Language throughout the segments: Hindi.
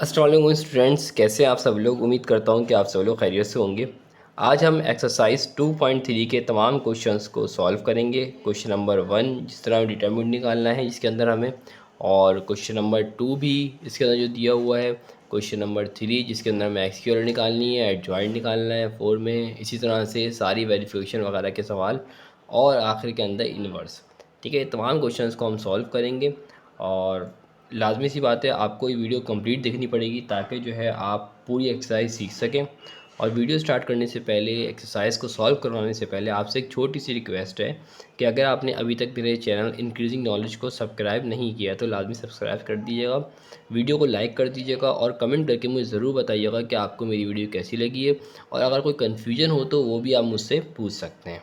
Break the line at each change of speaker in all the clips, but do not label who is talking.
अस्सलाम वालेकुम स्टूडेंट्स, कैसे हैं आप सब लोग। उम्मीद करता हूं कि आप सब लोग खैरियत से होंगे। आज हम एक्सरसाइज 2.3 के तमाम क्वेश्चंस को सॉल्व करेंगे। क्वेश्चन नंबर 1 जिस तरह डिटरमिनेंट निकालना है इसके अंदर हमें, और क्वेश्चन नंबर 2 भी इसके अंदर जो दिया हुआ है, क्वेश्चन नंबर 3 जिसके अंदर हमें एक्सक्यूएल निकालनी है, एडजॉइंट निकालना है 4 में, इसी तरह से सारी वेरिफिकेशन वगैरह के सवाल, और आखिर के अंदर इन्वर्स। ठीक है, तमाम क्वेश्चंस को हम सॉल्व करेंगे। और लाजमी सी बात है, आपको ये वीडियो कंप्लीट देखनी पड़ेगी ताकि जो है आप पूरी एक्सरसाइज सीख सकें। और वीडियो स्टार्ट करने से पहले, एक्सरसाइज को सॉल्व करवाने से पहले आपसे एक छोटी सी रिक्वेस्ट है कि अगर आपने अभी तक मेरे चैनल इंक्रीजिंग नॉलेज को सब्सक्राइब नहीं किया तो लाजमी सब्सक्राइब कर दीजिएगा, वीडियो को लाइक कर दीजिएगा और कमेंट करके मुझे ज़रूर बताइएगा कि आपको मेरी वीडियो कैसी लगी है। और अगर कोई कन्फ्यूजन हो तो वो भी आप मुझसे पूछ सकते हैं।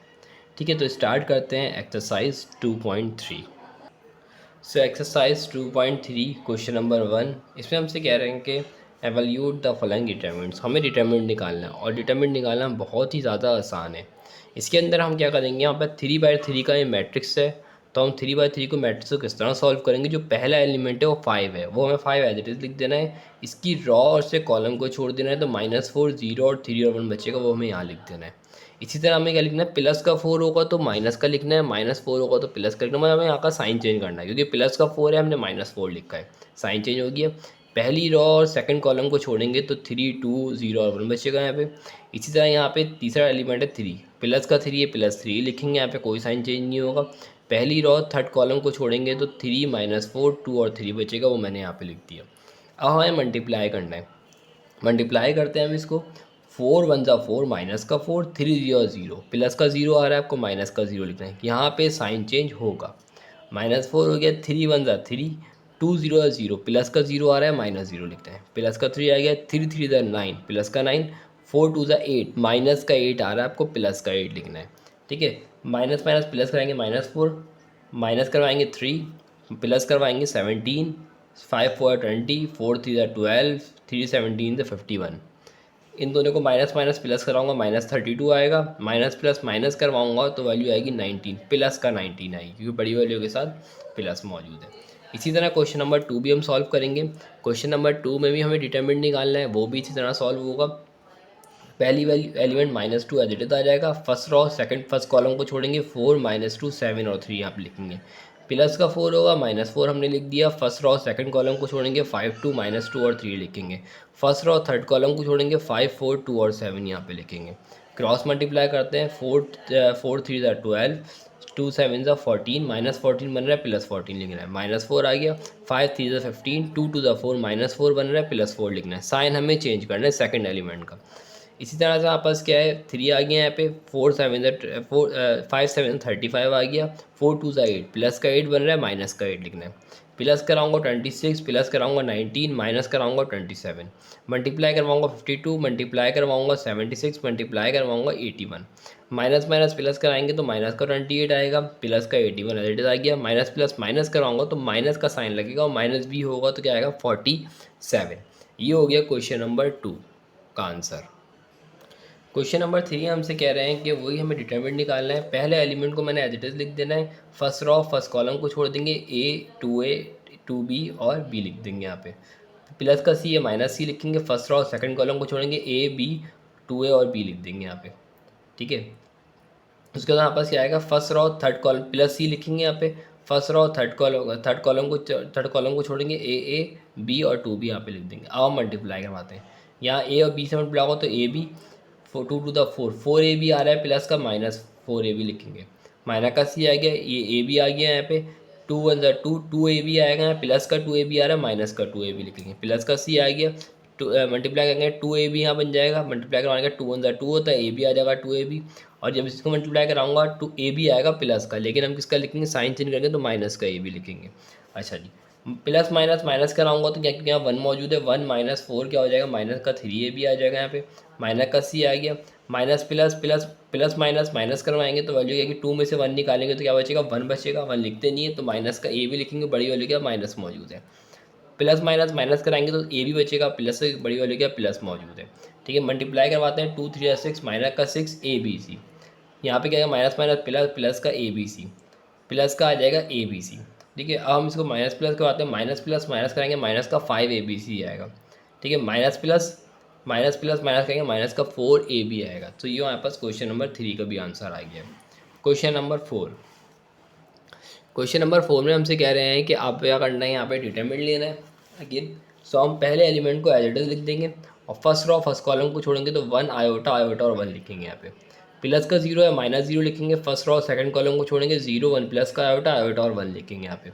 ठीक है, तो स्टार्ट करते हैं exercise 2.3। So exercise 2.3 question number 1, इसमें हमसे कह रहे हैं कि एवल्यूट द फॉलोइंग डिटरमिनेंट्स। हमें डिटरमिनेंट निकालना है और डिटरमिनेंट निकालना बहुत ही ज़्यादा आसान है। इसके अंदर हम क्या करेंगे, यहाँ पर 3/3 का ये मैट्रिक्स है, तो हम 3/3 को मैट्रिक्स को किस तरह सॉल्व करेंगे। जो पहला एलिमेंट है वो 5 है, वो हमें 5 एज इट इज़ लिख देना है। इसकी रॉ और से कॉलम को छोड़ देना है, तो -4, 0 और 3 और 1 बचेगा, वो हमें यहाँ लिख देना है। इसी तरह हमें क्या लिखना है, प्लस का 4 होगा तो माइनस का लिखना है, -4 होगा तो प्लस का लिखना है। मतलब हमें यहाँ का साइन चेंज करना है, क्योंकि प्लस का 4 है, हमने -4 लिखा है, साइन चेंज हो गया। पहली रॉ और सेकंड कॉलम को छोड़ेंगे तो 3, 2, 0 और 1 बचेगा यहाँ पे। इसी तरह यहाँ पे तीसरा एलिमेंट है 3, प्लस का 3 है, +3 लिखेंगे, यहाँ पे कोई साइन चेंज नहीं होगा। पहली रॉ थर्ड कॉलम को छोड़ेंगे तो 3, -4, 2 और 3 बचेगा, वो मैंने यहाँ पे लिख दिया। अब हमें मल्टीप्लाई करना है, मल्टीप्लाई करते हैं हम इसको। 4 × 1 = 4, माइनस का 4, 3 0 0, प्लस का 0 आ रहा है, आपको माइनस का 0 लिखना है, यहाँ पे साइन चेंज होगा। -4 हो गया, 3 × 1 = 3, 2 0 0, प्लस का 0 आ रहा है, -0 लिखना है, प्लस का 3 आ गया, 3 3 9, प्लस का 9, 4 2 8, माइनस का 8 आ रहा है, आपको प्लस का 8 लिखना है। ठीक है, माइनस माइनस प्लस कराएंगे, -4, माइनस करवाएंगे 3, प्लस करवाएंगे 17, 5 4 20, 4 3 12, 3 17 51। इन दोनों को माइनस माइनस प्लस कराऊंगा, -32 आएगा, माइनस प्लस माइनस करवाऊंगा तो वैल्यू आएगी 19, प्लस का 19 आएगी, क्योंकि बड़ी वैल्यू के साथ प्लस मौजूद है। इसी तरह क्वेश्चन नंबर 2 भी हम सॉल्व करेंगे। क्वेश्चन नंबर 2 में भी हमें डिटरमिनेंट निकालना है, वो भी इसी तरह सॉल्व होगा। पहली value element -2 as it is आ जाएगा, first row second first column को छोड़ेंगे, 4 -2 7 और 3 यहाँ पे लिखेंगे। प्लस का 4 होगा, -4 हमने लिख दिया, फर्स्ट रॉ सेकंड कॉलम को छोड़ेंगे, 5 2 -2 और 3 लिखेंगे। फर्स्ट रॉ थर्ड कॉलम को छोड़ेंगे, 5 4 2 और 7 यहाँ पे लिखेंगे। क्रॉस मल्टीप्लाई करते हैं, 4 3 12, 2 7 14, -14 बन रहा है, +14 लिखना है, -4 आ गया, 5 3 15, 2 2 4, -4 बन रहा है, +4 लिखना है। साइन हमें चेंज करना है सेकंड एलिमेंट का। इसी तरह से आपस क्या है, 3 आ गया यहाँ पे, 4 7 4 5 7 35 आ गया, 4 2 8, प्लस का 8 बन रहा है, माइनस का 8 लिखना है। प्लस कराऊंगा 26, प्लस कराऊंगा 19, माइनस कराऊंगा 27, मल्टीप्लाई करवाऊंगा 52, मल्टीप्लाई करवाऊंगा 76, मल्टीप्लाई करवाऊंगा 81। माइनस माइनस प्लस कराएंगे तो माइनस का 28 आएगा, प्लस का 81 एज आ गया। माइनस प्लस माइनस कराऊंगा तो माइनस का साइन लगेगा, और माइनस भी होगा तो क्या आएगा, 47। ये हो गया क्वेश्चन नंबर 2 का आंसर। क्वेश्चन नंबर 3 हमसे कह रहे हैं कि वही हमें डिटरमिनेंट निकालना है। पहले एलिमेंट को मैंने एज इट इज़ लिख देना है, फर्स्ट रॉ फर्स्ट कॉलम को छोड़ देंगे, A 2B और B लिख देंगे यहाँ पे। प्लस का C है, माइनस C लिखेंगे, फर्स्ट रॉ सेकंड कॉलम को छोड़ेंगे, A B 2A और B लिख देंगे यहाँ पे। ठीक है, उसके बाद यहाँ पास क्या आएगा, first raw third column, plus C लिखेंगे यहाँ पे, फर्स्ट रॉ थर्ड कॉलम को छोड़ेंगे, A B और 2B यहाँ पे लिख देंगे। अब हम मल्टीप्लाई करवाते हैं, यहाँ A और B से मल्टीप्लाई होगा तो AB, 4 4 ए बी आ रहा है, प्लस का -4 AB लिखेंगे, माइनस का C आ गया, ये AB आ गया यहाँ पे, 2 1 2, 2AB आएगा यहाँ, प्लस का 2AB आ रहा है, माइनस का 2AB लिखेंगे, प्लस का C आ गया, मल्टीप्लाई करेंगे 2AB यहाँ बन जाएगा, मल्टीप्लाई करवाने का 2 1 2 होता है, AB आ जाएगा 2AB, और जब इसको मल्टीप्लाई कराऊंगा 2AB आएगा प्लस का, लेकिन हम किसका लिखेंगे, साइन चेंज करके तो माइनस का AB लिखेंगे। अच्छा जी, प्लस माइनस माइनस कराऊंगा तो क्या, क्योंकि यहाँ 1 मौजूद है, 1 -4 क्या हो जाएगा, माइनस का 3AB आ जाएगा यहाँ पे, माइनस का C आ गया, minus plus plus plus minus minus करवाएंगे तो वैल्यू क्या कि 2 में से 1 निकालेंगे तो क्या बचेगा, 1 बचेगा, 1 लिखते नहीं है तो माइनस का AB लिखेंगे, बड़ी वैल्यू क्या, माइनस मौजूद है। प्लस माइनस माइनस कराएंगे तो AB बचेगा, प्लस से बड़ी वैल्यू क्या, प्लस मौजूद है। ठीक है, मल्टीप्लाई करवाते हैं, 2 3 6, माइनस का 6 ABC, यहाँ पे क्या है, माइनस माइनस प्लस, प्लस का ABC, प्लस का आ जाएगा ABC। ठीक है, अब हम इसको माइनस प्लस करवाते हैं, माइनस प्लस माइनस कराएंगे, माइनस का 5 ABC आएगा। ठीक है, minus plus minus plus minus करेंगे, माइनस का 4ab आएगा। तो ये हमारे पास क्वेश्चन नंबर 3 का भी आंसर आ गया। क्वेश्चन नंबर 4, क्वेश्चन नंबर 4 में हमसे कह रहे हैं कि आप क्या करना है, यहाँ पे डिटरमिनेंट लेना है अगेन। सो हम पहले एलिमेंट को एज इट इज लिख देंगे और फर्स्ट रो फर्स्ट कॉलम को छोड़ेंगे तो 1 आयोटा आयोटा और 1 लिखेंगे यहाँ पे। प्लस का 0 है, माइनस 0 लिखेंगे, फर्स्ट रो सेकंड कॉलम को छोड़ेंगे 0 1 प्लस का आयोटा आयोटा और 1 लिखेंगे यहाँ पे।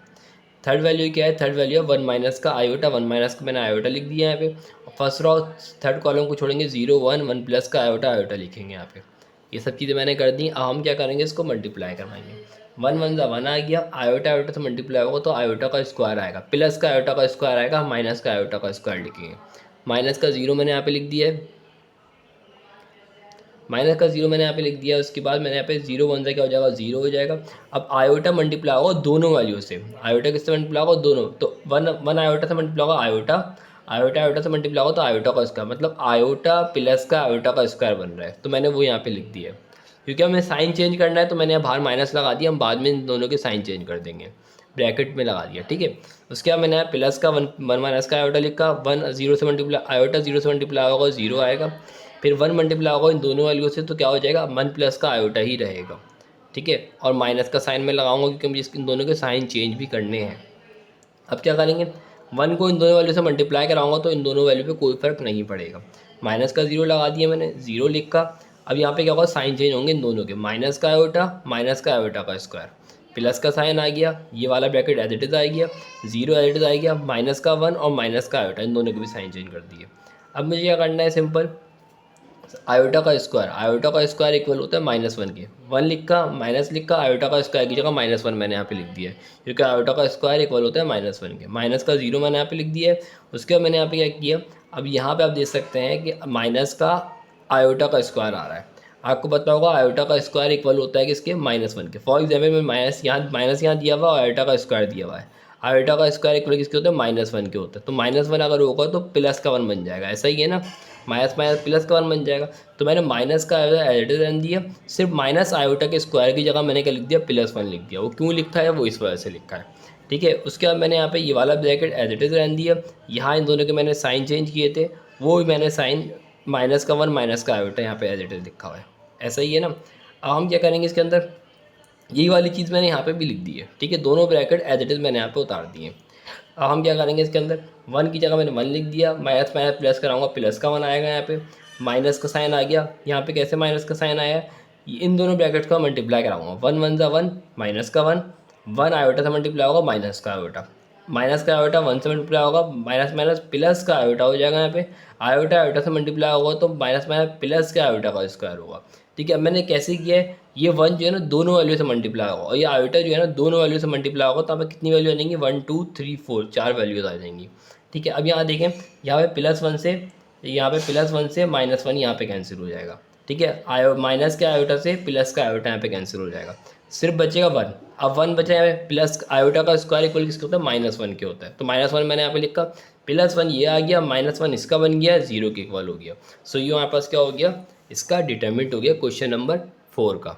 थर्ड वैल्यू क्या है, थर्ड वैल्यू है 1 माइनस का आयोटा, 1 माइनस का मैंने आयोटा लिख दिया यहाँ पे। और फर्स्ट रो थर्ड कॉलम को छोड़ेंगे 0 1 1 प्लस का आयोटा आयोटा लिखेंगे यहाँ पे। ये सब चीज़ें मैंने कर दी। अब हम क्या करेंगे, इसको मल्टीप्लाई करवाएंगे। 1 1 ज़ा 1 आ गया, आयोटा आयोटा से मल्टीप्लाई होगा तो आयोटा का स्क्वायर आएगा, प्लस का आयोटा का स्क्वायर आएगा, माइनस का आयोटा का स्क्वायर लिखेंगे। माइनस का 0 मैंने यहाँ पे लिख दिया है, माइनस का 0 मैंने यहाँ पे लिख दिया। उसके बाद मैंने यहाँ पे 0 1 से क्या हो जाएगा, 0 हो जाएगा। अब आयोटा मल्टीप्लाई होगा दोनों वैल्यू से, आयोटा किससे मल्टीप्लाई होगा, दोनों। तो 1 आयोटा से मल्टीप्लाई होगा आयोटा, आयोटा आयोटा से मल्टीप्लाई होगा तो आयोटा का स्क्वायर, मतलब आयोटा प्लस का आयोटा का स्क्वायर बन रहा है। तो मैंने वो यहाँ पे लिख दिया है। क्योंकि हमें साइन चेंज करना है तो मैंने यहाँ बाहर माइनस लगा दिया, हम बाद में इन दोनों के साइन चेंज कर देंगे, ब्रैकेट में लगा दिया, ठीक है। उसके बाद मैंने यहाँ प्लस का 1 माइनस का आयोटा लिखा, 1 0 से मल्टीप्लाई, आयोटा 0 से मल्टीप्लाई होगा 0 आएगा, फिर 1 मल्टीप्लाई होगा इन दोनों वैल्यू से तो क्या हो जाएगा, 1 प्लस का आयोटा ही रहेगा, ठीक है। और माइनस का साइन मैं लगाऊंगा क्योंकि मुझे इन दोनों के साइन चेंज भी करने हैं। अब क्या करेंगे, 1 को इन दोनों वैल्यू से मल्टीप्लाई कराऊंगा तो इन दोनों वैल्यू पे कोई फर्क नहीं पड़ेगा। माइनस का 0 लगा दिया मैंने, 0 लिखा। अब यहाँ पे क्या होगा, साइन चेंज होंगे इन दोनों के, माइनस का आयोटा का स्क्वायर, प्लस का साइन आ गया, ये वाला ब्रैकेट एज इट इज आ गया, 0 एज इट इज आ गया, माइनस का 1 और माइनस का आयोटा, इन दोनों के भी साइन चेंज कर दिए। अब मुझे क्या करना है, सिंपल, आयोटा का स्क्वायर इक्वल होता है -1 के। 1 लिखा, माइनस लिखा, आयोटा का स्क्वायर की जगह -1 मैंने यहाँ पे लिख दिया है, क्योंकि आयोटा का स्क्वायर इक्वल होता है -1 के। माइनस का 0 मैंने यहाँ पे लिख दिया है। उसके बाद मैंने यहाँ पे क्या किया, अब यहाँ पे आप देख सकते हैं कि माइनस का आयोटा का स्क्वायर आ रहा है। आपको पता होगा आयोटा का स्क्वायर इक्वल होता है किसके, -1 के। फॉर एग्जाम्पल में माइनस यहाँ दिया हुआ है, आयोटा का स्क्वायर दिया हुआ है। आयोटा का स्क्वायर इक्वल किसके होता है, -1 के होता है। तो -1 अगर होगा तो प्लस का 1 बन जाएगा, ऐसा ही है ना, माइनस माइनस प्लस का 1 बन जाएगा। तो मैंने माइनस का एज रहने दिया, सिर्फ माइनस आयोटा के स्क्वायर की जगह मैंने क्या लिख दिया, +1 लिख दिया। वो क्यों लिखा है, वो इस वजह से लिखा है, ठीक है। उसके बाद मैंने यहाँ पे ये वाला ब्रैकेट एज इट इज रहने दिया। यहाँ इन दोनों के मैंने साइन चेंज किए थे, वो भी मैंने साइन माइनस का 1 माइनस का आयोटा यहाँ पे एज इट इज लिखा हुआ है, ऐसा ही है ना। अब हम क्या करेंगे इसके अंदर, यही वाली चीज़ मैंने यहाँ पे भी लिख दी है, ठीक है। दोनों ब्रैकेट एज इट इज मैंने यहाँ पे उतार दिए। अब हम क्या करेंगे इसके अंदर, 1 की जगह मैंने 1 लिख दिया, माइनस माइनस प्लस कराऊंगा, प्लस का 1 आएगा यहाँ पे, माइनस का साइन आ गया। यहाँ पे कैसे माइनस का साइन आया, इन दोनों ब्रैकेट्स को मल्टीप्लाई कराऊंगा, 1 1 ज़ा 1, माइनस का 1, 1 आयोटा से मल्टीप्लाई होगा, माइनस का आयोटा, 1 से मल्टीप्लाई होगा, माइनस माइनस प्लस का आयोटा हो जाएगा। यहाँ पे आयोटा आयोटा से मल्टीप्लाई होगा तो माइनस माइनस प्लस का आयोटा का स्क्वायर होगा, ठीक है। अब मैंने कैसे किया है, ये 1 जो है ना दोनों वैल्यू से मल्टीप्लाई होगा और ये आयोटा जो है ना दोनों वैल्यू से मल्टीप्लाई होगा, तो यहाँ पे कितनी वैल्यू आ जाएंगी, 1 2 3 4, 4 वैल्यूज आ जाएंगी, ठीक है। अब यहाँ देखें, यहाँ पे +1 से -1 यहाँ पे कैंसिल हो जाएगा, ठीक है। माइनस के आयोटा से प्लस का आयोटा यहाँ पे कैंसिल हो जाएगा, सिर्फ बचेगा 1। अब 1 बचा है, प्लस आयोटा का स्क्वायर इक्वल किसके होता है, -1 के होता है। तो -1 मैंने यहाँ पे लिखा, +1 ये आ गया, -1 इसका बन गया, 0 के इक्वल हो गया। सो ये हमारे पास क्या हो गया, इसका डिटरमिनेंट हो गया क्वेश्चन नंबर 4 का।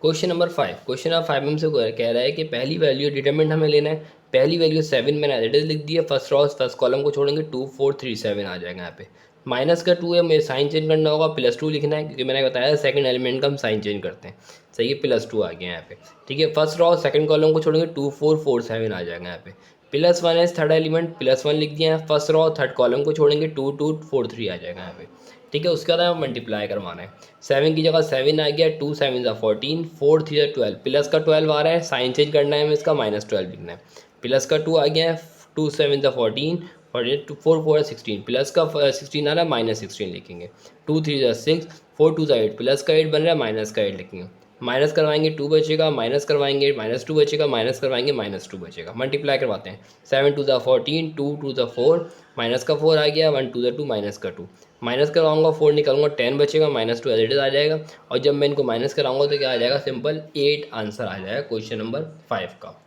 क्वेश्चन नंबर 5 में हमसे कह रहा है कि पहली वैल्यू डिटरमिनेंट हमें लेना है। पहली वैल्यू 7 मैंने एज इट इज लिख दिया, फर्स्ट रो फर्स्ट कॉलम को छोड़ेंगे 2 4 3 7 आ जाएगा यहाँ पे। माइनस का 2 है, मेरे साइन चेंज करना होगा, +2 लिखना है क्योंकि मैंने बताया सेकंड एलिमेंट का हम साइन चेंज करते हैं, सही है। +2 आ गया यहाँ पे, ठीक है। फर्स्ट रो सेकंड कॉलम को छोड़ेंगे 2 4 4 7 आ जाएगा यहाँ पे। +1 है थर्ड एलिमेंट, +1 लिख दिया है। फर्स्ट रो थर्ड कॉलम को छोड़ेंगे 2 2 4 3 आ जाएगा यहाँ पे, ठीक है। उसके बाद हमें मल्टीप्लाई करवाना है, 7 की जगह 7 आ गया, 2 7 ज़ा 14, 4 3 ज़ा 12, प्लस का 12 आ रहा है, साइन चेंज करना है हमें इसका, -12 लिखना है। प्लस का 2 आ गया है, 2 7 ज़ा 14, 4 4 16, प्लस का 16 आ रहा है, -16 लिखेंगे। 2 3 ज़ा 6, 4 2 ज़ा 8, प्लस का 8 बन रहा है, माइनस का 8 लिखेंगे। माइनस करवाएंगे 2 बचेगा, माइनस करवाएंगे -2 बचेगा, माइनस करवाएंगे -2 बचेगा। मल्टीप्लाई करवाते हैं, 7 2 ज़ा 14, 2 2 ज़ा 4, माइनस का 4 आ गया, 1 2 ज़ा 2, माइनस का 2, माइनस करवाऊंगा 4 निकालूंगा 10 बचेगा, -2 एज इट इज आ जाएगा। और जब मैं इनको माइनस कराऊंगा तो क्या आ जाएगा, सिंपल 8 आंसर आ जाएगा क्वेश्चन नंबर 5 का।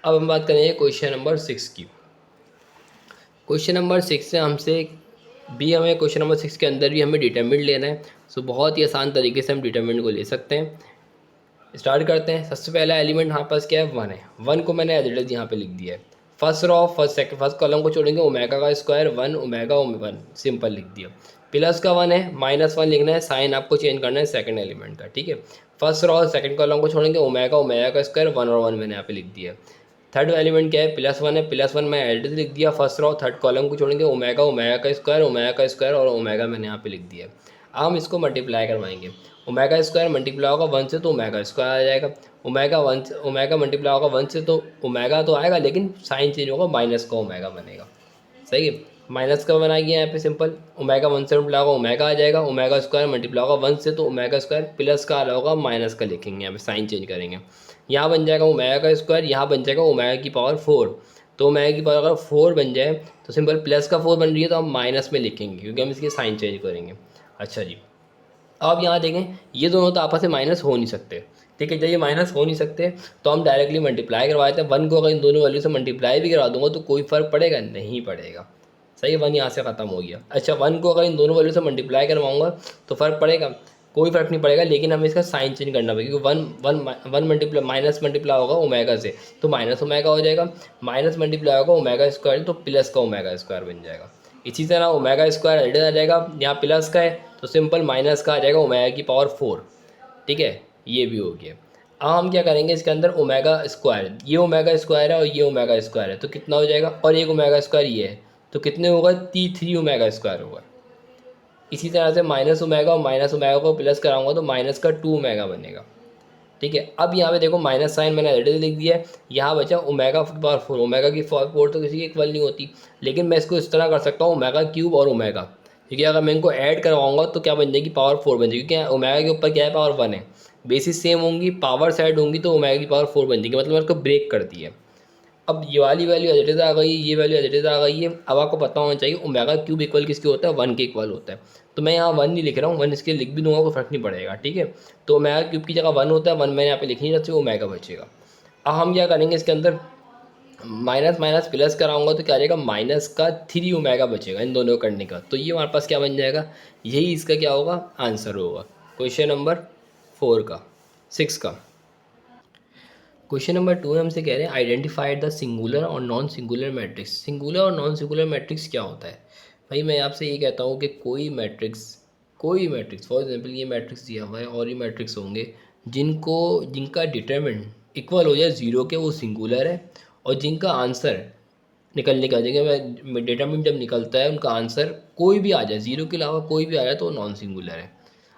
अब हम बात करेंगे क्वेश्चन नंबर 6 की। क्वेश्चन नंबर 6 से हमें क्वेश्चन नंबर 6 के अंदर भी हमें डिटरमिनेंट लेना है। सो बहुत ही आसान तरीके से हम डिटरमिनेंट को ले सकते हैं। स्टार्ट करते हैं। सबसे पहला एलिमेंट हमारे पास क्या है, 1 है। 1 को मैंने एज इट इज यहाँ पे लिख दिया है। फर्स्ट कॉलम को छोड़ेंगे ओमेगा का स्क्वायर 1 ओमेगा 1 सिंपल लिख दिया। प्लस का 1 है, -1 लिखना है, साइन आपको चेंज करना है सेकंड एलिमेंट का, ठीक है। फर्स्ट रो सेकंड कॉलम को छोड़ेंगे ओमेगा ओमेगा का स्क्वायर 1 और 1 मैंने यहाँ पे लिख दिया। थर्ड एलिमेंट क्या है, +1 है, +1 मैं एडिट लिख दिया। फर्स्ट रो थर्ड कॉलम को छोड़ेंगे ओमेगा ओमेगा का स्क्वायर और ओमेगा मैंने यहाँ पे लिख दिया। अब हम इसको मल्टीप्लाई करवाएंगे। ओमेगा स्क्वायर मल्टीप्लाई होगा 1 से तो ओमेगा स्क्वायर आ जाएगा। ओमेगा मल्टीप्लाई होगा 1 से तो ओमेगा तो आएगा, लेकिन साइन चेंज होगा, माइनस का ओमेगा बनेगा। सही है, माइनस का बनाइए यहाँ पे सिंपल। ओमेगा 1 से मल्टीप्लाई होगा ओमेगा आ जाएगा। ओमेगा स्क्वायर मल्टीप्लाई होगा 1 से तो ओमेगा स्क्वायर, प्लस का आ रहा होगा माइनस का लिखेंगे, यहाँ पे साइन चेंज करेंगे। यहाँ बन जाएगा ओमेगा का स्क्वायर, यहाँ बन जाएगा ओमेगा की पावर 4। तो ओमेगा की पावर अगर 4 बन जाए तो सिंपल प्लस का 4 बन रही है तो हम माइनस में लिखेंगे, क्योंकि हम इसकी साइन चेंज करेंगे। अच्छा जी, अब यहाँ देखें, ये दोनों तो आपस में माइनस हो नहीं सकते, ठीक है। जब ये माइनस हो नहीं सकते तो हम डायरेक्टली मल्टीप्लाई करवा देते हैं। 1 को अगर इन दोनों वैल्यू से मल्टीप्लाई भी करवा दूंगा तो कोई फ़र्क पड़ेगा नहीं पड़ेगा। सही है, 1 यहाँ से ख़त्म हो गया। अच्छा, 1 को अगर इन दोनों वैल्यू से मल्टीप्लाई करवाऊंगा तो फ़र्क पड़ेगा, कोई फ़र्क नहीं पड़ेगा, लेकिन हमें इसका साइन चेंज करना पड़ेगा, क्योंकि वन मल्टीप्लाई माइनस मल्टीप्लाई होगा ओमेगा से तो माइनस ओमेगा हो जाएगा, माइनस मल्टीप्लाई होगा ओमेगा स्क्वायर तो प्लस का ओमेगा स्क्वायर बन जाएगा। इसी तरह ओमेगा स्क्वायर एडिट आ जाएगा, यहाँ प्लस का है तो सिंपल माइनस का आ जाएगा ओमेगा की पावर 4, ठीक है। ये भी हो गया। अब हम क्या करेंगे, इसके अंदर ओमेगा स्क्वायर, ये ओमेगा स्क्वायर है और ये ओमेगा स्क्वायर है तो कितना हो जाएगा, और एक ओमेगा स्क्वायर ये है तो कितने होगा, 3 ओमेगा स्क्वायर होगा। इसी तरह से माइनस ओमेगा और माइनस ओमेगा को प्लस कराऊंगा तो माइनस का 2 ओमेगा बनेगा, ठीक है। अब यहाँ पे देखो माइनस साइन मैंने ऑलरेडी लिख दिया है, यहाँ बचा ओमेगा पावर 4। ओमेगा की पावर 4 तो किसी की इक्वल नहीं होती, लेकिन मैं इसको इस तरह कर सकता हूँ ओमेगा क्यूब और ओमेगा, क्योंकि अगर मैं इनको ऐड करवाऊंगा तो क्या बन जाएगी, पावर 4 बन जाएगी, क्योंकि ओमेगा के ऊपर क्या है, पावर 1 है। बेसिस सेम होंगी, पावर ऐड होंगी तो ओमेगा की पावर 4 बन जाएगी, मतलब मैंने उसको ब्रेक कर दिया। अब ये वाली वैल्यू एज इट इज़ आ गई, ये वैल्यू एज इट इज़ आ गई है। अब आपको पता होना चाहिए ओमेगा क्यूब इक्वल किसके होता है, 1 के इक्वल होता है। तो मैं यहाँ 1 नहीं लिख रहा हूँ, 1 इसके लिख भी दूंगा कोई फर्क नहीं पड़ेगा, ठीक है। तो ओमेगा क्यूब की जगह 1 होता है, 1 मैंने यहाँ पे लिख नहीं रखी, ओमेगा बचेगा। अब हम क्या करेंगे, इसके अंदर माइनस माइनस प्लस कराऊंगा तो क्या आ जाएगा, माइनस का 3 ओमेगा बचेगा इन दोनों करने का, तो ये हमारे पास क्या बन जाएगा, यही इसका क्या होगा, आंसर होगा क्वेश्चन नंबर 4 का 6 का। क्वेश्चन नंबर 2 हमसे कह रहे हैं आइडेंटिफाइड द सिंगुलर और नॉन सिंगुलर मैट्रिक्स। सिंगुलर और नॉन सिंगुलर मैट्रिक्स क्या होता है। भाई मैं आपसे ये कहता हूँ कि कोई मैट्रिक्स फॉर एग्जांपल ये मैट्रिक्स दिया हुआ है और ये मैट्रिक्स होंगे जिनका डिटरमिनेंट इक्वल हो जाए 0 के, वो सिंगुलर है। और जिनका आंसर निकलने का जगह डिटरमिनेंट जब निकलता है उनका आंसर कोई भी आ जाए, 0 के अलावा कोई भी आ जाए तो नॉन सिंगुलर है।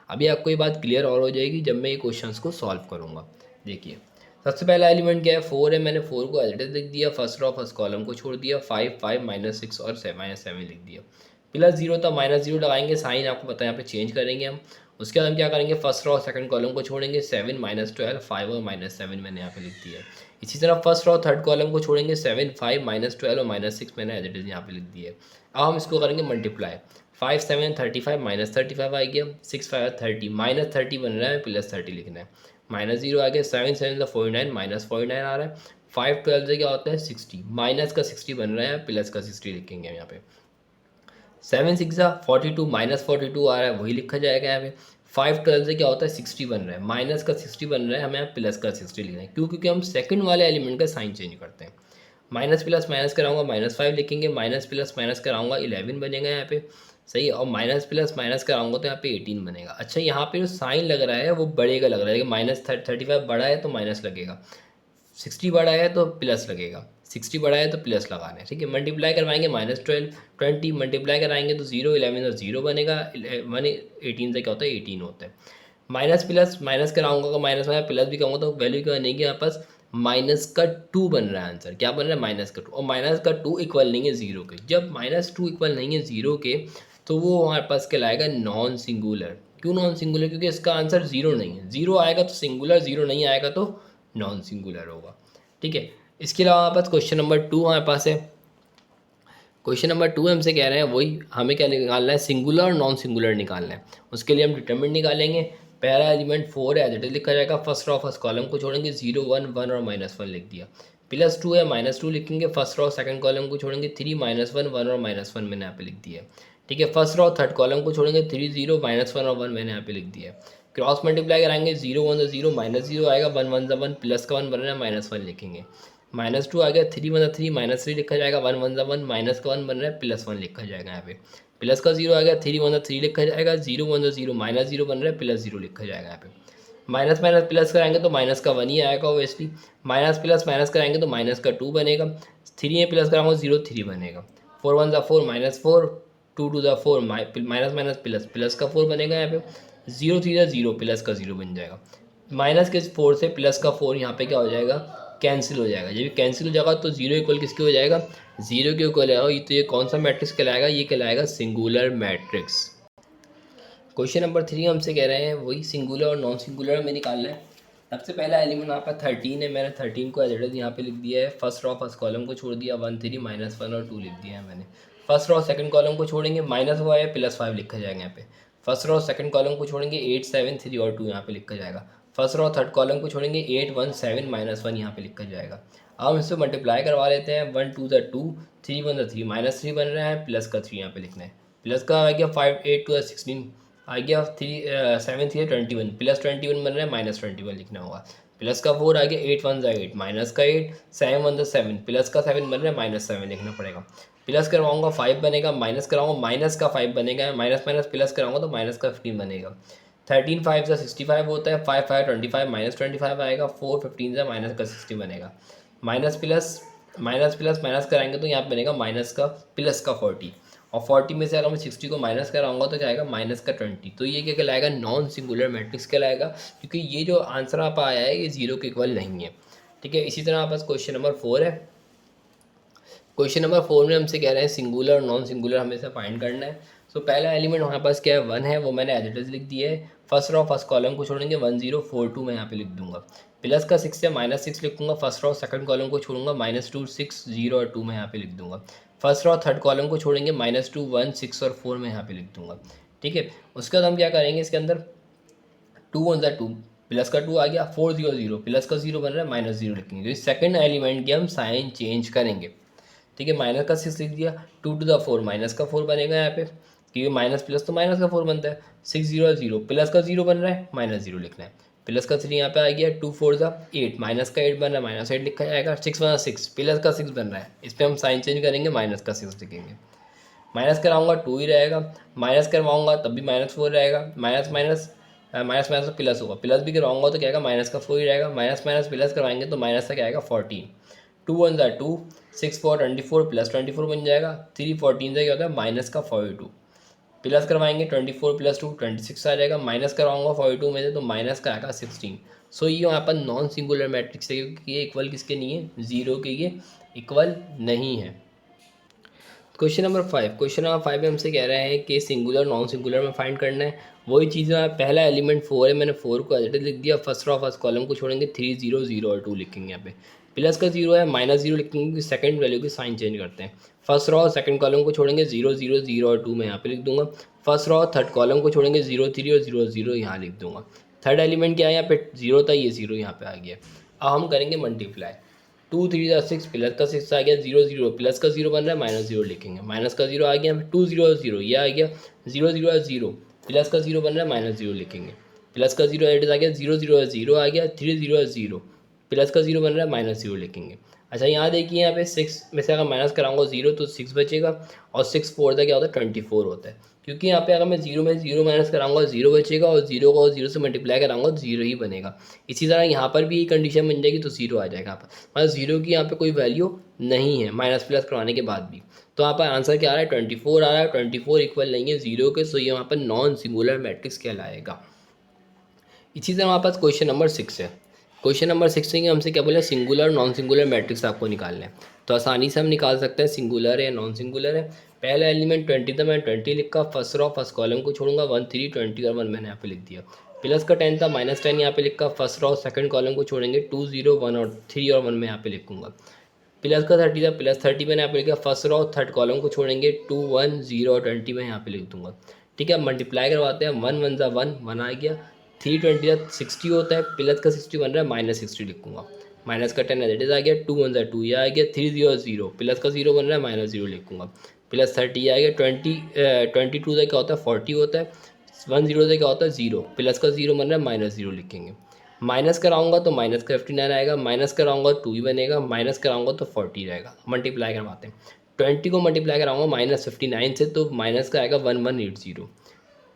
अभी आपको ये बात क्लियर और हो जाएगी जब मैं ये क्वेश्चंस को सॉल्व करूँगा। देखिए, सबसे पहला एलिमेंट क्या है, 4 है, मैंने 4 को एज इट इज लिख दिया, फर्स्ट रो फर्स्ट कॉलम को छोड़ दिया, 5 5 -6 और -7 लिख दिया। +0 था, -0 लगाएंगे, साइन आपको पता है यहाँ पे चेंज करेंगे हम। उसके बाद हम क्या करेंगे, फर्स्ट रो सेकंड कॉलम को छोड़ेंगे, 7 -12 5 और -7 मैंने यहाँ पे लिख दिया। इसी तरह फर्स्ट रो थर्ड कॉलम को छोड़ेंगे, 7 5 -12 और -6 मैंने एज इट इज यहाँ पे लिख दिया। अब हम इसको करेंगे मल्टीप्लाई, 5 7 35 -35 आ गया, 6 5 30 -30 बन रहा है, +30 लिखना है, -0 आ गया, 7 7 49 -49 आ रहा है, 5 12 से क्या होता है 60, माइनस का 60 बन रहा है, प्लस का 60 लिखेंगे हम यहाँ पे। 7 6 42 -42 आ रहा है, वही लिखा जाएगा यहाँ पे। 5 12 से क्या होता है 60 बन रहा है, माइनस का 60 बन रहा है, हमें यहाँ प्लस का 60 लिखना है, क्यों, क्योंकि हम सेकंड वाले एलिमेंट का साइन चेंज करते हैं। माइनस प्लस माइनस कराऊंगा -5 लिखेंगे, माइनस प्लस माइनस कराऊंगा 11 बनेगा यहाँ पे, सही है। और माइनस प्लस माइनस कराऊंगा तो यहाँ पे 18 बनेगा। अच्छा, यहाँ पे जो साइन लग रहा है वो बड़े का लग रहा है, -35 बड़ा है तो माइनस लगेगा, 60 बड़ा है तो प्लस लगेगा, 60 बड़ा है तो प्लस लगाना है, ठीक है। मल्टीप्लाई करवाएंगे, -12 20 मल्टीप्लाई कराएंगे तो 0 11 और 0 बनेगा, 1 18 से क्या होता है 18 होता है। माइनस प्लस माइनस कराऊंगा तो माइनस में प्लस भी कहूँगा तो वैल्यू क्या बनेगी, यहाँ पास -2 बन रहा है आंसर, क्या बन रहा है -2, और -2 इक्वल नहीं है 0 के। जब -2 इक्वल नहीं है 0 के तो वो हमारे पास कहलाएगा नॉन सिंगुलर। क्यों नॉन सिंगुलर, क्योंकि इसका आंसर 0 नहीं है, 0 आएगा तो सिंगुलर, 0 नहीं आएगा तो नॉन सिंगुलर होगा, ठीक है। इसके अलावा हमारे पास क्वेश्चन नंबर 2 हमारे पास है। क्वेश्चन नंबर 2 हमसे कह रहे हैं वही हमें क्या निकालना है, सिंगुलर और नॉन सिंगुलर निकालना है। उसके लिए हम डिटरमिनेंट निकालेंगे। पहला एलिमेंट 4 है, एज इट इज लिखा जाएगा, फर्स्ट रो फर्स्ट कॉलम को छोड़ेंगे, 0 1 1 और -1 लिख दिया। +2 है, -2 लिखेंगे, फर्स्ट रो सेकंड कॉलम को छोड़ेंगे, 3 -1 1 और -1 मैंने यहाँ पे लिख दिया, ठीक है। फर्स्ट रो थर्ड कॉलम को छोड़ेंगे, 3 0 -1 और 1 मैंने यहाँ पे लिख दिया। क्रॉस मल्टीप्लाई कराएंगे, 0 1 0 -0 आएगा, 1 1 1 प्लस का 1 बन रहा है, -1 लिखेंगे, -2 आ गया, 3 वन 3 -3 लिखा जाएगा, 1 वन 1 माइनस का 1 बन रहा है, +1 लिखा जाएगा यहाँ पे। प्लस का 0 आ गया, 3 वन 3 लिखा जाएगा, 0 वन 0 -0 बन रहा है, +0 लिखा जाएगा यहाँ पे। माइनस माइनस प्लस कराएंगे तो माइनस का 1 ही आएगा ओबियसली। माइनस प्लस माइनस कराएंगे तो माइनस का 2 बनेगा। 3 में प्लस कराऊंगा 0 3 बनेगा। 4 one 4 -4, 2 two 4 minus minus plus plus का 4 बनेगा यहाँ पे। 0 3 0 प्लस का 0 बन जाएगा। माइनस के 4 से प्लस का 4 यहाँ पे क्या हो जाएगा, कैंसिल हो जाएगा। जब कैंसिल हो जाएगा तो 0 इक्वल किसके हो जाएगा, 0 के इक्वल आएगा। तो ये कौन सा मैट्रिक्स कहलाएगा, ये कहलाएगा सिंगुलर मैट्रिक्स। क्वेश्चन नंबर 3 हमसे कह रहे हैं वही सिंगुलर और नॉन सिंगुलर में निकालना है। सबसे पहला एलिमेंट यहाँ पर 13 है, मैंने 13 को एज इट इज यहाँ पे लिख दिया है। फर्स्ट रो फर्स्ट कॉलम को छोड़ दिया, 1 3 -1 और 2 लिख दिया है मैंने। फर्स्ट रो सेकंड कॉलम को छोड़ेंगे, माइनस हुआ है +5 लिखा जाएगा यहाँ पे। फर्स्ट रो सेकंड कॉलम को छोड़ेंगे 8 7 3 और 2 यहाँ पे लिखा जाएगा। फर्स्ट रो थर्ड कॉलम को छोड़ेंगे 8 1 7 -1 यहाँ पे लिखा जाएगा। अब हम इससे मल्टीप्लाई करवा लेते हैं। 1 2 2 3 1 3 -3 बन रहा है, प्लस का 3 यहाँ पे लिखना है। प्लस का आ गया 5 8 2 16 आ गया, 3 7 3 21 +21 बन रहा है, -21 लिखना होगा। प्लस का 4 आ गया, 8 1 8 माइनस का 8 7 1 7 प्लस का 7 बन रहा है, -7 लिखना पड़ेगा। प्लस करवाऊंगा 5 बनेगा, माइनस कराऊंगा माइनस का 5 बनेगा, माइनस माइनस प्लस कराऊंगा तो माइनस का 15 बनेगा। 13 5 से 65 होता है, 5 5 25 -25 आएगा, 4 15 से माइनस का 60 बनेगा। माइनस प्लस माइनस कराएंगे तो यहाँ पे बनेगा माइनस का प्लस का 40, और 40 में से अगर मैं 60 को माइनस कराऊंगा तो क्या आएगा, माइनस का 20। तो ये क्या कहलाएगा, नॉन सिंगुलर मैट्रिक्स कहलाएगा, क्योंकि ये जो आंसर आप आया है ये 0 के इक्वल नहीं है। ठीक है, इसी तरह आप पास क्वेश्चन नंबर 4 है। क्वेश्चन नंबर 4 में हमसे कह रहे हैं सिंगुलर और नॉन सिंगुलर हमेशा फाइंड करना है। सो पहला एलिमेंट हमारे पास क्या है, 1 है, वो मैंने एज इट इज लिख दिया है। फर्स्ट रो फर्स्ट कॉलम को छोड़ेंगे 1 0 4 2 मैं यहाँ पे लिख दूंगा। प्लस का 6 से -6 लिखूंगा। फर्स्ट रो सेकंड कॉलम को छोड़ूंगा, -2 6 0 और 2 मैं यहाँ पे लिख दूंगा। फर्स्ट रो थर्ड कॉलम को छोड़ेंगे, -2 1 6 और 4 मैं यहाँ पे लिख दूंगा। ठीक है, उसके बाद हम क्या करेंगे, इसके अंदर 2 1 2 प्लस का 2 आ गया, 4 0 0 प्लस का 0 बन रहा है, -0 लिखेंगे। तो सेकंड एलिमेंट की हम साइन चेंज करेंगे। ठीक है, माइनस का 6 लिख दिया। 2 टू 4 माइनस का 4 बनेगा यहाँ पे, क्योंकि माइनस प्लस तो माइनस का 4 बनता है। 6 0 0 प्लस का 0 बन रहा है, -0 लिखना है। प्लस का 3 यहाँ पे आ गया, 2 4 8 माइनस का 8 बन रहा है, -8 लिखा जाएगा। 6 1 6 प्लस का 6 बन रहा है, इस पर हम साइन चेंज करेंगे, माइनस का 6 लिखेंगे। माइनस कराऊंगा 2 ही रहेगा, माइनस करवाऊंगा तब भी -4 रहेगा। माइनस माइनस माइनस प्लस होगा, प्लस भी करवाऊंगा तो क्या आएगा, माइनस का 4 ही रहेगा। माइनस माइनस प्लस करवाएंगे तो माइनस का क्या आएगा, 14। 2 1 2 6 4 24 प्लस 24 बन जाएगा। 3 14 से क्या होता है, माइनस का 42। प्लस करवाएंगे 24 प्लस 2 26 आ जाएगा। माइनस करवाऊंगा 42 में से तो माइनस का आएगा 16। सो ये यहाँ पर नॉन सिंगुलर मैट्रिक्स है, क्योंकि ये इक्वल किसके नहीं है, 0 के ये इक्वल नहीं है। क्वेश्चन नंबर 5 में हमसे कह रहे हैं कि सिंगुलर नॉन सिंगुलर में फाइंड करना है। वही चीज़ है, पहला एलिमेंट 4 है, मैंने 4 को एज इट इज लिख दिया। फर्स्ट रो फर्स्ट कॉलम को छोड़ेंगे, 3 0 0 और 2 लिखेंगे यहाँ पे। प्लस का 0 है, -0 लिखेंगे, क्योंकि सेकंड वैल्यू की साइन चेंज करते हैं। फर्स्ट रो सेकंड कॉलम को छोड़ेंगे, 0 0 0 और 2 मैं यहाँ पे लिख दूंगा। फर्स्ट रो थर्ड कॉलम को छोड़ेंगे, 0 3 और 0 0 यहाँ लिख दूंगा। थर्ड एलिमेंट क्या है, यहाँ पे 0 था, ये 0 यहाँ पे आ गया। अब हम करेंगे मल्टीप्लाई। 2 3 6 प्लस का 6 आ गया, 0 0 प्लस का 0 बन रहा है, -0 लिखेंगे। माइनस का 0 आ गया, 2 0 0 ये आ गया, 0 0 0 प्लस का 0 बन रहा है, -0 लिखेंगे। प्लस का 0 एड आ गया, 0 0 0 आ गया, 3 0 0 प्लस का 0 बन रहा है, -0 लिखेंगे। अच्छा यहाँ देखिए, यहाँ पे 6 में से अगर माइनस कराऊंगा 0 तो 6 बचेगा, और 6 4 क्या होता है, 24 होता है। क्योंकि यहाँ पे अगर मैं 0 में 0 माइनस कराऊंगा 0 बचेगा, और 0 को 0 से मल्टीप्लाई कराऊंगा तो 0 ही बनेगा। इसी तरह यहाँ पर भी यही कंडीशन बन जाएगी, तो 0 आ जाएगा यहाँ पर, मतलब 0 की यहाँ पे कोई वैल्यू नहीं है माइनस प्लस करवाने के बाद भी। तो यहाँ पर आंसर क्या आ रहा है, 24 आ रहा है। 24 इक्वल नहीं है 0 के, सो ये यहाँ पर नॉन सिंगुलर मैट्रिक्स कहलाएगा। इसी तरह हमारे पास क्वेश्चन नंबर 6 है। क्वेश्चन नंबर 6 में हमसे क्या बोला, सिंगुलर नॉन सिंगुलर मैट्रिक्स आपको निकालना है। तो आसानी से हम निकाल सकते हैं सिंगुलर है या नॉन सिंगुलर है। पहला एलिमेंट 20 था, मैं 20 लिखा। फर्स्ट रो फर्स्ट कॉलम को छोड़ूंगा, 1 3 20 और 1 मैंने यहाँ पे लिख दिया। प्लस का 10 था, -10 यहाँ पे लिखा। फर्स्ट रो सेकंड कॉलम को छोड़ेंगे, 2 0 1 और 3 और 1 मैं यहाँ पे लिखूंगा। प्लस का 30 था, प्लस 30 मैंने यहाँ पे लिखा। फर्स्ट रो थर्ड कॉलम को छोड़ेंगे, 2 1 0 और 20 मैं यहाँ पे लिख दूंगा। ठीक है, मल्टीप्लाई करवाते हैं। 1 1 1 आ गया, 3 20 60 होता है, प्लस का 60 बन रहा है, -60 लिखूंगा। माइनस का 10 एज आ गया, 2 1 2 ये आ गया, 3 0 0 प्लस का 0 बन रहा है, -0 लिखूंगा। प्लस 30 आ गया, 22 से क्या होता है, 40 होता है। 1 0 से क्या होता है, 0 प्लस का 0 बन रहा है, -0 लिखेंगे। माइनस कराऊंगा तो माइनस का 59 आएगा, माइनस कराऊंगा तो 2 ही बनेगा, माइनस कराऊंगा तो 40 रहेगा। मल्टीप्लाई करवाते हैं, 20 को मल्टीप्लाई कराऊंगा -59 से तो माइनस का आएगा 1180।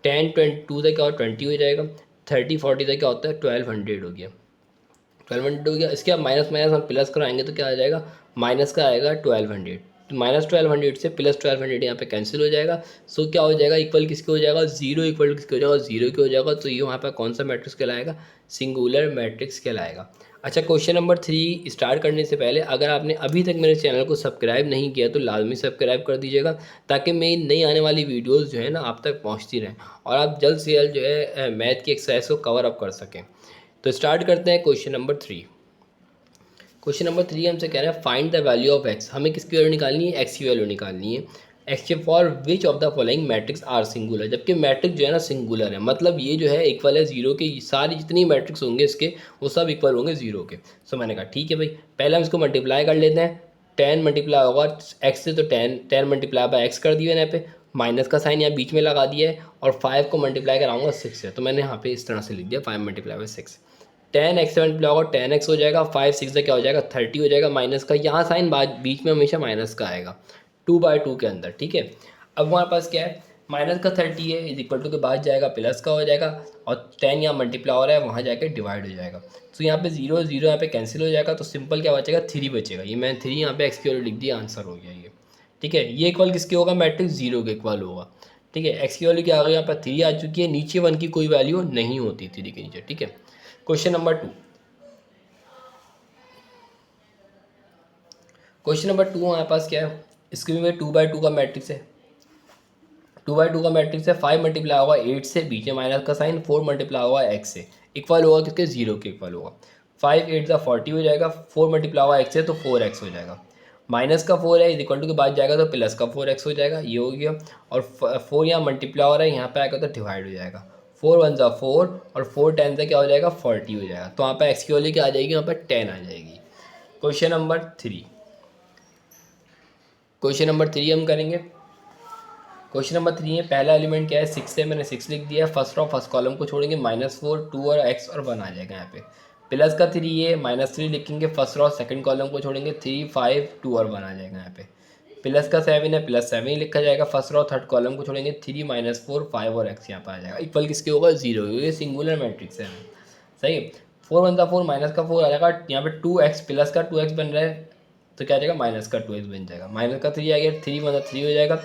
10 22 से क्या होगा 20 हो जाएगा, 30 40 से क्या होता है 1200 हो गया। 1200 हो गया, इसके बाद माइनस माइनस हम प्लस कराएंगे तो क्या आ जाएगा, माइनस का आएगा 1200। तो -1200 से +1200 यहाँ पे कैंसिल हो जाएगा। सो क्या हो जाएगा, इक्वल किसके हो जाएगा, जीरो इक्वल किसके हो जाएगा, जीरो के हो जाएगा। तो ये वहाँ पर कौन सा मैट्रिक्स कहलाएगा, सिंगुलर मैट्रिक्स कहलाएगा। अच्छा, क्वेश्चन नंबर 3 स्टार्ट करने से पहले अगर आपने अभी तक मेरे चैनल को सब्सक्राइब नहीं किया तो लाजमी सब्सक्राइब कर दीजिएगा, ताकि मेरी नई आने वाली वीडियोज़ जो है ना आप तक पहुँचती रहें और आप जल्द से जल्द जो है मैथ की एक्सरसाइज को कवर अप कर सकें। तो स्टार्ट करते हैं क्वेश्चन नंबर 3। क्वेश्चन नंबर 3 हमसे कह रहे हैं find the value of x. हमें किसकी वैल्यू निकालनी है, एक्स की वैल्यू निकालनी है। X for which of the following matrix are singular, जबकि मैट्रिक्स जो है ना सिंगुलर है, मतलब ये जो है इक्वल है जीरो के, सारी जितनी मैट्रिक्स होंगे इसके वो सब इक्वल होंगे जीरो के। सो मैंने कहा ठीक है भाई, पहले हम इसको मल्टीप्लाई कर लेते हैं। 10 मल्टीप्लाई होगा एक्स से तो 10 मल्टीप्लाई बाय एक्स कर दिया यहाँ पे, माइनस का साइन यहाँ बीच में लगा दिया है, और 5 को मल्टीप्लाई कराऊंगा 6 से, तो मैंने यहाँ पे इस तरह से लिख दिया 5 मल्टीप्लाई बाय 6। 10x 7 प्ले होगा 10x हो जाएगा, 5 6 से क्या हो जाएगा 30 हो जाएगा, माइनस का यहाँ साइन बीच में हमेशा माइनस का आएगा 2/2 के अंदर, ठीक है। अब हमारे पास क्या है, माइनस का 30 है इज इक्वल टू के बाद जाएगा प्लस का हो जाएगा, और 10 यहाँ मल्टीप्लाई हो रहा है वहाँ जाके डिवाइड हो जाएगा। तो यहाँ पे जीरो जीरो यहाँ पे कैंसिल हो जाएगा, तो सिंपल क्या बचेगा 3 बचेगा। ये मैंने 3 यहाँ पे एक्स की वैल्यू लिख दिया, आंसर हो गया ये, ठीक है। ये इक्वल किसके होगा, मैट्रिक्स जीरो के इक्वल होगा, ठीक है। एक्स की वैल्यू क्या आ गई यहाँ पर 3 आ चुकी है, नीचे 1 की कोई वैल्यू नहीं होती 3 के नीचे, ठीक है। Question number 2। क्वेश्चन नंबर 2 हमारे पास क्या है, इसके भी 2/2 का मैट्रिक्स है। 2/2 का मैट्रिक्स है, 5 मल्टीप्लाई होगा 8 से, बीच में माइनस का साइन, 4 मल्टीप्लाई होगा x से, इक्वल होगा किसके, जीरो के इक्वल होगा। 5 8 ज़ा 40 हो जाएगा, 4 मल्टीप्लाई होगा x से तो 4x हो जाएगा, माइनस का 4 है इज इक्वल टू के बाद जाएगा तो प्लस का 4x हो जाएगा, ये हो गया। और 4 यहाँ मल्टीप्लाई हो रहा है, यहाँ पे आएगा तो डिवाइड हो जाएगा, 4 1 ज़ा 4 और 4 10 से क्या हो जाएगा 40 हो जाएगा। तो यहाँ पर x की वैल्यू क्या आ जाएगी, यहाँ पर 10 आ जाएगी। क्वेश्चन नंबर 3, क्वेश्चन नंबर 3 हम करेंगे। क्वेश्चन नंबर 3 है, पहला एलिमेंट क्या है 6 है, मैंने 6 लिख दिया। फर्स्ट रो फर्स्ट कॉलम को छोड़ेंगे, -4 2 और x और 1 आ जाएगा यहाँ पे। प्लस का 3 है, -3 लिखेंगे, फर्स्ट रो सेकंड कॉलम को छोड़ेंगे, 3 5 2 और 1 आ जाएगा यहाँ पे। प्लस का 7 है, +7 ही लिखा जाएगा, फर्स्ट रो थर्ड कॉलम को छोड़ेंगे, 3 -4 5 और x यहाँ पर आ जाएगा। इक्वल किसके होगा, जीरो, ये सिंगुलर मैट्रिक्स है, सही। 4 1 4 माइनस का 4 आ जाएगा, यहाँ पे 2x प्लस का 2x बन रहा है तो क्या आ जाएगा, माइनस का 2x बन जाएगा। माइनस का 3 आ गया, 3 1 3 हो जाएगा,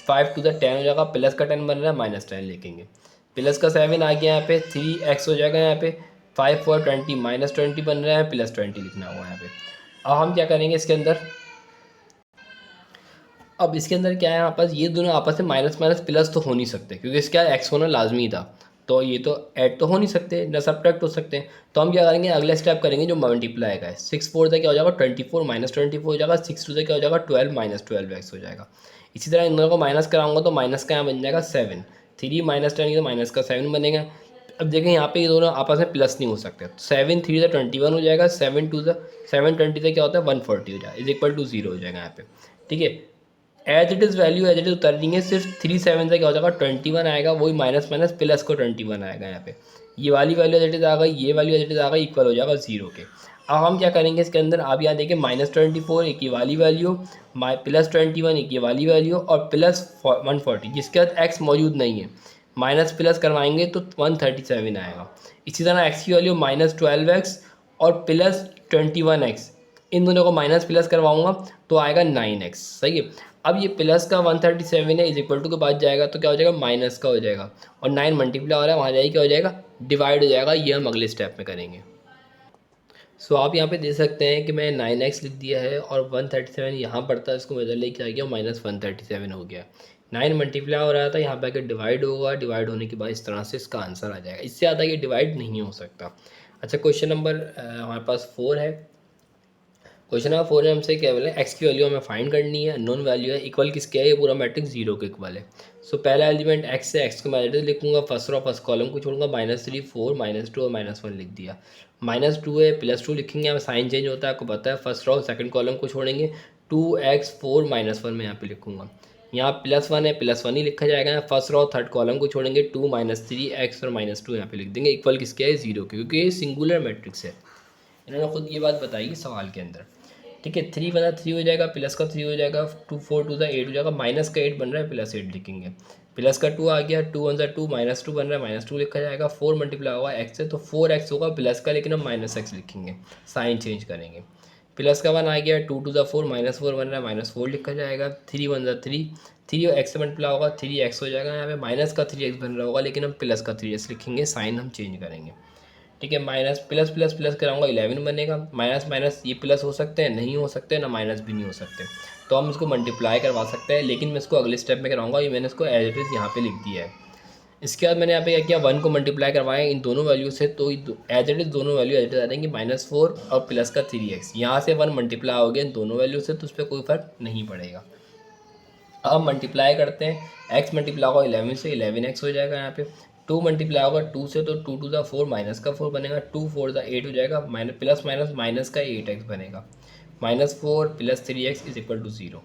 5 2 10 हो जाएगा, प्लस का 10 बन रहा है, -10 लिखेंगे। प्लस का 7 आ गया यहाँ पे, 3x हो जाएगा यहाँ पे, 5 4 20 -20 बन रहा है, +20 लिखना होगा यहाँ पे। अब हम क्या करेंगे इसके अंदर, अब इसके अंदर क्या है, यहाँ पास ये दोनों आपस में माइनस माइनस प्लस तो हो नहीं सकते, क्योंकि इसका एक्स होना लाजमी था, तो ये तो ऐड तो हो नहीं सकते, न सब्ट्रैक्ट हो सकते हैं। तो हम क्या करेंगे, अगला स्टेप करेंगे जो मल्टीप्लाई का है। 6 4 से क्या हो जाएगा 24 -24 हो जाएगा, 6 2 से क्या हो जाएगा 12 -12x हो जाएगा। इसी तरह इन दोनों को माइनस कराऊंगा तो माइनस का यहाँ बन जाएगा 7, 3 -10 तो माइनस का 7 बनेगा। अब देखें यहाँ पे ये दोनों आपस में प्लस नहीं हो सकते, 7 3 से 21 हो जाएगा, 7 2 से 7 20 से क्या होता है 140 हो जाएगा, इज इक्वल टू 0 हो जाएगा यहाँ पे, ठीक है। As it is value as it is उतर देंगे, सिर्फ 3 7 से क्या हो जाएगा 21 आएगा, वही माइनस माइनस प्लस को 21 आएगा यहाँ पे। ये वाली वैल्यू एज इट इज़ आ गई, ये वैल्यू एज इट इज़ आ गई, इक्वल हो जाएगा 0 के। अब हम क्या करेंगे इसके अंदर, आप यहाँ देखिए -24 एक ये वाली वैल्यू, +21 एक ये वाली वैल्यू, और प्लस 140 जिसके बाद एक्स मौजूद नहीं है, माइनस प्लस करवाएंगे तो 137 आएगा। इसी तरह एक्स की वैल्यू -12x और +21x, इन दोनों को माइनस प्लस करवाऊंगा तो आएगा 9x, सही है। अब ये प्लस का 137 है इज इक्वल टू के बाद जाएगा तो क्या हो जाएगा, माइनस का हो जाएगा, और 9 मल्टीप्लाई हो रहा है वहाँ जाएगी क्या हो जाएगा, डिवाइड हो जाएगा। ये हम अगले स्टेप में करेंगे। सो आप यहाँ पे देख सकते हैं कि मैं 9x लिख दिया है और 137 यहाँ पड़ता है, इसको मैं इधर लेके आ गया, -137 हो गया। 9 मल्टीप्लाई हो रहा था, यहाँ पे आकर डिवाइड होगा, डिवाइड होने के बाद इस तरह से इसका आंसर आ जाएगा, इससे ज़्यादा ये डिवाइड नहीं हो सकता। अच्छा, क्वेश्चन नंबर हमारे पास 4 है। क्वेश्चन नंबर 4 में हमसे क्या बोले, एक्स की वैल्यू हमें फाइंड करनी है, नॉन वैल्यू है, इक्वल किसके है, ये पूरा मैट्रिक्स 0 के इक्वल है। सो पहला एलिमेंट एक्स है, एक्स को मैं एडिट लिखूंगा, फर्स्ट रो फर्स्ट कॉलम को छोड़ूंगा, -3 4 -2 और -1 लिख दिया। -2 है, +2 लिखेंगे, यहाँ साइन चेंज होता है आपको पता है, फर्स्ट रो सेकंड कॉलम को छोड़ेंगे, 2x 4 -1 में यहाँ पे लिखूंगा। यहाँ +1 है, +1 ही लिखा जाएगा। यहाँ फर्स्ट रो थर्ड कॉलम को छोड़ेंगे, 2 -3x और -2 यहाँ पे लिख देंगे, इक्वल किसके है 0 के, क्योंकि ये सिंगुलर मैट्रिक्स है। इन्होंने खुद ये बात बताई सवाल के अंदर। ठीक है, 3 बना 3 हो जाएगा, प्लस का 3 हो जाएगा, 2 4 2 8 हो जाएगा, माइनस का 8 बन रहा है, +8 लिखेंगे। प्लस का 2 आ गया, 2 1 2 -2 बन रहा है, -2 लिखा जाएगा। 4 मल्टीप्लाई होगा x से, तो 4x होगा प्लस का, लेकिन हम -x लिखेंगे, साइन चेंज करेंगे। प्लस का 1 आ गया, 2 2 4 -4 बन रहा है, -4 लिखा जाएगा। 3 1 3, 3 और x से मल्टीप्लाई होगा, 3x हो जाएगा। यहाँ पे माइनस का 3x बन रहा होगा, लेकिन हम प्लस का 3x लिखेंगे, साइन हम चेंज करेंगे। ठीक है, माइनस प्लस प्लस प्लस कराऊंगा 11 बनेगा। माइनस माइनस ये प्लस हो सकते हैं, नहीं हो सकते, ना माइनस भी नहीं हो सकते, तो हम इसको मल्टीप्लाई करवा सकते हैं, लेकिन मैं इसको अगले स्टेप में कराऊंगा। ये मैंने इसको एज इट इज़ यहाँ पे लिख दिया है। इसके बाद मैंने यहाँ पे क्या किया, 1 को मल्टीप्लाई करवाया इन दोनों वैल्यू से, तो एज इट इज़ दोनों वैल्यू एज इट इज़ आ जाएंगी, -4 और प्लस का 3x। यहाँ से 1 मल्टीप्लाई हो गया इन दोनों वैल्यू से, तो उस पर कोई फर्क नहीं पड़ेगा। अब मल्टीप्लाई करते हैं, x मल्टीप्लाई होगा 11 से, 11x हो जाएगा। यहाँ पे 2 मल्टीप्लाई होगा 2 से, तो 2 2 4 माइनस का 4 बनेगा, 2 4 8 हो जाएगा, माइनस प्लस माइनस माइनस का 8x बनेगा, -4 + 3x = 0।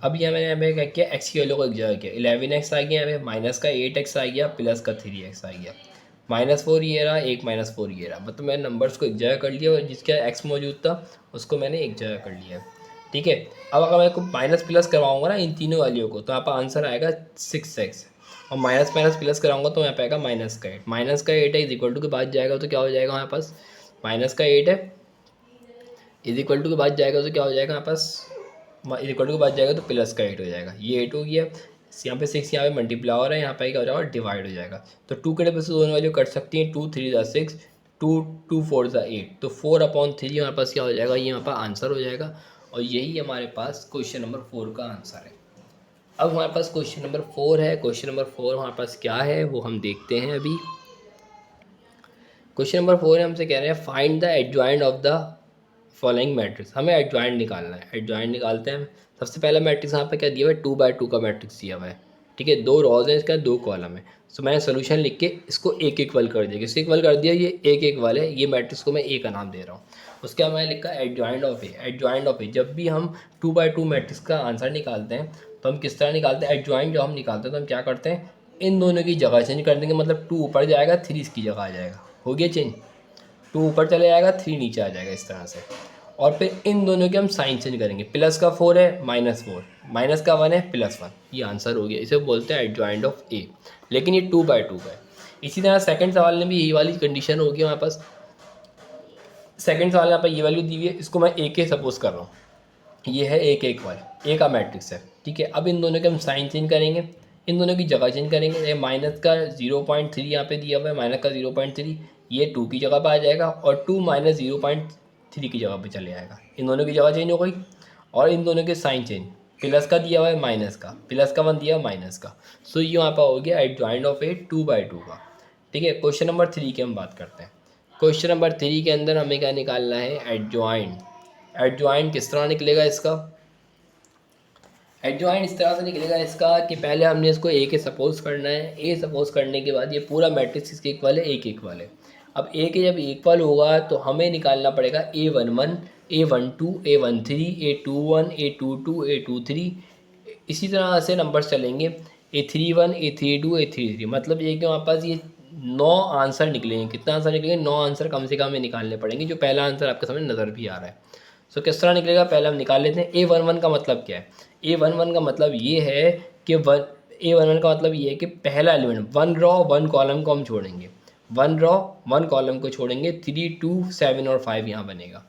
अब यहाँ मैंने यहाँ पे क्या किया, x की वैल्यू को एक जगह किया, 11x आ गया, यहाँ पे माइनस का 8x आ गया, प्लस का 3x आ गया, -4 ये रहा, एक -4 ये रहा, मतलब मैंने नंबर्स को एक जगह कर लिया और जिसका x मौजूद था उसको मैंने एक जगह कर लिया। ठीक है, अब अगर मैं को माइनस प्लस करवाऊंगा ना इन तीनों वैल्यू को, तो यहाँ पर आंसर आएगा 6x, और माइनस माइनस प्लस कराऊंगा तो यहाँ पे आएगा -8 है, = के बाद जाएगा तो क्या हो जाएगा हमारे पास, -8 है = के बाद जाएगा तो क्या हो जाएगा हमारे पास, = के बाद जाएगा तो +8 हो जाएगा, ये 8 हो गया। यहाँ पे 6 यहाँ पे मल्टीप्लाई हो रहा है, यहाँ पे क्या हो जाएगा, डिवाइड हो जाएगा। तो 2 के डबल से दोनों वैल्यू कट सकती हैं, 2 3 = 6, 2 2 4 = 8, तो 4/3 हमारे पास क्या हो जाएगा, ये यहाँ पर आंसर हो जाएगा। और यही हमारे पास क्वेश्चन नंबर 4 का आंसर है। अब हमारे पास क्वेश्चन नंबर 4 है। क्वेश्चन नंबर 4 हमारे पास क्या है वो हम देखते हैं अभी। क्वेश्चन नंबर 4 हमसे कह रहे हैं, find the adjoint of the following matrix. हमें एडजॉइंट निकालना है, एडजॉइंट निकालते हैं। सबसे पहला मैट्रिक्स यहाँ पे क्या दिया हुआ है, 2/2 का मैट्रिक्स दिया हुआ है। ठीक है, 2 रोज है, इसका 2 कॉलम है। सो मैंने सोल्यूशन लिख के इसको एक इक्वल कर दिया, किससे इक्वल कर दिया, ये एक इक्वल है, ये मैट्रिक्स को मैं ए का नाम दे रहा हूँ। उसके बाद मैंने लिखा adjoint of A. Adjoint of A, जब भी हम 2/2 मैट्रिक्स का आंसर निकालते हैं तो हम किस तरह निकालते हैं, एडजॉइंट जब हम निकालते हैं तो हम क्या करते हैं, इन दोनों की जगह चेंज कर देंगे, मतलब 2 ऊपर जाएगा, 3 इसकी जगह आ जाएगा, हो गया चेंज। 2 ऊपर चले जाएगा, 3 नीचे आ जाएगा, इस तरह से। और फिर इन दोनों के हम साइन चेंज करेंगे, प्लस का 4 है, -4, माइनस का 1 है, +1, ये आंसर हो गया। इसे बोलते हैं एडजॉइंट ऑफ ए, लेकिन ये 2/2 का है। इसी तरह सेकंड सवाल में भी यही वाली कंडीशन होगी हमारे पास। सेकंड सवाल यहाँ पर ये वैल्यू दी हुई है, इसको मैं ए के सपोज कर रहा हूँ, ये है एक एक वाला ए का मैट्रिक्स है। ठीक है, अब इन दोनों के हम साइन चेंज करेंगे, इन दोनों की जगह चेंज करेंगे। ये माइनस का 0.3 यहाँ पे दिया हुआ है, माइनस का 0.3, ये 2 की जगह पे आ जाएगा, और 2 - 0.3 की जगह पे चले जाएगा। इन दोनों की जगह चेंज हो गई, और इन दोनों के साइन चेंज, प्लस का दिया हुआ है, माइनस का, प्लस का 1 दिया हुआ माइनस का। सो ये यहाँ पर हो गया एडजॉइंट ऑफ ए 2/2 का। ठीक है, क्वेश्चन नंबर 3 की हम बात करते हैं। क्वेश्चन नंबर 3 के अंदर हमें क्या निकालना है, एडजॉइंट। एडजॉइंट किस तरह निकलेगा इसका, एडजॉइंट इस तरह से निकलेगा इसका कि पहले हमने इसको ए के सपोज करना है। ए सपोज करने के बाद ये पूरा मैट्रिक्स इसके इक्वल है, ए के इक्वल है। अब ए के जब इक्वल होगा तो हमें निकालना पड़ेगा A11, A12, A13, A21, A22, A23, इसी तरह से नंबर चलेंगे, A31, A32, A33। मतलब ये कि हमारे पास ये 9 आंसर निकलेंगे। कितना आंसर निकलेंगे, 9 आंसर कम से कम हमें निकालने पड़ेंगे। जो पहला आंसर आपके सामने नज़र भी आ रहा है। सो किस तरह निकलेगा, पहले हम निकाल लेते हैं। A11 का मतलब क्या है, A11 का मतलब ये है कि A11 का मतलब ये है कि पहला एलिमेंट 1 रॉ 1 कॉलम को हम छोड़ेंगे, 1 रॉ 1 कॉलम को छोड़ेंगे, 3 2 7 और 5 यहाँ बनेगा।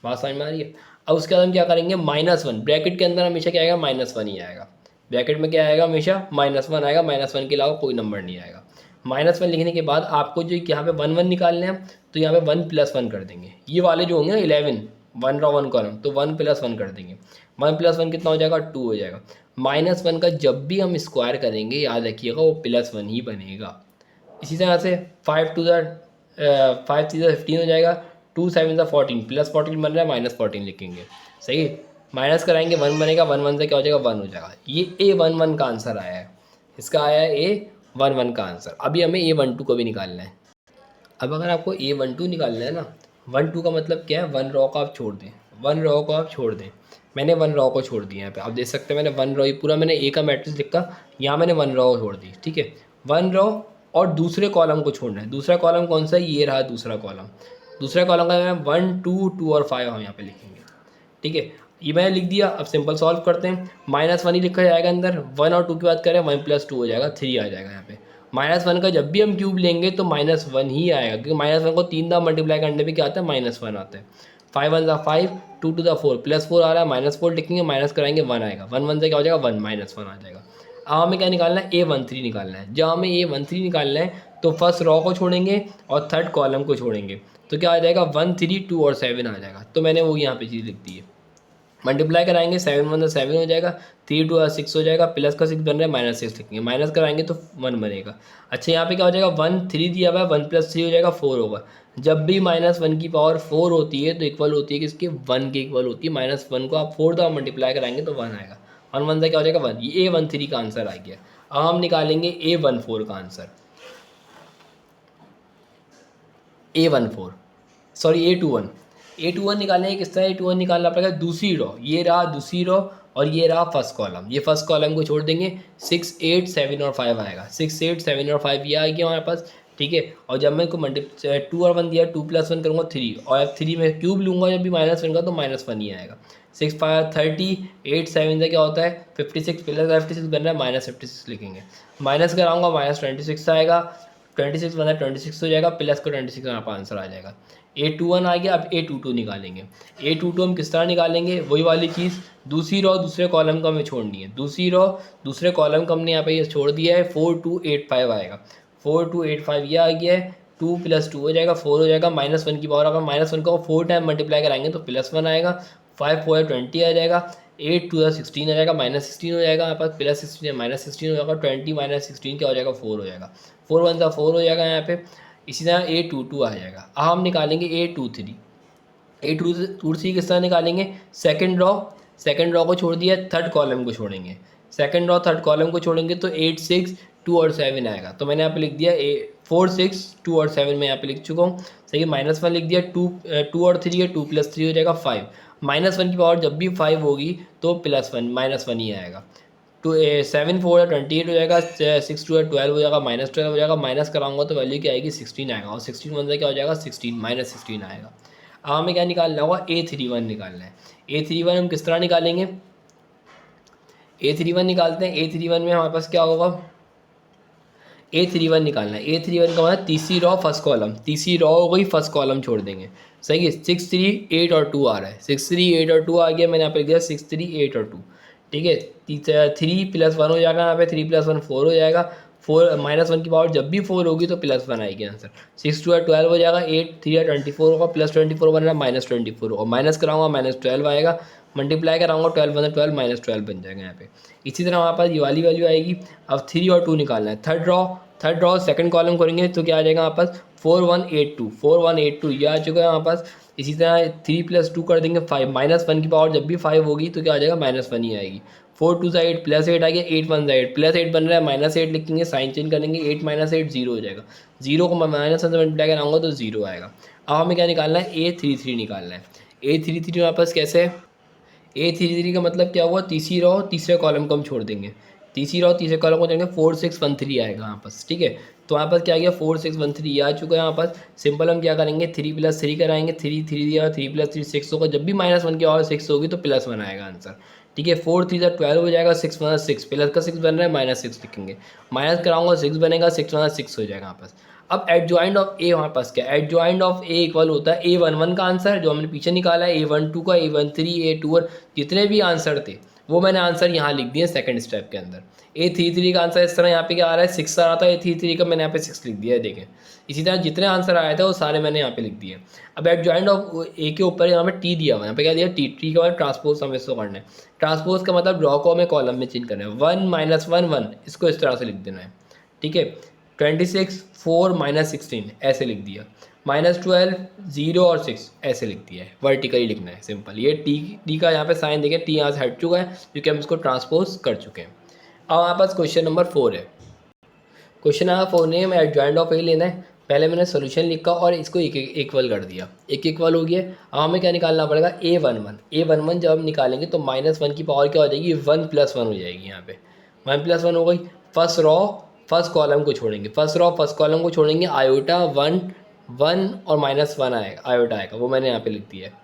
बात समझ में आ रही है। अब उसके बाद हम क्या करेंगे, -1 ब्रैकेट के अंदर हमेशा क्या आएगा, -1 ही आएगा। ब्रैकेट में क्या आएगा, हमेशा -1 आएगा, -1 के अलावा कोई नंबर नहीं आएगा। -1 लिखने के बाद आपको जो यहाँ पे 1 1 निकालने हैं, तो यहाँ पे 1 + 1 कर देंगे। ये वाले जो होंगे 11 1 रॉ 1 कॉलम, तो 1 + 1 कर देंगे। 1 + 1 कितना हो जाएगा, 2 हो जाएगा। -1 का जब भी हम स्क्वायर करेंगे, याद रखिएगा वो +1 ही बनेगा। इसी तरह से 5 3 = 15 हो जाएगा, 2 7 = 14, +14 बन रहा है, -14 लिखेंगे। सही है, माइनस कराएंगे 1 बनेगा, 1 1 से क्या हो जाएगा, 1 हो जाएगा। ये A11 का आंसर आया है, इसका आया है A11 का आंसर। अभी हमें A12 को भी निकालना है। अब अगर आपको A12 निकालना है ना, 1 2 का मतलब क्या है, 1 रॉ को आप छोड़ दें, 1 रॉ को आप छोड़ दें, मैंने 1 रॉ को छोड़ दिया यहाँ पे, आप देख सकते हैं मैंने 1 रॉ, ये पूरा मैंने ए का मैट्रिक्स लिखा, यहाँ मैंने 1 रॉ छोड़ दी, ठीक है। 1 रॉ और दूसरे कॉलम को छोड़ना है। दूसरा कॉलम कौन सा है, ये रहा दूसरा कॉलम। दूसरा कॉलम का 1 2 2 और 5 हम यहाँ पे लिखेंगे, ठीक है। ये मैंने लिख दिया। अब सिंपल सॉल्व करते हैं। -1 ही लिखा जाएगा अंदर, 1 और 2 की बात करें 1 + 2 हो जाएगा, 3 आ जाएगा यहाँ पे। -1 का जब भी हम क्यूब लेंगे तो -1 ही आएगा, क्योंकि -1 को 3 बार मल्टीप्लाई करने पे क्या आता है, -1 आता है। 5 1 = 5, 2 2 = 4, +4 आ रहा है, -4 लिखेंगे, माइनस कराएंगे 1 आएगा, 1 1 से क्या हो जाएगा 1, -1 आ जाएगा। अब हमें क्या निकालना है, A13 निकालना है। जब हमें A13 निकालना है तो फर्स्ट रॉ को छोड़ेंगे और थर्ड कॉलम को छोड़ेंगे, तो क्या आ जाएगा 1 3 2 और 7 आ जाएगा। तो मैंने वो यहाँ पे चीज़ लिख दी है। मल्टीप्लाई कराएंगे 7 1 7 हो जाएगा, 3 2 6 हो जाएगा, प्लस का 6 बन रहा है, -6 लिखेंगे, माइनस कराएंगे तो 1 बनेगा। अच्छा यहाँ पे क्या हो जाएगा, 1 3 दिया हुआ है, 1 + 3 हो जाएगा 4 होगा। जब भी -1 की पावर 4 होती है तो इक्वल होती है किसके, 1 के इक्वल होती है। -1 को आप 4 दो मल्टीप्लाई कराएंगे तो 1 आएगा, 1 1 से क्या हो जाएगा 1। ये A13 का आंसर आ गया। अब हम निकालेंगे A14 का आंसर, A14 सॉरी A21 निकालने किस तरह A21 निकालना पड़ेगा, दूसरी रॉ, ये रहा दूसरी रॉ और ये रहा फर्स्ट कॉलम। ये फर्स्ट कॉलम को छोड़ देंगे, 6 8 7 और 5 आएगा, 6 8 7 और 5 ये आ गया हमारे पास, ठीक है। और जब मैं को 2 और 1 दिया, 2 + 1 करूँगा 3, और अब 3 में क्यूब लूँगा जब भी -1 का तो -1 ही आएगा। 6 5 30, 8 7 से क्या होता है 56, प्लस 56 बन रहा है, -56 लिखेंगे, माइनस कराऊंगा -26 आएगा, 26 बना 26 हो जाएगा, प्लस का 26 यहाँ पर आंसर आ जाएगा। A21 आ गया। अब A22 निकालेंगे। A22 हम किस तरह निकालेंगे, वही वाली चीज़, दूसरी रॉ दूसरे कॉलम को हमें छोड़नी है। दूसरी रॉ दूसरे कॉलम को हमने यहाँ पे ये छोड़ दिया है, 4 2 8 5 आएगा, 4 2 8 5 ये आ गया है, 2 + 2 हो जाएगा 4 हो जाएगा, -1 की पावर, अगर -1 को 4 टाइम मल्टीप्लाई कराएंगे तो +1 आएगा, 5 4 20 आ जाएगा, 8 2 16 आ जाएगा, -16 हो जाएगा यहाँ पर, +16 -16 हो जाएगा, 20 -16 क्या हो जाएगा 4 हो जाएगा, 4 1 = 4 हो जाएगा यहाँ पे। इसी तरह A22 आ जाएगा। अब हम निकालेंगे A23 किस तरह निकालेंगे, सेकंड रॉ को छोड़ दिया, थर्ड कॉलम को छोड़ेंगे, सेकंड रॉ थर्ड कॉलम को छोड़ेंगे तो 8 6 2 और 7 आएगा। तो मैंने यहाँ पे लिख दिया 4 6 2 और 7 मैं यहाँ पे लिख चुका हूँ, सही है। -1 लिख दिया, 2 और 3 है, 2 + 3 हो जाएगा 5, -1 की पावर जब भी 5 होगी तो +1 -1 ही आएगा। 7 4 28 हो जाएगा, 6 2 12 हो जाएगा, -12 हो जाएगा, माइनस कराऊंगा तो वैल्यू क्या आएगी 16 आएगा, और 16 1 से क्या हो जाएगा 16 -16 आएगा। अब हमें क्या निकालना होगा, A31 निकालना है। A31 हम किस तरह निकालेंगे, A31 निकालते हैं। A31 में हमारे पास क्या होगा, A31 निकालना है। A31 का मतलब तीसरी रॉ फर्स्ट कॉलम, तीसरी रॉ हो गई, फर्स्ट कॉलम छोड़ देंगे, सही है। 6 3 8 और 2 आ रहा है, 6 3 8 और 2 आ गया, मैंने यहाँ पे लिख दिया 6 3 8 और 2, ठीक है। 3 + 1 हो जाएगा यहाँ पे, 3 + 1 4 हो जाएगा, 4 -1 की पावर जब भी 4 होगी तो +1 आएगी आंसर। 6 2 12 हो जाएगा, 8 3 24 होगा, +24 बन रहा है, -24 होगा, माइनस कराऊंगा -12 आएगा, मल्टीप्लाई कराऊंगा 12 1 12 -12 बन जाएगा यहाँ पे। इसी तरह हमारे पास ये वाली वैल्यू आएगी। अब 3 और 2 निकालना है। थर्ड रॉ सेकंड कॉलम करेंगे तो क्या आ जाएगा हमारे पास 4 1 8 2, 4 1 8 2 ये आ चुका है हमारे पास। इसी तरह 3 + 2 कर देंगे 5, -1 की पावर जब भी 5 होगी तो क्या आ जाएगा -1 ही आएगी। 4 2 8 +8 आ गया, 8 1 8 +8 बन रहा है, -8 लिखेंगे, साइन चेंज करेंगे, 8 -8 0 हो जाएगा, 0 को -1 से मल्टीप्लाई कराऊंगा तो 0 आएगा। अब हमें क्या निकालना है, A33 निकालना है। A33 हमारे पास कैसे है, A33 का मतलब क्या हुआ, तीसरी रॉ तीसरे कॉलम को हम छोड़ देंगे, तीसरी रॉ तीसरे कॉलम को देंगे, 4 6 1 3 आएगा यहाँ पास, ठीक है। तो यहाँ पास क्या आ गया 4 6 1 3 आ चुका है यहाँ पास। सिंपल हम क्या करेंगे, 3 + 3 कराएंगे, 3 3 दिया, 3 + 3 6 होगा, जब भी -1 की और 6 होगी तो +1 आएगा आंसर, ठीक है। 4 3 12 हो जाएगा, 6 1 6 प्लस का 6 बन रहा है, -6 लिखेंगे, माइनस कराऊंगा 6 बनेगा, 6 1 6 हो जाएगा यहाँ पास। अब एडजॉइंट ऑफ ए हमारे पास क्या है, एडजॉइंट ऑफ ए इक्वल होता है A11 का आंसर जो हमने पीछे निकाला है, A12 का, A13 A21 जितने भी आंसर थे वो मैंने आंसर यहाँ लिख दिए सेकंड स्टेप के अंदर। A33 का आंसर इस तरह यहाँ पे क्या आ रहा है 6 आ रहा था, A33 का मैंने यहाँ पे 6 लिख दिया है, देखें। इसी तरह जितने आंसर आए थे वो सारे मैंने यहाँ पे लिख दिए। अब एडजॉइंट ऑफ ए के ऊपर यहाँ पे टी दिया हुआ है, यहाँ पे क्या दिया टी का मतलब ट्रांसपोज हमें इसको करना है। ट्रांसपोज का मतलब रॉ को हमें कॉलम में चेंज करना है, 1 -1 1 इसको इस तरह से लिख देना है, ठीक है। 26 4 -16 ऐसे लिख दिया, -12 0 और 6 ऐसे लिख दिया है, वर्टिकली लिखना है सिंपल। ये टी का यहाँ पे साइन देखें, टी यहाँ से हट चुका है क्योंकि हम इसको ट्रांसपोज कर चुके हैं। अब हमारे पास क्वेश्चन नंबर 4 है। क्वेश्चन नंबर 4 ने हमें एडजॉइंट ऑफ ए लेना है। पहले मैंने सोल्यूशन लिखा और इसको एक इक्वल कर दिया, एक इक्वल हो गया। अब हमें क्या निकालना पड़ेगा, A11 जब हम निकालेंगे तो -1 की पावर क्या हो जाएगी, 1+1 हो जाएगी। यहाँ पे 1+1 हो गई। फर्स्ट रॉ फर्स्ट कॉलम को छोड़ेंगे, फर्स्ट रॉ फर्स्ट कॉलम को छोड़ेंगे, आयोटा 1 1 और -1 आएगा, आयोटा आएगा, वो मैंने यहाँ पे लिख दिया है।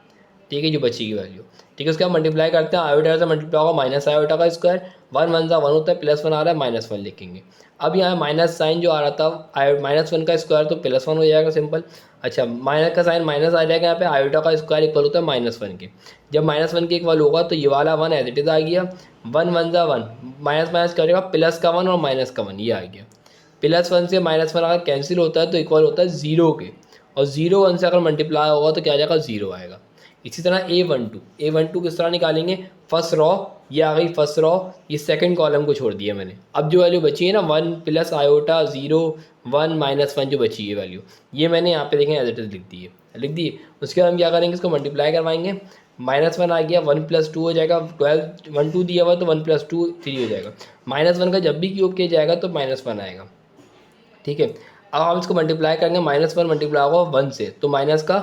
ठीक है, जो बची वैल्यू। ठीक है, उसके बाद मल्टीप्लाई करते हैं, आयोटा से मल्टीप्लाई होगा माइनस आयोटा का स्क्वायर, 1 1 सा 1 होता है, +1 आ रहा है, -1 लिखेंगे। अब यहाँ माइनस साइन जो आ रहा था, -1 का स्क्वायर तो +1 हो जाएगा, सिंपल। अच्छा, माइनस का साइन माइनस आ जाएगा, यहाँ पे आयोटा का स्क्वायर इक्वल होता है -1 के। जब -1 के इक्वल होगा तो ये वाला 1 एज इट इज़ आ गया, 1 1 सा 1, माइनस माइनस करेगा, प्लस का 1 और माइनस का 1, ये आ गया। +1 से -1 अगर कैंसिल होता है तो इक्वल होता है 0 के, और 0 1 से अगर मल्टीप्लाई होगा तो क्या आ जाएगा, 0 आएगा। इसी तरह A12 किस तरह निकालेंगे, फर्स्ट रॉ ये आ गई, फर्स्ट रॉ, ये सेकंड कॉलम को छोड़ दिया मैंने। अब जो वैल्यू बची है ना, 1 प्लस आयोटा 0 1 -1 जो बची है वैल्यू, ये मैंने यहाँ पे देखें एज इट इज़ लिख दी। उसके बाद हम क्या करेंगे, इसको मल्टीप्लाई करवाएंगे, -1 आ गया, 1 + 2 हो जाएगा, 12 1 2 दिया हुआ तो 1 + 2 3 हो जाएगा। -1 का जब भी क्यूब किया जाएगा तो -1 आएगा। ठीक है, अब हम इसको मल्टीप्लाई करेंगे, -1 मल्टीप्लाई होगा 1 से तो माइनस का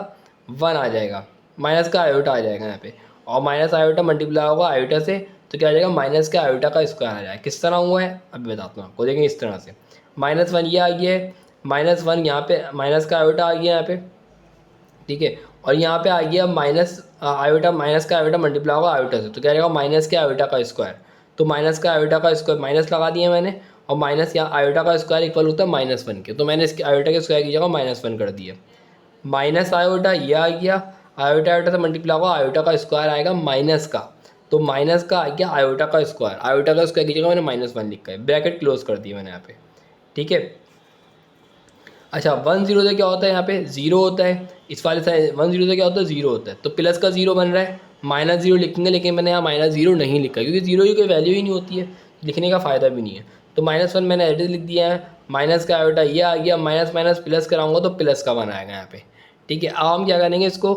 1 आ जाएगा, माइनस का आयोटा आ जाएगा यहाँ पे, और माइनस आयोटा मल्टीप्लाई होगा आयोटा से तो क्या आ जाएगा, माइनस का आयोटा का स्क्वायर आ जाएगा। किस तरह हुआ है अभी बताता हूँ आपको, देखेंगे इस तरह से, -1 ये आ गया है, -1 यहाँ पे माइनस का आयोटा आ गया यहाँ पे। ठीक है, और यहाँ पे आ गया माइनस आयोटा, माइनस का आयोटा मल्टीप्लाई होगा आयोटा से तो क्या जाएगा, माइनस के आयोटा का स्क्वायर, तो माइनस का आयोटा का स्क्वायर माइनस लगा दिया मैंने, और माइनस यहाँ आयोटा का स्क्वायर इक्वल होता है -1 के, तो मैंने इसके आयोटा के स्क्वायर की जगह -1 कर दिया। माइनस आयोटा ये आ गया, आयोटा आयोटा से मल्टीप्लाई होगा आयोटा का स्क्वायर आएगा माइनस का, तो माइनस का आ गया आयोटा का स्क्वायर, आयोटा का स्क्वायर की जगह मैंने -1 लिखा है, ब्रैकेट क्लोज कर दी मैंने यहाँ पे। ठीक है, अच्छा 1 0 से क्या होता है, यहाँ पे 0 होता है, इस वाले साइड 1 0 से क्या होता है, 0 होता है, तो प्लस का 0 बन रहा है, -0 लिखेंगे, लेकिन मैंने यहाँ -0 नहीं लिखा क्योंकि 0 की कोई वैल्यू ही नहीं होती है, लिखने का फ़ायदा भी नहीं है, तो -1 मैंने एडिट लिख दिया है, माइनस का आयोटा ये आ गया, माइनस माइनस प्लस कराऊंगा तो प्लस का 1 आएगा यहाँ पे। ठीक है, अब हम क्या करेंगे, इसको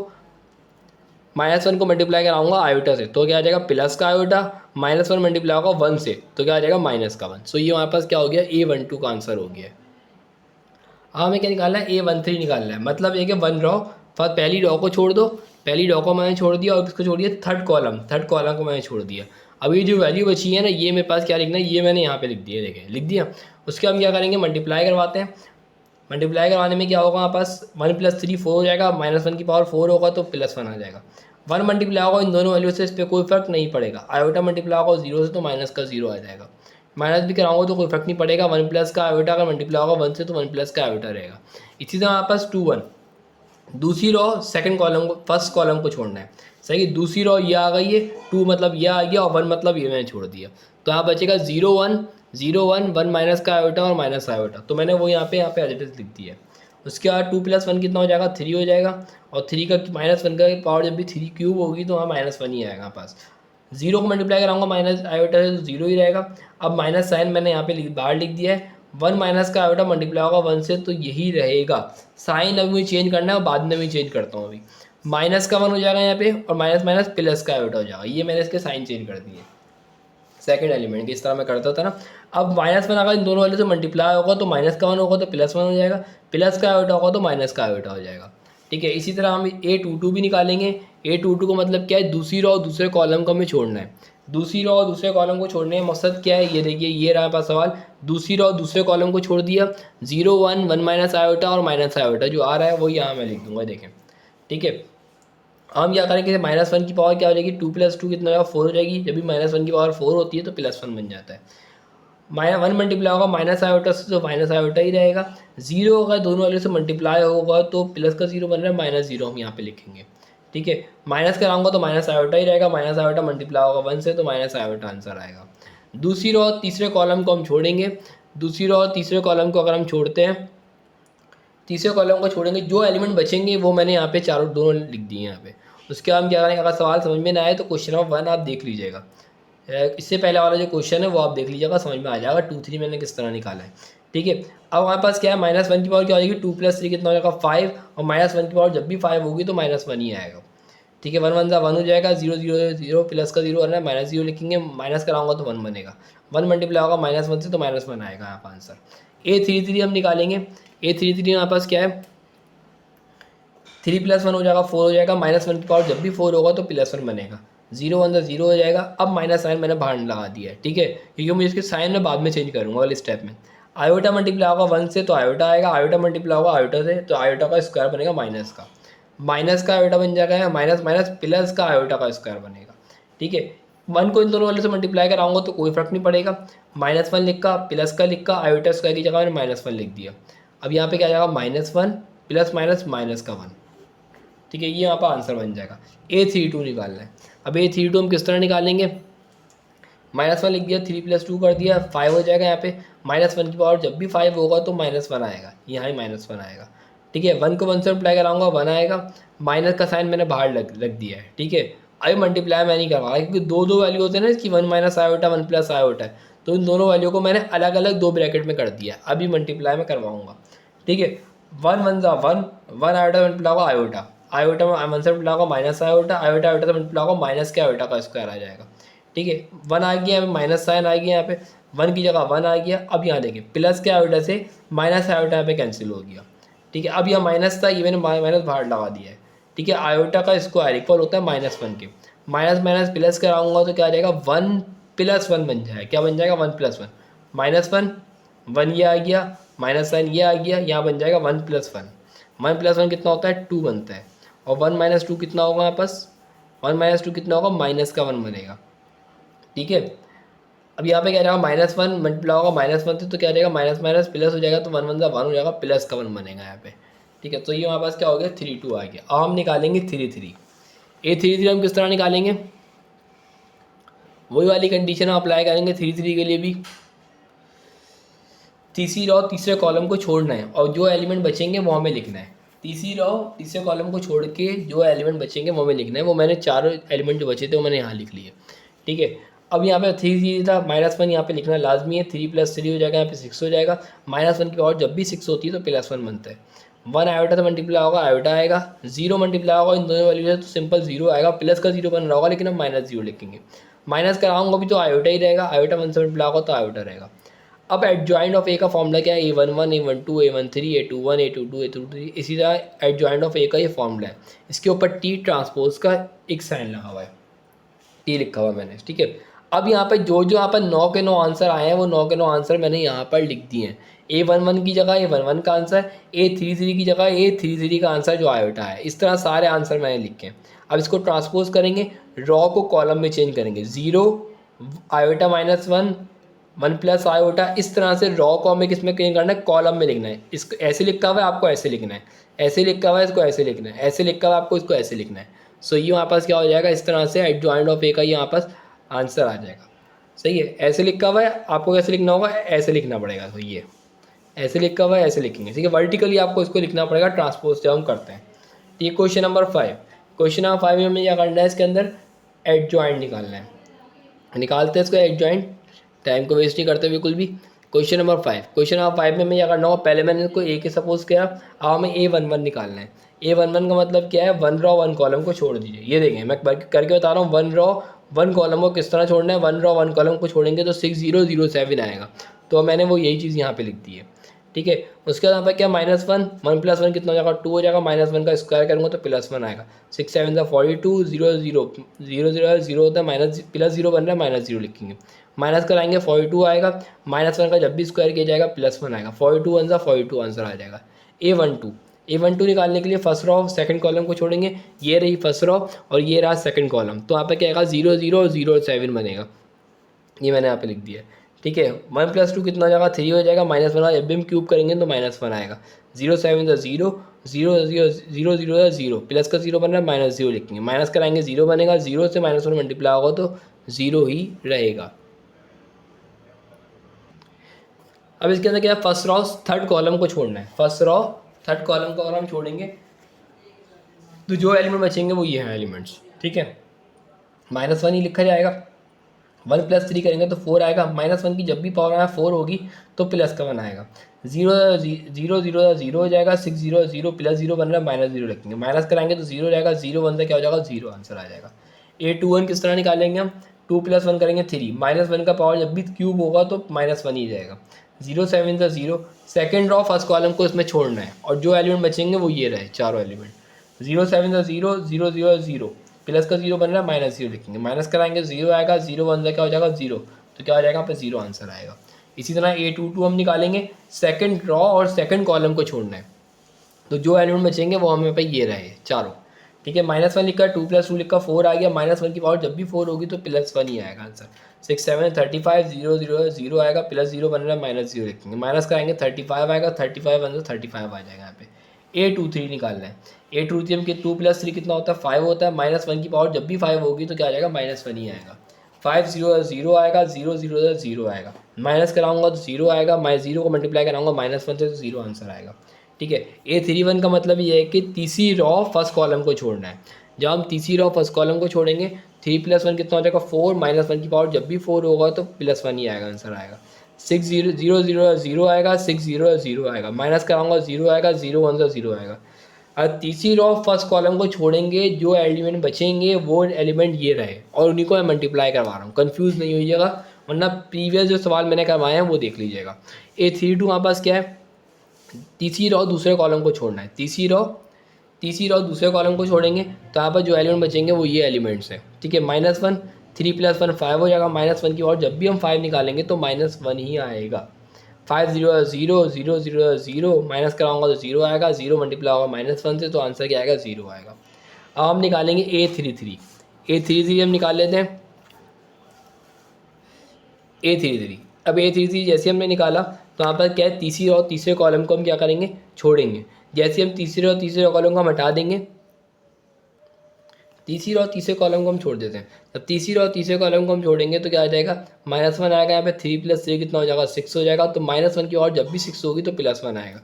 -1 को मल्टीप्लाई कराऊंगा आयोटा से तो क्या आ जाएगा, प्लस का आयोटा, -1 मल्टीप्लाई होगा 1 से तो क्या आ जाएगा, माइनस का 1। सो ये हमारे पास क्या हो गया, A12 का आंसर हो गया है। हाँ, हमें क्या निकालना है, A13 निकालना है, मतलब एक है 1 रॉ, फर्स्ट पहली रॉ को छोड़ दो, पहली रॉ को मैंने छोड़ दिया और किसको छोड़ दिया, थर्ड कॉलम को मैंने छोड़ दिया। अब ये जो वैल्यू बची है ना, ये मेरे पास क्या लिखना है, ये मैंने यहाँ पे लिख दिया, देखें लिख दिया। उसके हम क्या करेंगे, मल्टीप्लाई करवाते हैं, मल्टीप्लाई करवाने में क्या होगा, हमारे पास 1 + 3 4 हो जाएगा, -1 की पावर 4 होगा तो +1 आ जाएगा। 1 मल्टीप्लाई होगा इन दोनों वैल्यू से, इस पर कोई फर्क नहीं पड़ेगा, आयोटा मल्टीप्लाई होगा 0 से तो माइनस का 0 आ जाएगा, माइनस भी कराऊंगा तो कोई फर्क नहीं पड़ेगा, 1 प्लस का आयोटा अगर मल्टीप्लाई होगा 1 से तो 1 प्लस का आयोटा रहेगा। इसी तरह हमारे पास 2 1, दूसरी रो सेकंड कॉलम को फर्स्ट कॉलम को छोड़ना है, सही, दूसरी रो ये आ गई है, 2 मतलब ये आ गया और 1 मतलब ये मैंने छोड़ दिया, तो यहाँ बचेगा 0 1 0 1 1 माइनस का आयोटा और माइनस आयोटा, तो मैंने वो यहाँ पे एज इट इज़ लिख दिया है। उसके बाद 2 + 1 कितना हो जाएगा, 3 हो जाएगा, और 3 का -1 का पावर जब भी 3 क्यूब होगी तो वहाँ -1 ही आएगा पास। 0 को मल्टीप्लाई कराऊंगा माइनस आयोटा से तो 0 ही रहेगा। अब माइनस साइन मैंने यहाँ पे बाहर लिख दिया है, 1 माइनस का आयोटा मल्टीप्लाई होगा 1 से तो यही रहेगा। साइन अभी मुझे चेंज करना है और बाद में भी चेंज करता हूँ, अभी माइनस का 1 हो जाएगा यहाँ पे और माइनस माइनस प्लस का आयोटा हो जाएगा, ये मैंने इसके साइन चेंज कर दिए सेकंड एलिमेंट की, इस तरह मैं करता था ना। अब -1 अगर इन दोनों वाले से मल्टीप्लाई होगा तो -1 होगा तो +1 हो जाएगा, प्लस का आयोटा होगा तो माइनस का आयोटा हो जाएगा। ठीक है, इसी तरह हम A22 भी निकालेंगे। A22 का मतलब क्या है, दूसरी रो और दूसरे कॉलम को हमें छोड़ना है, दूसरी रो और दूसरे कॉलम को छोड़ने का मकसद क्या है, ये देखिए ये रहा पास सवाल, दूसरी रो और दूसरे कॉलम को छोड़ दिया, 0 1 1 माइनस आयोटा और माइनस आयोटा जो आ रहा है वो यहाँ मैं लिख दूंगा, देखें। ठीक है, हम क्या करेंगे, -1 की पावर क्या हो जाएगी, 2 + 2 कितना होगा, 4 हो जाएगी, जब भी -1 की पावर 4 होती है तो +1 बन जाता है। -1 मल्टीप्लाई होगा माइनस आयोटा से तो माइनस आयोटा ही रहेगा, 0 अगर दोनों वाले से मल्टीप्लाई होगा तो प्लस का 0 बन रहा है, -0 हम यहाँ पे लिखेंगे। ठीक है, माइनस कराऊंगा तो माइनस आयोटा ही रहेगा, माइनस आयोटा मल्टीप्लाई होगा 1 से तो माइनस आयोटा आंसर आएगा। दूसरी रो तीसरे कॉलम को हम छोड़ेंगे, दूसरी रो तीसरे कॉलम को अगर हम छोड़ते हैं, तीसरे कॉलम को छोड़ेंगे, जो एलिमेंट बचेंगे वो मैंने यहाँ पे चारों दोनों लिख दिए यहाँ पे। उसके बाद हम क्या करेंगे, अगर सवाल समझ में ना आए तो क्वेश्चन नंबर 1 आप देख लीजिएगा, इससे पहले वाला जो क्वेश्चन है वो आप देख लीजिएगा, समझ में आ जाएगा 2 3 मैंने किस तरह निकाला है। ठीक है, अब हमारे पास क्या है, -1 की पावर क्या हो जाएगी, 2 + 3 कितना हो जाएगा 5, और -1 की पावर जब भी 5 होगी तो -1 ही आएगा। ठीक है, 1 1 1 हो जाएगा, 0 0 0 प्लस का 0 है, -0 लिखेंगे, माइनस कराऊंगा तो 1 बनेगा, 1 मल्टीप्लाई होगा -1 से तो -1 आएगा यहाँ पर आंसर। A33 हम निकालेंगे। A33 हमारे पास क्या है, 3 + 1 हो जाएगा 4 हो जाएगा, -1 की पावर जब भी 4 होगा तो +1 बनेगा, 0 1 ज़ा 0 हो जाएगा। अब माइनस साइन मैंने बाहर लगा दिया है, ठीक है, क्योंकि मुझे इसके साइन में बाद में चेंज करूँगा वाले स्टेप में। आयोटा मल्टीप्लाई होगा 1 से तो आयोटा आएगा, आयोटा मल्टीप्लाई होगा आयोटा से तो आयोटा का स्क्वायर बनेगा माइनस का, माइनस का आयोटा बन जाएगा, माइनस माइनस प्लस का आयोटा का स्क्वायर बनेगा, ठीक है। 1 को इन दोनों वाले से मल्टीप्लाई कराऊंगा तो कोई फर्क नहीं पड़ेगा, -1 लिखा प्लस का लिखा, आयोटा स्क्वायर की जगह मैंने -1 लिख दिया। अब यहाँ पे क्या आ जाएगा, -1 प्लस माइनस माइनस का 1, ठीक है, ये यहाँ पर आंसर बन जाएगा। A32 निकालना है। अब A32 हम किस तरह निकालेंगे, -1 लिख दिया, 3 + 2 कर दिया, 5 हो जाएगा। यहाँ पे -1 की पावर जब भी 5 होगा तो -1 आएगा, यहाँ ही -1 आएगा, ठीक है। 1 को 1 से मल्टीप्लाई कराऊंगा 1 आएगा, माइनस का साइन मैंने बाहर लग दिया है, ठीक है। अभी मल्टीप्लाई मैं नहीं करवा क्योंकि दो वैल्यू होते हैं ना इसकी, 1 - आयोटा 1 + आयोटा है, तो इन दोनों वैल्यू को मैंने अलग अलग 2 ब्रैकेट में कर दिया। अभी मल्टीप्लाई में करवाऊंगा, ठीक है। 1 1 ज़ा 1, 1 आयोटा मल्टीप्लाई होगा आयोटा, आयोटा में 1 से मल्टीप्लाई होगा माइनस आयोटा, आयोटा आयोटा से मल्टीप्लाई होगा माइनस के आयोटा का स्क्वायर आ जाएगा, ठीक है। 1 आ गया, यहाँ पे माइनस साइन आ गया, यहाँ पे 1 की जगह 1 आ गया। अब यहाँ देखिए प्लस के आयोटा से माइनस आयोटा यहाँ पे कैंसिल हो गया, ठीक है। अब यहाँ माइनस था, ये मैंने माइनस बाहर लगा दिया है, ठीक है। आयोटा का स्क्वायर इक्वल होता है -1 के, माइनस माइनस प्लस कराऊंगा तो क्या आ जाएगा, 1 + 1 बन जाएगा। क्या बन जाएगा, 1 + 1, -1 1 ये आ गया, माइनस साइन ये आ गया, यहाँ बन जाएगा 1 + 1। 1 + 1 कितना होता है, 2 बनता है, और 1 - 2 कितना होगा यहाँ पास, 1 - 2 कितना होगा, माइनस का 1 बनेगा, ठीक है। अब यहाँ पे क्या रहेगा, -1 मल्टीप्लाई होगा -1 से तो क्या रहेगा, माइनस माइनस प्लस हो जाएगा, तो 1 1 ज़ा 1 हो जाएगा, प्लस का 1 बनेगा यहाँ पे, ठीक है। तो ये हमारे पास क्या हो गया, 32 आ गया। अब हम निकालेंगे 33। A33 हम किस तरह निकालेंगे, वही वाली कंडीशन हम अप्लाई करेंगे 33 के लिए भी। तीसरी रो तीसरे कॉलम को छोड़ना है और जो एलिमेंट बचेंगे वो हमें लिखना है। तीसरी रो तीसरे कॉलम को छोड़ के जो एलिमेंट बचेंगे वो हमें लिखना है। वो मैंने चारों एलिमेंट जो बचे थे वो मैंने यहाँ लिख लिए, ठीक है। अब यहाँ पे 3 था, -1 यहाँ पे लिखना लाजमी है, 3 + 3 हो जाएगा, यहाँ पे 6 हो जाएगा। -1 की पावर जब भी 6 होती है तो +1 बनता है। 1 आयोटा से मल्टीप्लाई होगा आयोटा आएगा, 0 मल्टीप्लाई होगा इन दोनों वैल्यू से तो सिंपल 0 आएगा, प्लस का 0 बन रहा होगा लेकिन हम -0 लिखेंगे। माइनस कराऊंगा भी तो आयोटा ही रहेगा, आयोटा 1 से मल्टीप्लाई होगा तो आयोटा रहेगा। अब एडजॉइंट ऑफ ए का फॉर्मूला क्या है, A11 A12 A13 A21 A22 A23, इसी तरह एडजॉइंट ऑफ ए का ये फॉर्मूला है। इसके ऊपर T ट्रांसपोज का एक साइन लगा हुआ है, T लिखा हुआ है मैंने, ठीक है। अब यहाँ पे जो यहाँ पर 9 के 9 आंसर आए हैं वो 9 के 9 आंसर मैंने यहाँ पर लिख दिए हैं। A11 की जगह A11 का आंसर, A33 की जगह A33 का आंसर जो आयोटा है, इस तरह सारे आंसर मैंने लिखे हैं। अब इसको ट्रांसपोज करेंगे, रॉ को कॉलम में चेंज करेंगे, 0 आयोटा -1 1 + आयोटा, इस तरह से रॉ को हमें किस में चेंज करना है, कॉलम में लिखना है। इसको ऐसे लिखा हुआ है, आपको ऐसे लिखना है, ऐसे लिखा हुआ है, इसको ऐसे लिखना है, ऐसे लिखा हुआ है, आपको इसको ऐसे लिखना है। सो ये यहाँ पास क्या हो जाएगा, इस तरह से एडजॉइंट ऑफ ए का यहाँ पास आंसर आ जाएगा, सही है। ऐसे लिखा हुआ है, आपको कैसे लिखना होगा, ऐसे लिखना पड़ेगा। तो ये ऐसे लिखा हुआ है, ऐसे लिखेंगे, ठीक है। वर्टिकली आपको इसको लिखना पड़ेगा ट्रांसपोज जब हम करते हैं। ठीक है, क्वेश्चन नंबर 5। क्वेश्चन नंबर 5 में हमें क्या करना है, इसके अंदर एडजॉइंट निकालना है। निकालते हैं इसको एडजॉइंट, टाइम को वेस्ट नहीं करते बिल्कुल भी। क्वेश्चन नंबर 5, क्वेश्चन नंबर 5 में मैं क्या करना होगा, पहले मैंने इसको ए के सपोज किया, अब हमें A11 निकालना है। A11 का मतलब क्या है, 1 रॉ 1 कॉलम को छोड़ दीजिए। ये देखें मैं करके बता रहा हूँ, 1 रॉ 1 कॉलम को किस तरह छोड़ना है। 1 रॉ 1 कॉलम को छोड़ेंगे तो 6007 आएगा, तो मैंने वो यही चीज़ यहाँ पे लिख दी है, ठीक है। उसके बाद यहाँ पर क्या, -1 1 + 1 कितना हो जाएगा, 2 हो जाएगा, -1 का स्क्वायर करूँगा तो +1 आएगा। 6 7 42 0 0 0 0 0 होता है, +0 बन रहा है, -0 लिखेंगे। माइनस कराएंगे 42 आएगा, -1 का जब भी स्क्वायर किया जाएगा +1 आएगा। 42 1 42 आंसर आ जाएगा। A12 निकालने के लिए फर्स्ट रॉ सेकंड कॉलम को छोड़ेंगे, ये रही फर्स्ट रॉ और ये रहा सेकंड कॉलम, तो यहाँ पे क्या आएगा 0 0 0 7 बनेगा। ये मैंने यहाँ पे लिख दिया, ठीक है। 1 + 2 कितना हो जाएगा, 3 हो जाएगा, -1 जब भी हम क्यूब करेंगे तो -1 आएगा। 0 7 0 0 0 0 0 0, प्लस का 0 बन रहा है, -0 लिखेंगे। माइनस कराएंगे 0 बनेगा, 0 से -1 मल्टीप्लाई होगा तो 0 ही रहेगा। अब इसके अंदर क्या है, फर्स्ट रॉ थर्ड कॉलम को छोड़ना है। फर्स्ट रॉ थर्ड कॉलम को अगर हम छोड़ेंगे तो जो एलिमेंट बचेंगे वो ये हैं एलिमेंट्स, ठीक है। -1 ही लिखा जाएगा। 1 + 3 करेंगे तो 4 आएगा, -1 की जब भी पावर आया 4 होगी तो प्लस का 1 आएगा। 0 0 0 0 हो जाएगा, 6 0 0 +0 बन रहा है, -0 लिखेंगे। माइनस कराएंगे तो 0 हो जाएगा, 0 1 से क्या हो जाएगा, 0 आंसर आ जाएगा। A21 किस तरह निकालेंगे हम, 2+1 करेंगे 3, -1 का पावर जब भी क्यूब होगा तो -1 ही जाएगा। 0 7 ज़ा 0, सेकेंड रो फर्स्ट कॉलम को इसमें छोड़ना है और जो एलिमेंट बचेंगे वो ये रहे चारों एलिमेंट। 0 7 ज़ा 0, 0 0 0, प्लस का 0 बन रहा है, -0 लिखेंगे, माइनस कराएंगे 0 आएगा, 0 1 ज़ा क्या हो जाएगा 0, तो क्या हो जाएगा यहाँ पे 0 आंसर आएगा। इसी तरह A22 हम निकालेंगे, सेकंड रो और सेकंड कॉलम को छोड़ना है, तो जो एलिमेंट बचेंगे वो हमें पे ये रहे चारों। ठीक है, -1 लिखा, 2+2 लिखा, 4 आ गया, -1 की पावर जब भी 4 होगी तो +1 ही आएगा आंसर। 6 7 35, 0 0 0 आएगा, +0 बन रहा है, -0 लिखेंगे, माइनस कराएंगे 35 आएगा, 35 1 35 आ जाएगा यहाँ पे। A23 निकालना है, A23 के 2+3 कितना होता है 5 होता है, -1 की पावर जब भी 5 होगी तो क्या आ जाएगा -1 ही आएगा। 5 0 0 आएगा, 0 0 0 आएगा, माइनस कराऊंगा तो 0 आएगा, मैं 0 को मल्टीप्लाई कराऊंगा -1 से तो 0 आंसर आएगा। ठीक है, A31 का मतलब ये है कि तीसरी रो फर्स्ट कॉलम को छोड़ना है। जब हम तीसरी रो फर्स्ट कॉलम को छोड़ेंगे 3+1 कितना हो जाएगा 4, -1 की पावर जब भी 4 होगा तो +1 ही आएगा, आंसर आएगा। 6 0 0 0 0 आएगा, 6 0 0 आएगा, माइनस कराऊंगा 0 आएगा, 0 1 0 आएगा। और तीसरी रो फर्स्ट कॉलम को छोड़ेंगे, जो एलिमेंट बचेंगे वो एलिमेंट ये रहे और उन्हीं को मैं मल्टीप्लाई करवा रहा हूँ, कन्फ्यूज़ नहीं होइएगा, वरना प्रीवियस जो सवाल मैंने करवाए हैं वो देख लीजिएगा। A32 हमारे पास क्या है, तीसरी रो दूसरे कॉलम को छोड़ना है, तीसरी रो दूसरे कॉलम को छोड़ेंगे तो यहाँ पर जो एलिमेंट बचेंगे वो ये एलिमेंट्स हैं। ठीक है, -1, 3+1 5 हो जाएगा, -1 की और जब भी हम 5 निकालेंगे तो -1 ही आएगा। 5 0 0 0 0 0, माइनस कराऊंगा तो 0 आएगा, 0 मल्टीप्लाई होगा -1 से तो आंसर क्या आएगा 0 आएगा। अब हम निकालेंगे A33 हम निकाल लेते हैं। A33, अब A33 जैसे हमने निकाला तो यहाँ पर क्या है, तीसरी और तीसरे कॉलम को हम क्या करेंगे, छोड़ेंगे। जैसे हम तीसरे कॉलम को हम हटा देंगे, तीसरी और तीसरे कॉलम को हम छोड़ देते हैं, तब तीसरी और तीसरे कॉलम को हम छोड़ेंगे तो क्या आ जाएगा -1 आएगा, यहाँ पे 3+3 कितना हो जाएगा 6 हो जाएगा, तो -1 की और जब भी 6 होगी तो +1 आएगा।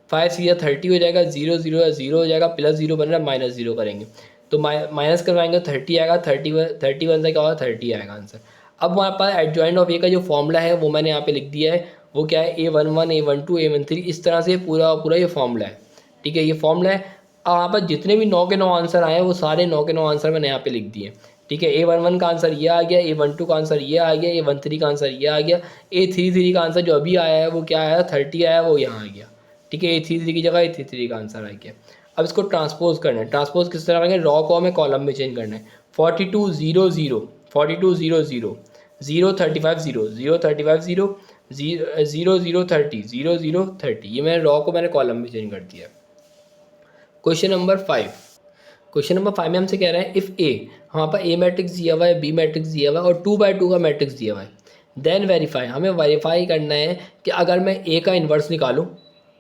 5 3 30 हो जाएगा, 0 0 0 हो जाएगा, +0 बन रहा है, -0 करेंगे तो माइनस करवाएंगे 30 आएगा, 31 से क्या होगा 30 आएगा आंसर। अब वहाँ पर एडजॉइंट ऑफ ए का जो फॉर्मूला है वो मैंने यहाँ पे लिख दिया है, वो क्या है A11 A12 A13, इस तरह से पूरा ये फॉर्मूला है। ठीक है, ये फॉर्मूला है। अब यहाँ पर जितने भी 9 के 9 आंसर आए हैं वो सारे 9 के 9 आंसर मैंने यहाँ पे लिख दिए। ठीक है, A11 का आंसर ये आ गया, A12 का आंसर ये आ गया, A13 का आंसर ये आ गया, A33 का आंसर जो अभी आया है वो क्या आया 30 आया, वो यहाँ आ गया। ठीक है, A33 की जगह A33 का आंसर आ गया। अब इसको ट्रांसपोज करना है, ट्रांसपोज किस तरह करेंगे, रॉ को हमें कॉलम में चेंज करना है। 42 0 0, 42 0 0, 0 35 0, 0 35 0, 0 0 30, 0 0 30, ये मैंने रॉ को मैंने कॉलम में चेंज कर दिया। क्वेश्चन नंबर 5 में हमसे कह रहा है इफ़ ए, वहाँ पर ए मैट्रिक्स दिया हुआ है, बी मैट्रिक्स दिया हुआ है और 2/2 का मैट्रिक्स दिया हुआ है, देन वेरीफाई, हमें वेरीफाई करना है कि अगर मैं ए का इन्वर्स निकालूं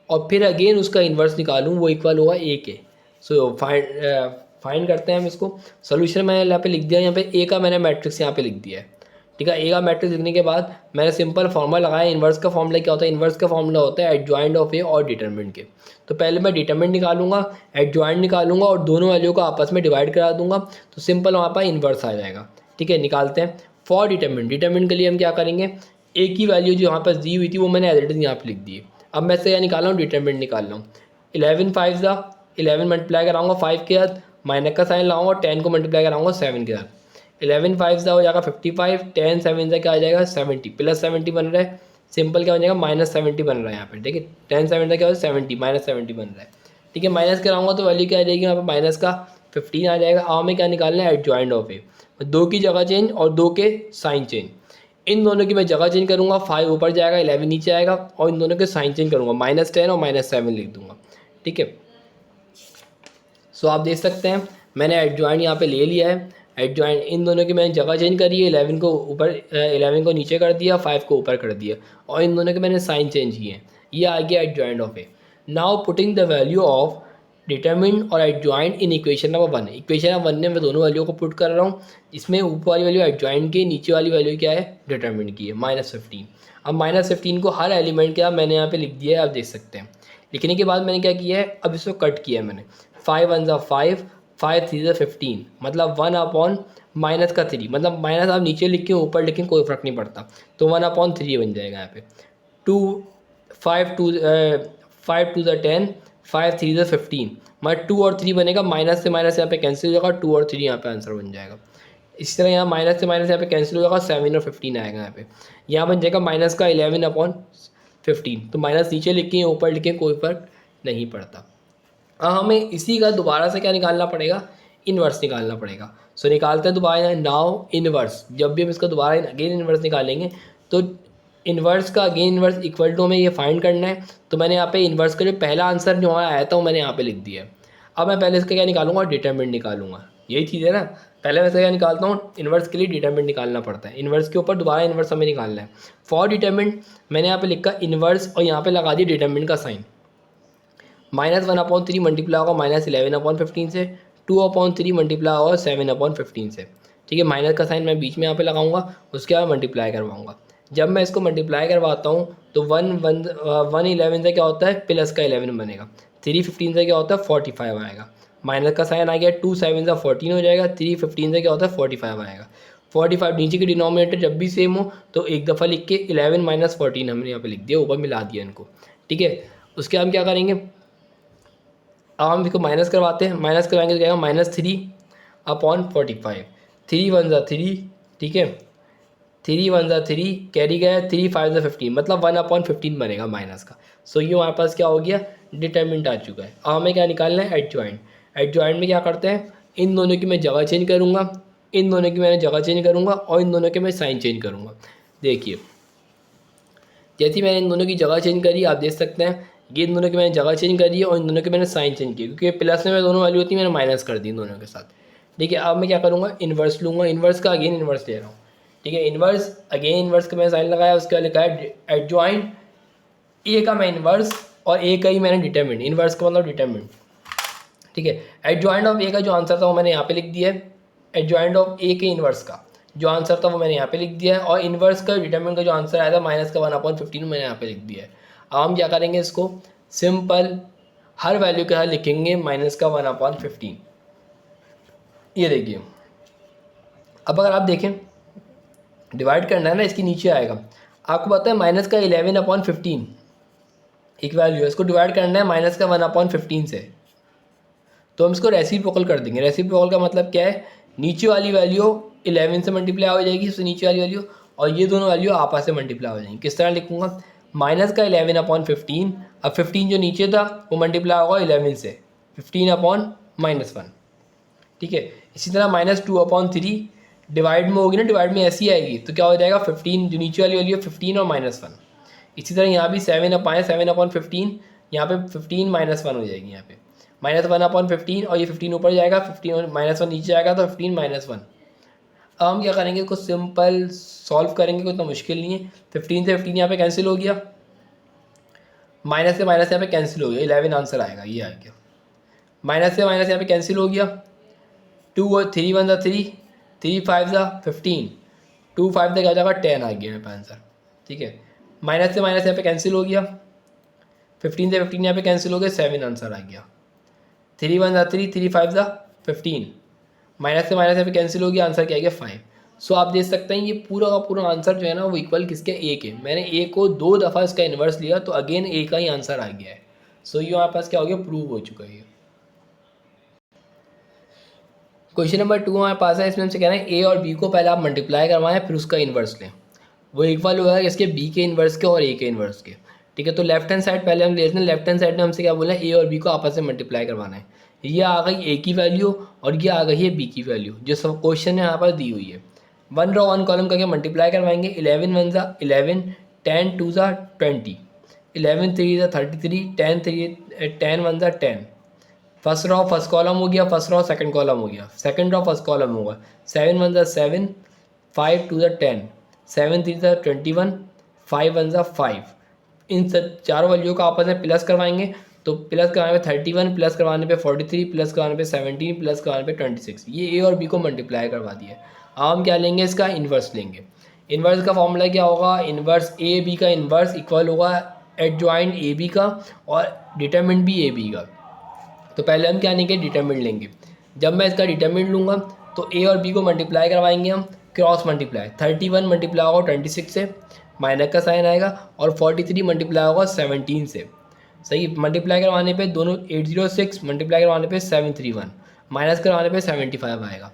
और फिर अगेन उसका इन्वर्स निकालूं वो इक्वल होगा ए के। सो फाइंड करते हैं हम इसको। सोल्यूशन मैंने यहाँ पे लिख दिया, यहाँ पे ए का मैंने मैट्रिक्स यहाँ पे लिख दिया है। ठीक है, ए का मैट्रिक्स लिखने के बाद मैंने सिंपल फॉर्मूला लगाया। इन्वर्स का फॉर्मूला क्या होता है, इन्वर्स का फॉर्मूला होता है एडजॉइंट ऑफ ए और डिटरमिनेंट के। तो पहले मैं डिटरमिनेंट निकालूंगा, एडजॉइंट निकालूंगा और दोनों वैल्यू को आपस में डिवाइड करा दूंगा, तो सिंपल वहाँ पर इन्वर्स आ जाएगा। ठीक है, निकालते हैं। फॉर डिटरमिनेंट के लिए हम क्या करेंगे, ए की वैल्यू जो यहाँ पर दी हुई थी वो मैंने एज इट इज यहाँ पर लिख दी है। अब मैं से निकाल रहा हूँ, डिटरमिनेंट निकाल रहा हूँ। 11 5 ज़ा 11 मल्टीप्लाई कराऊंगा 5 के साथ, माइनस का साइन लाऊंगा और 10 को मल्टीप्लाई कराऊंगा 7 के साथ। 11 5 ज़ा हो जाएगा 55, 10 7 ज़ा क्या आ जाएगा 70, +70 बन रहा है, सिंपल क्या हो जाएगा -70 बन रहा है यहाँ पे। ठीक है, 10 7 ज़ा क्या हो 70, -70 बन रहा है। ठीक है, माइनस कराऊंगा तो वैल्यू क्या आ जाएगी यहाँ पे माइनस का 15 आ जाएगा। अब हमें क्या निकालना है, एडजॉइंट ऑफ ए, 2 की जगह चेंज और 2 के साइन चेंज। इन दोनों की मैं जगह चेंज करूँगा, 5 ऊपर जाएगा 11 नीचे आएगा, और इन दोनों के साइन चेंज करूँगा, -10 और -7 लिख दूँगा। ठीक है, सो आप देख सकते हैं मैंने एडजॉइंट यहाँ पे ले लिया है। एडजॉइंट इन दोनों की मैंने जगह चेंज करी है, 11 को ऊपर 11 को नीचे कर दिया, 5 को ऊपर कर दिया, और इन दोनों के मैंने साइन चेंज किए हैं। ये आ गया adjoint of A. Now putting the value of determinant और adjoint in equation number 1। Equation number 1 में मैं दोनों वैल्यू को पुट कर रहा हूँ। इसमें ऊपर वाली वैल्यू एडजॉइंट की, नीचे वाली वैल्यू क्या है डिटरमिनेंट की है, -15। अब -15 को हर एलिमेंट के मैंने यहाँ पे लिख दिया है, आप देख सकते हैं। लिखने के बाद मैंने क्या किया है, अब इसको कट किया है मैंने। 5 1 ज़ा 5, 5 3 ज़ा 15, मतलब 1/- -3, मतलब माइनस आप नीचे लिखें ऊपर लिखें कोई फ़र्क नहीं पड़ता, तो 1/3 बन जाएगा यहाँ पे। 2 5 2 5 2 ज़ा 10, 5 3 ज़ा 15, मतलब 2 और 3 बनेगा, माइनस से माइनस यहाँ पे कैंसिल हो जाएगा, 2 और 3 यहाँ पे आंसर बन जाएगा। इसी तरह यहाँ माइनस से माइनस यहाँ पे कैंसिल हो जाएगा, 7 और 15 आएगा यहाँ पे। यहाँ बन जाएगा माइनस का 11/15। तो माइनस नीचे लिखें ऊपर लिखें कोई फर्क नहीं पड़ता। अब हमें इसी का दोबारा से क्या निकालना पड़ेगा, इन्वर्स निकालना पड़ेगा। सो निकालते हैं दोबारा, नाउ इन्वर्स। जब भी हम इसका दोबारा अगेन इन्वर्स निकालेंगे तो इन्वर्स का अगेन इन्वर्स इक्वल टू हमें ये फाइंड करना है। तो मैंने यहाँ पे इन्वर्स का जो पहला आंसर जो हमारा आया था वो मैंने यहाँ पे लिख दिया है। अब मैं पहले इसका क्या निकालूंगा, डिटरमिनेंट निकालूंगा। यही चीज़ है ना, पहले मैं इसका क्या निकालता हूँ, इन्वर्स के लिए डिटरमिनेंट निकालना पड़ता है। इन्वर्स के ऊपर दोबारा इन्वर्स हमें निकालना है। फॉर डिटरमिनेंट मैंने यहाँ पे लिखा इन्वर्स और यहाँ पे लगा दिया डिटरमिनेंट का साइन। -1/3 मल्टीप्लाई होगा -11/15 से, 2/3 मल्टीप्लाई होगा 7/15 से। ठीक है, माइनस का साइन मैं बीच में यहाँ पे लगाऊंगा, उसके बाद मल्टीप्लाई करवाऊंगा। जब मैं इसको मल्टीप्लाई करवाता हूँ तो 1 11 से क्या होता है, प्लस का 11 बनेगा। 3 15 से क्या होता है, 45 आएगा। माइनस का साइन आ गया, 2 7 से 14 हो जाएगा। 3 15 से क्या होता है, 45 आएगा। 45 नीचे के डिनोमिनेटर जब भी सेम हो तो एक दफ़ा लिख के 11 - 14 हमने यहाँ पे लिख दिया, ऊपर मिला दिया इनको। ठीक है, उसके हम क्या करेंगे, अब हम इसको माइनस करवाते हैं। माइनस करवाएंगे तो क्या आएगा, -3/45। 3 1 ज़ा 3, ठीक है, 3 1 ज़ा 3 कैरी गया, 3 5 ज़ा 15, मतलब 1/15 बनेगा माइनस का। सो ये हमारे पास क्या हो गया, डिटरमिनेंट आ चुका है। अब हमें क्या निकालना है, एडजॉइंट। एडजॉइंट में क्या करते हैं, इन दोनों की मैं जगह चेंज करूँगा, इन दोनों की मैंने जगह चेंज करूँगा और इन दोनों के मैं साइन चेंज करूँगा। देखिए जैसे मैंने इन दोनों की जगह चेंज करी, आप देख सकते हैं ये इन दोनों की मैंने जगह चेंज करी है और इन दोनों के मैंने साइन चेंज किया, क्योंकि प्लस में दोनों वैल्यू होती है, मैंने माइनस कर दी इन दोनों के साथ। ठीक है, अब मैं क्या करूँगा, इन्वर्स लूँगा। इन्वर्स का अगेन इन्वर्स ले रहा हूँ। ठीक है, इन्वर्स अगेन इन्वर्स का मैंने साइन लगाया, उसके बाद लिखा है एडजॉइंट। ए का मैं इन्वर्स और ए का ही मैंने डिटरमिनेंट, इन्वर्स का मतलब डिटरमिनेंट। ठीक है, एडजॉइंट ऑफ ए का जो आंसर था वो मैंने यहाँ पे लिख दिया है। एडजॉइंट ऑफ ए के इन्वर्स का जो आंसर था वो मैंने यहाँ पे लिख दिया है, और इन्वर्स का डिटरमिनेंट का जो आंसर आया था माइनस का 1/15 मैंने यहाँ पे लिख दिया है। अब हम क्या करेंगे, इसको सिंपल हर वैल्यू के साथ लिखेंगे माइनस का 1/15। ये देखिए, अब अगर आप देखें डिवाइड करना है ना, इसके नीचे आएगा, आपको पता है माइनस का 11/15 एक वैल्यू है, इसको डिवाइड करना है माइनस का 1/15 से। तो हम इसको रेसिप्रोकल कर देंगे। रेसिप्रोकल का मतलब क्या है, नीचे वाली वैल्यू 11 से मल्टीप्लाई हो जाएगी, उससे नीचे वाली वैल्यू, और ये दोनों वैल्यू आपस में मल्टीप्लाई हो जाएंगी। किस तरह लिखूंगा, माइनस का 11/15, अब 15 जो नीचे था वो मल्टीप्लाई होगा 11 से, 15/-1। ठीक है, इसी तरह -2/3 डिवाइड में होगी ना, डिवाइड में ऐसी आएगी तो क्या हो जाएगा, 15 जो नीचे वाली वैल्यू है 15 और -1। इसी तरह यहाँ भी 7/15, यहाँ पे 15 -1 हो जाएगी, यहाँ पे -1/15 और ये 15 ऊपर जाएगा, 15 और -1 नीचे आएगा तो 15 -1। अब हम क्या करेंगे, कुछ सिंपल सॉल्व करेंगे, कोई इतना मुश्किल नहीं है। 15 से 15 यहाँ पे कैंसिल हो गया, माइनस से माइनस यहाँ पे कैंसिल हो गया, 11 आंसर आएगा, ये आ गया। माइनस से माइनस यहाँ पे कैंसिल हो गया, 2 और 3 1 ज़ा 3, 3 5 ज़ा 15, 2 5 तक आ जाएगा 10 आ गया यहाँ पे आंसर। ठीक है, माइनस से माइनस यहाँ पे कैंसिल हो गया, 15 से 15 यहाँ पे कैंसिल हो गया, 7 आंसर आ गया। 3 1 ज़ा 3, 3 5 ज़ा 15, माइनस से माइनस यहाँ पे कैंसिल हो गया, आंसर क्या आ गया 5। सो आप देख सकते हैं ये पूरा का पूरा आंसर जो है ना वो इक्वल किसके, ए के। मैंने ए को 2 दफ़ा इसका इन्वर्स लिया तो अगेन ए का ही आंसर आ गया है। सो ये हमारे पास क्या हो गया, प्रूव हो चुका है। क्वेश्चन नंबर 2 हमारे पास है, इसमें हमसे कह रहे हैं ए और बी को पहले आप मल्टीप्लाई करवाएं फिर उसका इन्वर्स लें। वो इक्वल होगा इसके बी के इन्वर्स के और ए के इन्वर्स के। ठीक है, तो लेफ्ट हैंड साइड पहले हम लेते हैं। लेफ्ट हैंड साइड में हमसे क्या बोला है, ए और बी को आपस में मल्टीप्लाई करवाना है। ये आ गई ए की वैल्यू और ये आ गई है बी की वैल्यू, जो सब क्वेश्चन में यहाँ पर दी हुई है। 1 रो 1 कॉलम करके मल्टीप्लाई करवाएंगे। 11 1 ज़ा 11, 10 2 ज़ा 20, 11 3 ज़ा 33, 10 1 ज़ा 10। फर्स्ट रो फर्स्ट कॉलम हो गया, फर्स्ट रो सेकंड कॉलम हो गया, सेकंड रो फर्स्ट कॉलम होगा। 7 1 ज़ा 7, 5 2 ज़ा 10, 7 3 ज़ा 21, 5 1 ज़ा 5। इन सब चारों वैल्यू को आपस में प्लस करवाएंगे, तो प्लस करवाने पे 31, प्लस करवाने पे 43, प्लस करवाने पे 17, प्लस करवाने पे 26। ये ए और बी को मल्टीप्लाई करवा दिया। अब हम क्या लेंगे, इसका इन्वर्स लेंगे। इन्वर्स का फॉर्मूला क्या होगा, इन्वर्स ए बी का इन्वर्स इक्वल होगा एडजॉइंट ए बी का और डिटरमिनेंट भी ए बी का। तो पहले हम क्या लेंगे, डिटरमिनेंट लेंगे। जब मैं इसका डिटरमिनेंट लूँगा तो ए और बी को मल्टीप्लाई करवाएंगे हम, क्रॉस मल्टीप्लाई। 31 मल्टीप्लाई होगा 26 से, माइनस का साइन आएगा, और 43 मल्टीप्लाई होगा 17 से। सही, मल्टीप्लाई करवाने पे दोनों 806, मल्टीप्लाई करवाने पे 731, माइनस करवाने पे 75 आएगा।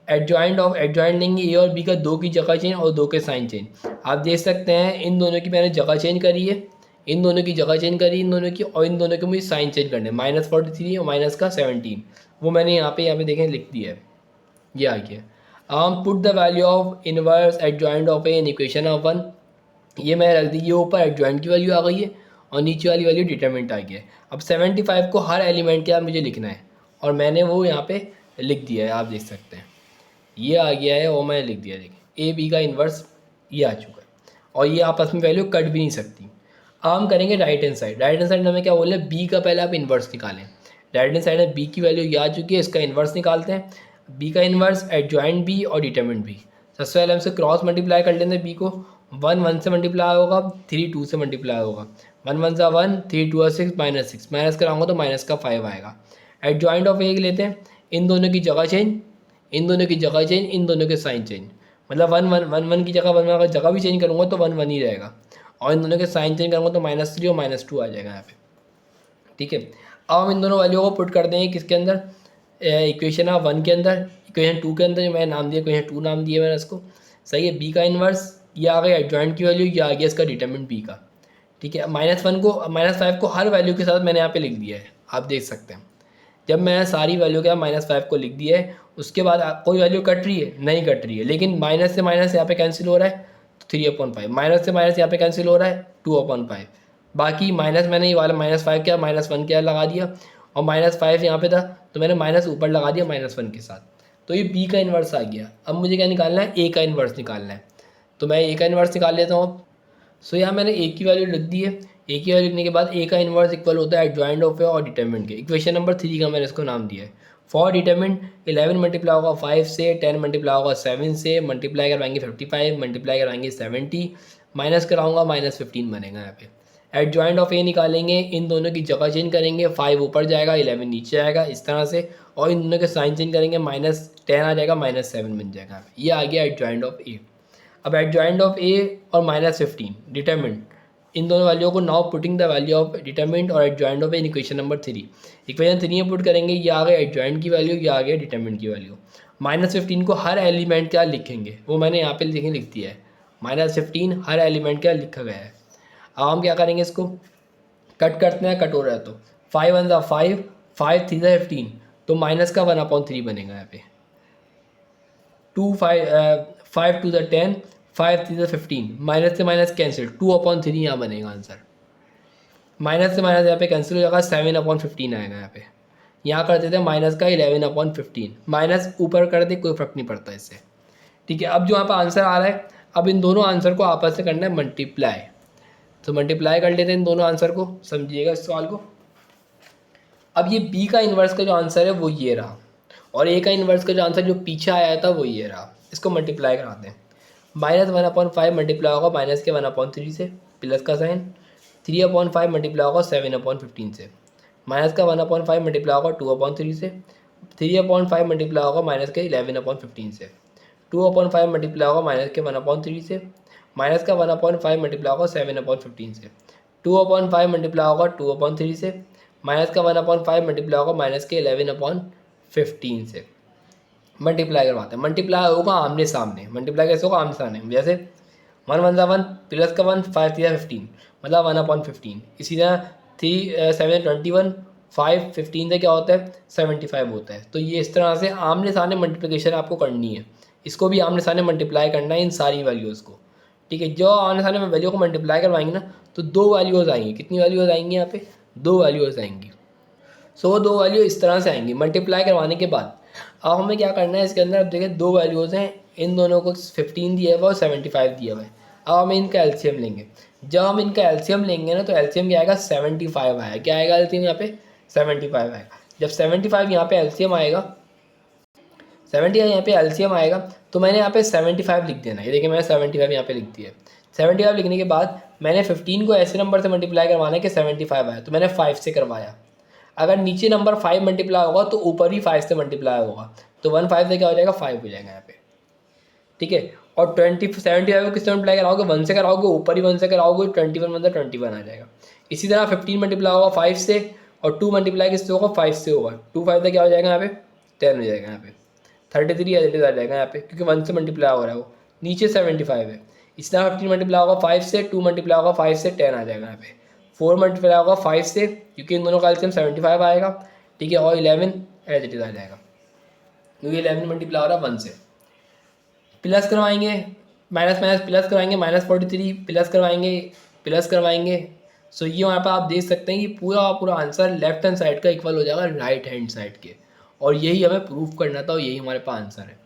एडजॉइंट लेंगे ए और बी का 2 की जगह चेंज और 2 के साइन चेंज। आप देख सकते हैं इन दोनों की मैंने जगह चेंज करी है, इन दोनों की जगह चेंज करी इन दोनों की, और इन दोनों के मुझे साइन चेंज करने, -43 और माइनस का 17, वो मैंने यहाँ पे देखें लिख दिया है, ये आ गया। Put the value of inverse adjoint of A in equation of 1, ये मैंने रख दी, ये ऊपर एडजॉइंट की वैल्यू आ गई है और नीचे वाली वैल्यू डिटरमिनेंट आ गया है। अब 75 को हर एलिमेंट के साथ मुझे लिखना है और मैंने वो यहाँ पे लिख दिया है, आप देख सकते हैं ये आ गया है और मैंने लिख दिया, देखिए ए बी का इन्वर्स ये आ चुका है और ये आपस में वैल्यू कट भी नहीं सकती। अब हम करेंगे right hand side. Right hand side में हमें क्या बोले, बी का पहले आप इन्वर्स निकालें। राइट हैंड साइड में बी की वैल्यू ये आ चुकी है, इसका इन्वर्स निकालते हैं। बी का इन्वर्स एडजॉइंट बी और डिटरमिनेंट बी। सबसे पहले हमसे क्रॉस मल्टीप्लाई कर लेते हैं, बी को 1 1 से मल्टीप्लाई होगा, 3 2 से मल्टीप्लाई होगा, 1 1 सा 1, 3 2 6, -6 माइनस कराऊंगा तो माइनस का 5 आएगा। एडजॉइंट ऑफ ए लेते हैं, इन दोनों की जगह चेंज, इन दोनों की जगह चेंज, इन दोनों के साइन चेंज, मतलब 1 1 1 1 की जगह 1 अगर जगह भी चेंज करूँगा तो 1 1 ही रहेगा, और इन दोनों के साइन चेंज करूँगा तो -3 और -2 आ जाएगा यहाँ पे। ठीक है, अब हम इन दोनों वैल्यू को पुट कर देंगे किसके अंदर, इक्वेशन ऑफ 1 के अंदर, इक्वेशन 2 के अंदर, जो मैंने नाम दिया इक्वेशन 2 नाम दिया मैंने इसको। सही है, बी का इन्वर्स ये आ गया, एडजॉइंट की वैल्यू ये आ गया, इसका डिटरमिनेंट बी का। ठीक है, -1 को -5 को हर वैल्यू के साथ मैंने यहाँ पे लिख दिया है, आप देख सकते हैं। जब मैंने सारी वैल्यू के -5 को लिख दिया है, उसके बाद कोई वैल्यू कट रही है, नहीं कट रही है, लेकिन माइनस से माइनस यहाँ पे कैंसिल हो रहा है तो 3/5, माइनस से माइनस यहाँ पे कैंसिल हो रहा है 2/5, बाकी माइनस मैंने ये वाला -5 क्या -1 क्या लगा दिया, और -5 यहाँ पे था तो मैंने माइनस ऊपर लगा दिया -1 के साथ, तो ये बी का इन्वर्स आ गया। अब मुझे क्या निकालना है, ए का इन्वर्स निकालना है, तो मैं ए का इन्वर्स निकाल लेता हूँ। सो यहाँ मैंने ए की वैल्यू लिख दी है, ए की वैल्यू लिखने के बाद ए का इन्वर्स इक्वल होता है एडजॉइंट ऑफ ए और डिटरमिनेंट के। इक्वेशन नंबर 3 का मैंने इसको नाम दिया है। फॉर डिटरमिनेंट 11 मल्टीप्लाई होगा 5 से, 10 मल्टीप्लाई होगा 7 से, मल्टीप्लाई करवाएंगे 55, मल्टीप्लाई करवाएंगे 70, माइनस कराऊंगा -15 बनेगा यहाँ पे। एडजॉइंट ऑफ ए निकालेंगे, इन दोनों की जगह चेंज करेंगे, 5 ऊपर जाएगा 11 नीचे आएगा इस तरह से, और इन दोनों के साइन चेंज करेंगे, -10 आ जाएगा -7 बन जाएगा। ये आ गया एडजॉइंट ऑफ ए। अब एडजॉइंट ऑफ ए और -15 डिटरमिनेंट, इन दोनों वैल्यूओं को now putting the value of determinant और adjoint of A in equation number 3। Equation 3 में पुट करेंगे, ये आ गया एडजॉइंट की वैल्यू, ये आ गया डिटरमिनेंट की वैल्यू। -15 को हर एलिमेंट क्या लिखेंगे, वो मैंने यहाँ पे लिख दिया है, -15 हर एलिमेंट क्या लिखा गया है। अब हम क्या करेंगे, इसको कट करते हैं, कट हो रहा है तो 5 1 5, 5 3 15, तो माइनस का 1/3 बनेगा यहाँ पे। 5 2 10, 5 3 15, माइनस से माइनस कैंसिल, 2/3 यहाँ बनेगा आंसर। माइनस से माइनस यहाँ पे कैंसिल हो जाएगा, 7/15 आएगा यहाँ पे। यहाँ कर देते हैं माइनस का 11/15, माइनस ऊपर कर दे कोई फर्क नहीं पड़ता इससे। ठीक है, अब जो यहाँ पर आंसर आ रहा है, अब इन दोनों आंसर को आपस से करना है मल्टीप्लाई, तो मल्टीप्लाई कर लेते हैं इन दोनों आंसर को, समझिएगा इस सवाल को। अब ये बी का इन्वर्स का जो आंसर है वो ये रहा, और ए का इन्वर्स का जो आंसर जो पीछे आया था वो ये रहा, इसको मल्टीप्लाई कराते हैं। -1/5 मल्टीप्लाई होगा माइनस के 1/3 से, प्लस का साइन, 3/5 मल्टीप्लाई होगा 7/15 से, माइनस का 1/5 मल्टीप्लाई होगा 2/3 से, 3/5 मल्टीप्लाई होगा माइनस के 11/15 से, 2/5 मल्टीप्लाई होगा माइनस के 1/3 से, माइनस का 1/5 मल्टीप्लाई होगा 7/15 से, 2/5 मल्टीप्लाई होगा 2/3 से, माइनस का 1/5 मल्टीप्लाई होगा माइनस के 11/15 से। मल्टीप्लाई करवाते हैं, मल्टीप्लाई होगा आमने सामने, मल्टीप्लाई कैसे होगा, आमने सामने, जैसे 1 1 1 प्लस का 1, 5 3 15, मतलब 1/15। इसी तरह 3 7 21, 5 15 से क्या होता है 75 होता है। तो ये इस तरह से आमने सामने मल्टीप्लिकेशन आपको करनी है, इसको भी आमने सामने मल्टीप्लाई करना है इन सारी वैल्यूज़ को। ठीक है, जो आमने सामने में वैल्यू को मल्टीप्लाई करवाएंगे ना, तो 2 वैल्यूज़ आएंगी। कितनी वैल्यूज़ आएंगी यहाँ पे, 2 वैल्यूज़ आएंगी। सो 2 वैल्यू इस तरह से आएंगी मल्टीप्लाई करवाने के बाद। अब हमें क्या करना है इसके अंदर, अब देखिए 2 वैल्यूज़ हैं, इन दोनों को 15 दिया हुआ और 75 दिया हुआ है। अब हम इनका एलसीएम लेंगे, जब हम इनका एलसीएम लेंगे ना तो एलसीएम क्या आएगा 75 आएगा। क्या आएगा एलसीएम यहाँ पे 75 आएगा। जब 75 यहाँ पे एलसीएम आएगा, 75 यहाँ पे एलसीएम आएगा, तो मैंने यहाँ पे 75 लिख देना है। ये देखिए मैंने 75 यहाँ पे लिख दिया है। 75 लिखने के बाद मैंने 15 को ऐसे नंबर से मल्टीप्लाई करवाना है कि 75 आया, तो मैंने 5 से करवाया। अगर नीचे नंबर 5 मल्टीप्लाई होगा तो ऊपर ही 5 से मल्टीप्लाई होगा, तो 1 5 से क्या हो जाएगा 5 हो जाएगा यहाँ पे। ठीक है, और 75 को किससे मल्टीप्लाई कराओगे, 1 से कराओगे, ऊपर ही 1 से कराओगे, 21 मतलब 21 आ जाएगा। इसी तरह 15 मल्टीप्लाई होगा 5 से, और 2 मल्टीप्लाई किससे होगा 5 से होगा, 2 5 से क्या हो जाएगा यहाँ पे 10 हो जाएगा यहाँ पे। 33 एज इट इज आ जाएगा यहाँ पे, क्योंकि 1 से मल्टीप्लाई हो रहा है वो। नीचे 75 है, इसलिए 15 मल्टीप्लाई होगा 5 से, 2 मल्टीप्लाई होगा 5 से, 10 आ जाएगा यहाँ पे। 4 मल्टीप्लाई होगा 5 से, क्योंकि इन दोनों का एलसीएम 75 आएगा, ठीक है, और 11 एज इट इज आ जाएगा, क्योंकि 11 मल्टीप्लाई हो रहा है 1 से। प्लस करवाएंगे, माइनस माइनस प्लस करवाएंगे, -43 प्लस करवाएंगे, प्लस करवाएंगे। सो ये वहाँ पर आप देख सकते हैं कि पूरा पूरा आंसर लेफ्ट हैंड साइड का इक्वल हो जाएगा राइट हैंड साइड के, और यही हमें प्रूफ करना था और यही हमारे पास आंसर है।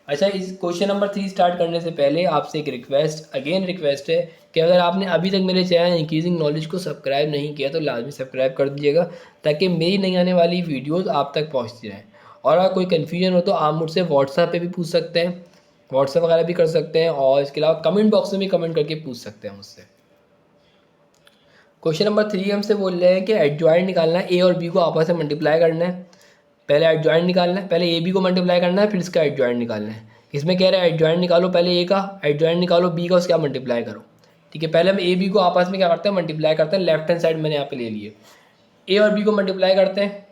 अच्छा, इस क्वेश्चन नंबर 3 स्टार्ट करने से पहले आपसे एक रिक्वेस्ट है कि अगर आपने अभी तक मेरे चैनल इंक्रीजिंग नॉलेज को सब्सक्राइब नहीं किया तो लाजमी सब्सक्राइब कर दीजिएगा, ताकि मेरी नई आने वाली वीडियोस आप तक पहुंचती रहें। और अगर कोई कन्फ्यूजन हो तो आप मुझसे व्हाट्सएप पे भी पूछ सकते हैं, व्हाट्सएप वगैरह भी कर सकते हैं, और इसके अलावा कमेंट बॉक्स में भी कमेंट करके पूछ सकते हैं मुझसे। क्वेश्चन नंबर 3 हमसे बोल रहे हैं कि एडजॉइंट निकालना है, ए और बी को आपस में मल्टीप्लाई करना है। पहले एडजॉइंट निकालना है, पहले ए बी को मल्टीप्लाई करना है, फिर इसका एडजॉइंट निकालना है। इसमें कह रहा है एडजॉइंट निकालो, पहले ए का एडजॉइंट निकालो, बी का उसके आप मल्टीप्लाई करो, ठीक है। पहले हम ए बी को आपस में क्या करते हैं, मल्टीप्लाई करते हैं। लेफ्ट हैंड साइड मैंने यहाँ पे ले लिए, ए और बी को मल्टीप्लाई करते हैं।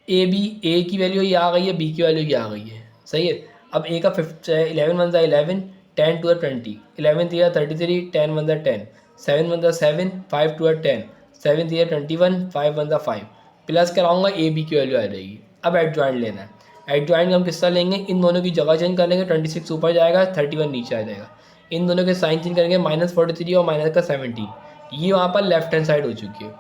ए की वैल्यू ये आ गई है, बी की वैल्यू ये आ गई है, सही है। अब ए का 11 वन 11, 10 टू 20, 11 3 33, 10 1 10, 7 1 7, 5 2 10, 7 3 21, 5 1 5। प्लस कराऊंगा, ए बी की वैल्यू आ जाएगी। अब एडजॉइंट लेना है, एडजॉइंट हम किस तरह लेंगे, इन दोनों की जगह चेंज कर लेंगे, 26 ऊपर जाएगा, 31 नीचे आ जाएगा। इन दोनों के साइन चेंज करेंगे, -43 और माइनस का 17, ये वहाँ पर लेफ्ट हैंड साइड हो चुकी है।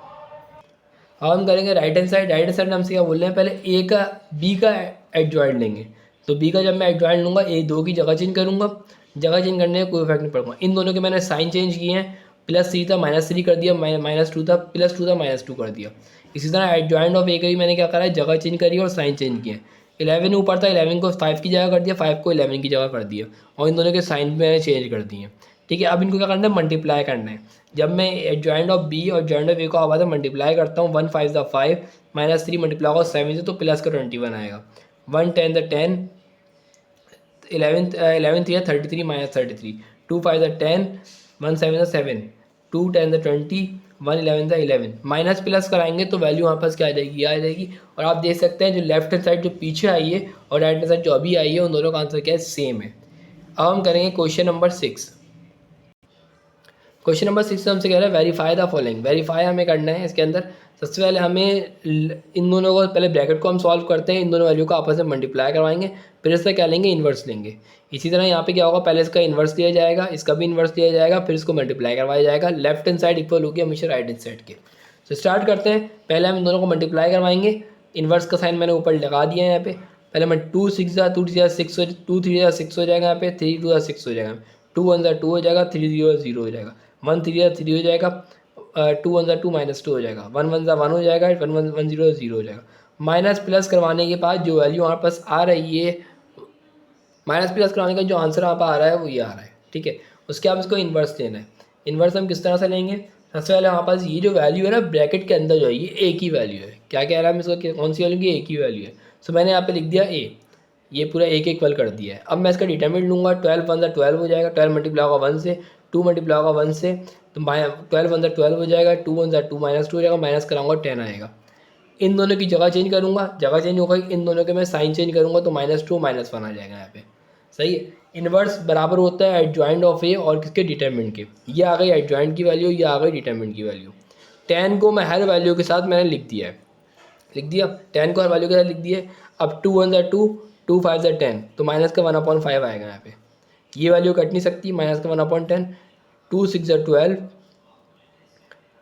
अब हम करेंगे राइट हैंड साइड में हमसे क्या बोल रहे हैं, पहले ए का बी का एडजॉइंट लेंगे। तो बी का जब मैं एडजॉइंट लूँगा, ए 2 की जगह चेंज करूँगा, जगह चेंज करने का कोई इफेक्ट नहीं पड़ेगा। इन दोनों के मैंने साइन चेंज किए हैं, +3 था -3 कर दिया, -2 था +2 था -2 कर दिया। इसी तरह एडजॉइंट ऑफ ए का भी मैंने क्या करा है, जगह चेंज करी और साइन चेंज किए। 11 ऊपर था, 11 को 5 की जगह कर दिया, 5 को 11 की जगह कर दिया, और इन दोनों के साइन मैंने चेंज कर दिए, ठीक है। अब इनको क्या करना है, मल्टीप्लाई करना है। जब मैं एडजॉइंट ऑफ बी और जॉइंट ऑफ ए को आवाज़ मल्टीप्लाई करता हूँ, 1 5 5, -3 मल्टीप्लाई होगा 7 से, तो प्लस का 21 आएगा। 1 10 10, 11 3 33 -33, 2 5 10, 1 7 7, 2 10 20, 1 11 11। माइनस प्लस कराएंगे तो वैल्यू वहाँ पास क्या आ जाएगी, आ जाएगी। और आप देख सकते हैं जो लेफ्ट हैंड साइड जो पीछे आई है और राइट हैंड साइड जो अभी आई है, उन दोनों का आंसर क्या है, सेम है। अब हम करेंगे क्वेश्चन नंबर 6। क्वेश्चन नंबर 6 हमसे कह रहा है वेरीफाई द फॉलोइंग। वेरीफाई हमें करना है। इसके अंदर सबसे पहले हमें इन दोनों को, पहले ब्रैकेट को हम सॉल्व करते हैं, इन दोनों वैल्यू को आपस में मल्टीप्लाई करवाएंगे, फिर इससे क्या लेंगे, इन्वर्स लेंगे। इसी तरह यहाँ पे क्या होगा, पहले इसका इन्वर्स दिया जाएगा, इसका भी इन्वर्स दिया जाएगा, फिर इसको मल्टीप्लाई करवाया जाएगा। लेफ्ट हैंड साइड इक्वल होगी हमेशा राइट हैंड साइड के। तो स्टार्ट करते हैं, पहले हम इन दोनों को मल्टीप्लाई करवाएंगे। इन्वर्स का साइन मैंने ऊपर लगा दिया है यहाँ पे। पहले मैं 2 6 2 3 6 2 3 6 हो जाएगा यहाँ पे, 3 2 6 हो जाएगा, 2 1 2 हो जाएगा, 3 0 0 हो जाएगा, 1 3 3 हो जाएगा, 2 1 2 -2 हो जाएगा, 1 1 1 हो जाएगा, 1 1 1 0 0 हो जाएगा। माइनस प्लस करवाने के बाद जो वैल्यू हमारे पास आ रही है, माइनस प्लस करवाने का जो आंसर यहाँ पर आ रहा है वो ये आ रहा है, ठीक है। उसके बाद इसको इन्वर्स लेना है। इन्वर्स हम किस तरह से लेंगे, सबसे पहले हमारे पास ये जो वैल्यू है ना, ब्रैकेट के अंदर जो है, ये ए की वैल्यू है। क्या कह रहा है, इसको कौन सी वैल्यू की, ए की वैल्यू है। सो मैंने यहाँ पे लिख दिया ए, ये पूरा ए के इक्वल कर दिया है। अब मैं इसका डिटरमिनेंट लूँगा, 12 1 12 हो जाएगा, 12 मल्टीप्लाई होगा 1 से, 2 मल्टीप्लाई होगा 1 से, तो 12 1 12 हो जाएगा, 2 1 2 -2 हो जाएगा, माइनस कराऊंगा 10 आएगा। इन दोनों की जगह चेंज करूँगा, जगह चेंज होगा, इन दोनों के मैं साइन चेंज करूँगा, तो -2 -1 आ जाएगा यहाँ पे, सही है। इन्वर्स बराबर होता है एडजॉइंट ऑफ ए और किसके, डिटरमिनेंट के। ये आ गई एडजॉइंट की वैल्यू, ये आ गई डिटरमिनेंट की वैल्यू। 10 को मैं हर वैल्यू के साथ मैंने लिख दिया है, लिख दिया 10 को हर वैल्यू के साथ लिख दिए। अब 2 1 2, 2 5 10, तो माइनस का 1/5 आएगा यहाँ पे। ये वैल्यू कट नहीं सकती, माइनस का 1/10, 2 6 12,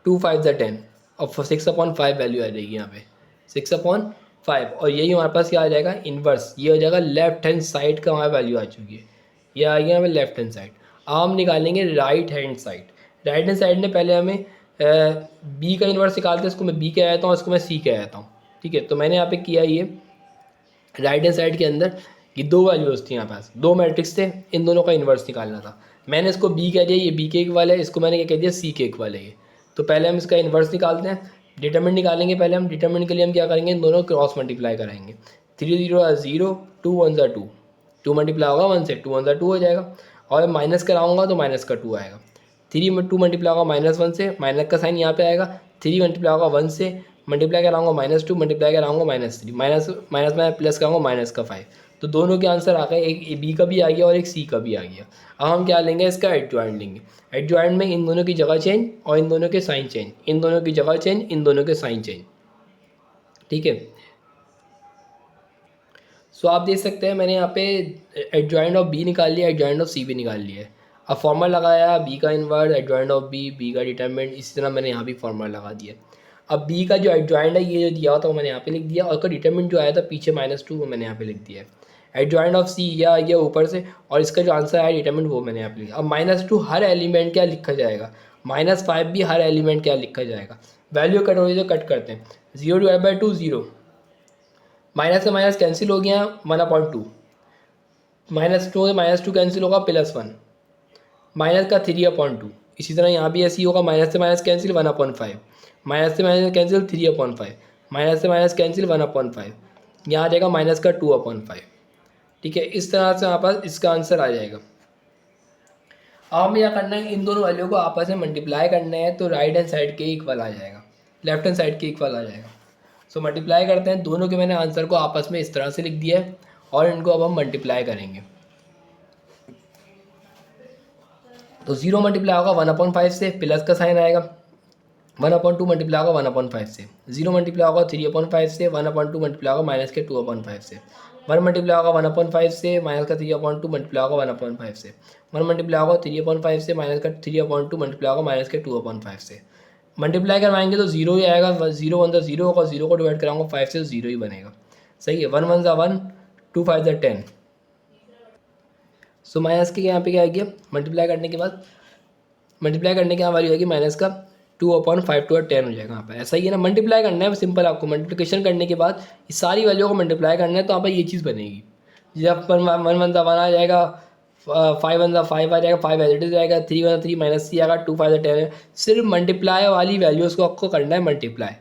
2 5 10, और 6/5 वैल्यू आ जाएगी यहाँ पे, 6/5। और यही हमारे पास क्या आ जाएगा, इन्वर्स। ये हो जाएगा लेफ्ट हैंड साइड का हमारा वैल्यू आ चुकी है, ये आ गया यहाँ पे लेफ्ट हैंड साइड। अब हम निकालेंगे right hand side. Right hand side में पहले हमें बी का इन्वर्स निकालते हैं, इसको मैं बी कह जाता हूँ, इसको मैं सी कह जाता हूँ, ठीक है। तो मैंने यहाँ पे किया ये राइट हैंड साइड के अंदर ये 2 वैल्यूज़ थी, यहाँ पास 2 मैट्रिक्स थे, इन दोनों का इन्वर्स निकालना था। मैंने इसको बी कह दिया, ये बी के इक्वल है, इसको मैंने क्या कह दिया, सी के इक्वल है ये। तो पहले हम इसका इन्वर्स निकालते हैं, डिटरमिनेंट निकालेंगे। पहले हम डिटरमिनेंट के लिए हम क्या करेंगे, इन दोनों क्रॉस मल्टीप्लाई कराएंगे। 3 0 0, 2 1 2, 2 मल्टीप्लाई होगा 1 से, 2 1 2 हो जाएगा, और माइनस कराऊंगा तो माइनस का 2 आएगा। 3 2 मल्टीप्लाई होगा -1 से, माइनस का साइन यहाँ पे आएगा, 3 मल्टीप्लाई होगा 1 से, मल्टीप्लाई कराऊंगा -2, मल्टीप्लाई कराऊंगा -3, माइनस माइनस में प्लस कराऊंगा -5। तो दोनों के आंसर आ गए, एक बी का भी आ गया और एक सी का भी आ गया। अब हम क्या लेंगे, इसका एडजॉइंट लेंगे। एडजॉइंट में इन दोनों की जगह चेंज और इन दोनों के साइन चेंज, इन दोनों की जगह चेंज, इन दोनों के साइन चेंज। ठीक है, सो आप देख सकते हैं मैंने यहाँ पे एडजॉइंट ऑफ बी निकाल लिया, एडजॉइंट ऑफ सी भी निकाल लिया है। अब फॉर्मूला लगाया बी का inverse, adjoint of B, B का डिटरमिनेंट, इसी तरह मैंने यहाँ भी फॉर्मूला लगा दिया। अब बी का जो एडजॉइंट है ये जो दिया हुआ था वो मैंने यहाँ पे लिख दिया, और उसका डिटरमिनेंट जो आया था पीछे -2 वो मैंने यहाँ पे लिख दिया है। एडजॉइंट ऑफ सी यह आ गया ऊपर से, और इसका जो आंसर आया डिटरमिनेंट वो मैंने यहाँ पे लिखा। अब -2 हर एलिमेंट क्या लिखा जाएगा, -5 भी हर एलिमेंट क्या लिखा जाएगा। वैल्यू कट हो रही है तो कट करते हैं। 0/2 0, माइनस का माइनस कैंसिल हो गया, 1/2, -2 से -2 कैंसिल होगा, +1, माइनस का 3/2। इसी तरह यहाँ भी ऐसे ही होगा, माइनस से माइनस कैंसिल 1/5, माइनस से माइनस कैंसिल 3/5, माइनस से माइनस कैंसिल 1/5, यहाँ आ जाएगा माइनस का 2/5। ठीक है, इस तरह से आप पास इसका आंसर आ जाएगा। अब हमें क्या करना है, इन दोनों वैल्यू को आपस में मल्टीप्लाई करना है, तो राइट हैंड साइड के इक्वल आ जाएगा, लेफ्ट हैंड साइड के इक्वल आ जाएगा। सो मल्टीप्लाई करते हैं, दोनों के मैंने आंसर को आपस में इस तरह से लिख दिया है, और इनको अब हम मल्टीप्लाई करेंगे। तो 0 मल्टीप्लाई होगा 1/5 से, प्लस का साइन आएगा। 1/2 मल्टीप्लाई होगा 1/5 से, 0 मल्टीप्लाई होगा 3/5 से, 1/2 मल्टीप्लाई होगा माइनस के 2/5 से, 1 मल्टीप्लाई होगा 1/5 से, माइनस का 3/2 मल्टीप्लाई होगा 1/5 से, 1 मल्टीप्लाई होगा 3/5 से, माइनस का 3/2 मल्टीप्लाई होगा माइनस के 2/5 से। मल्टीप्लाई करवाएंगे तो 0 ही आएगा, 0 1 0 होगा, 0 को डिवाइड कराऊंगा 5 से, 0 ही बनेगा। सही है, 1 1 1, 2 5 10। सो माइनस के यहाँ पे क्या आ गया, मल्टीप्लाई करने के बाद, मल्टीप्लाई करने की यहाँ वैल्यू आएगी माइनस का 2/5 टू 10 हो जाएगा यहाँ पर। ऐसा ही है ना, मल्टीप्लाई करना है सिंपल, आपको मल्टीप्लिकेशन करने के बाद इस सारी वैल्यू को मल्टीप्लाई करना है, तो यहाँ पर ये चीज़ बनेगी। जब 1 1 1 आ जाएगा, 5 1 5 आ जाएगा, 5 एज इट इज जाएगा, 3 1 3 -3 आएगा, 2 5 10 है। सिर्फ मल्टीप्लाई वाली वैल्यूज़ को आपको करना है मल्टीप्लाई,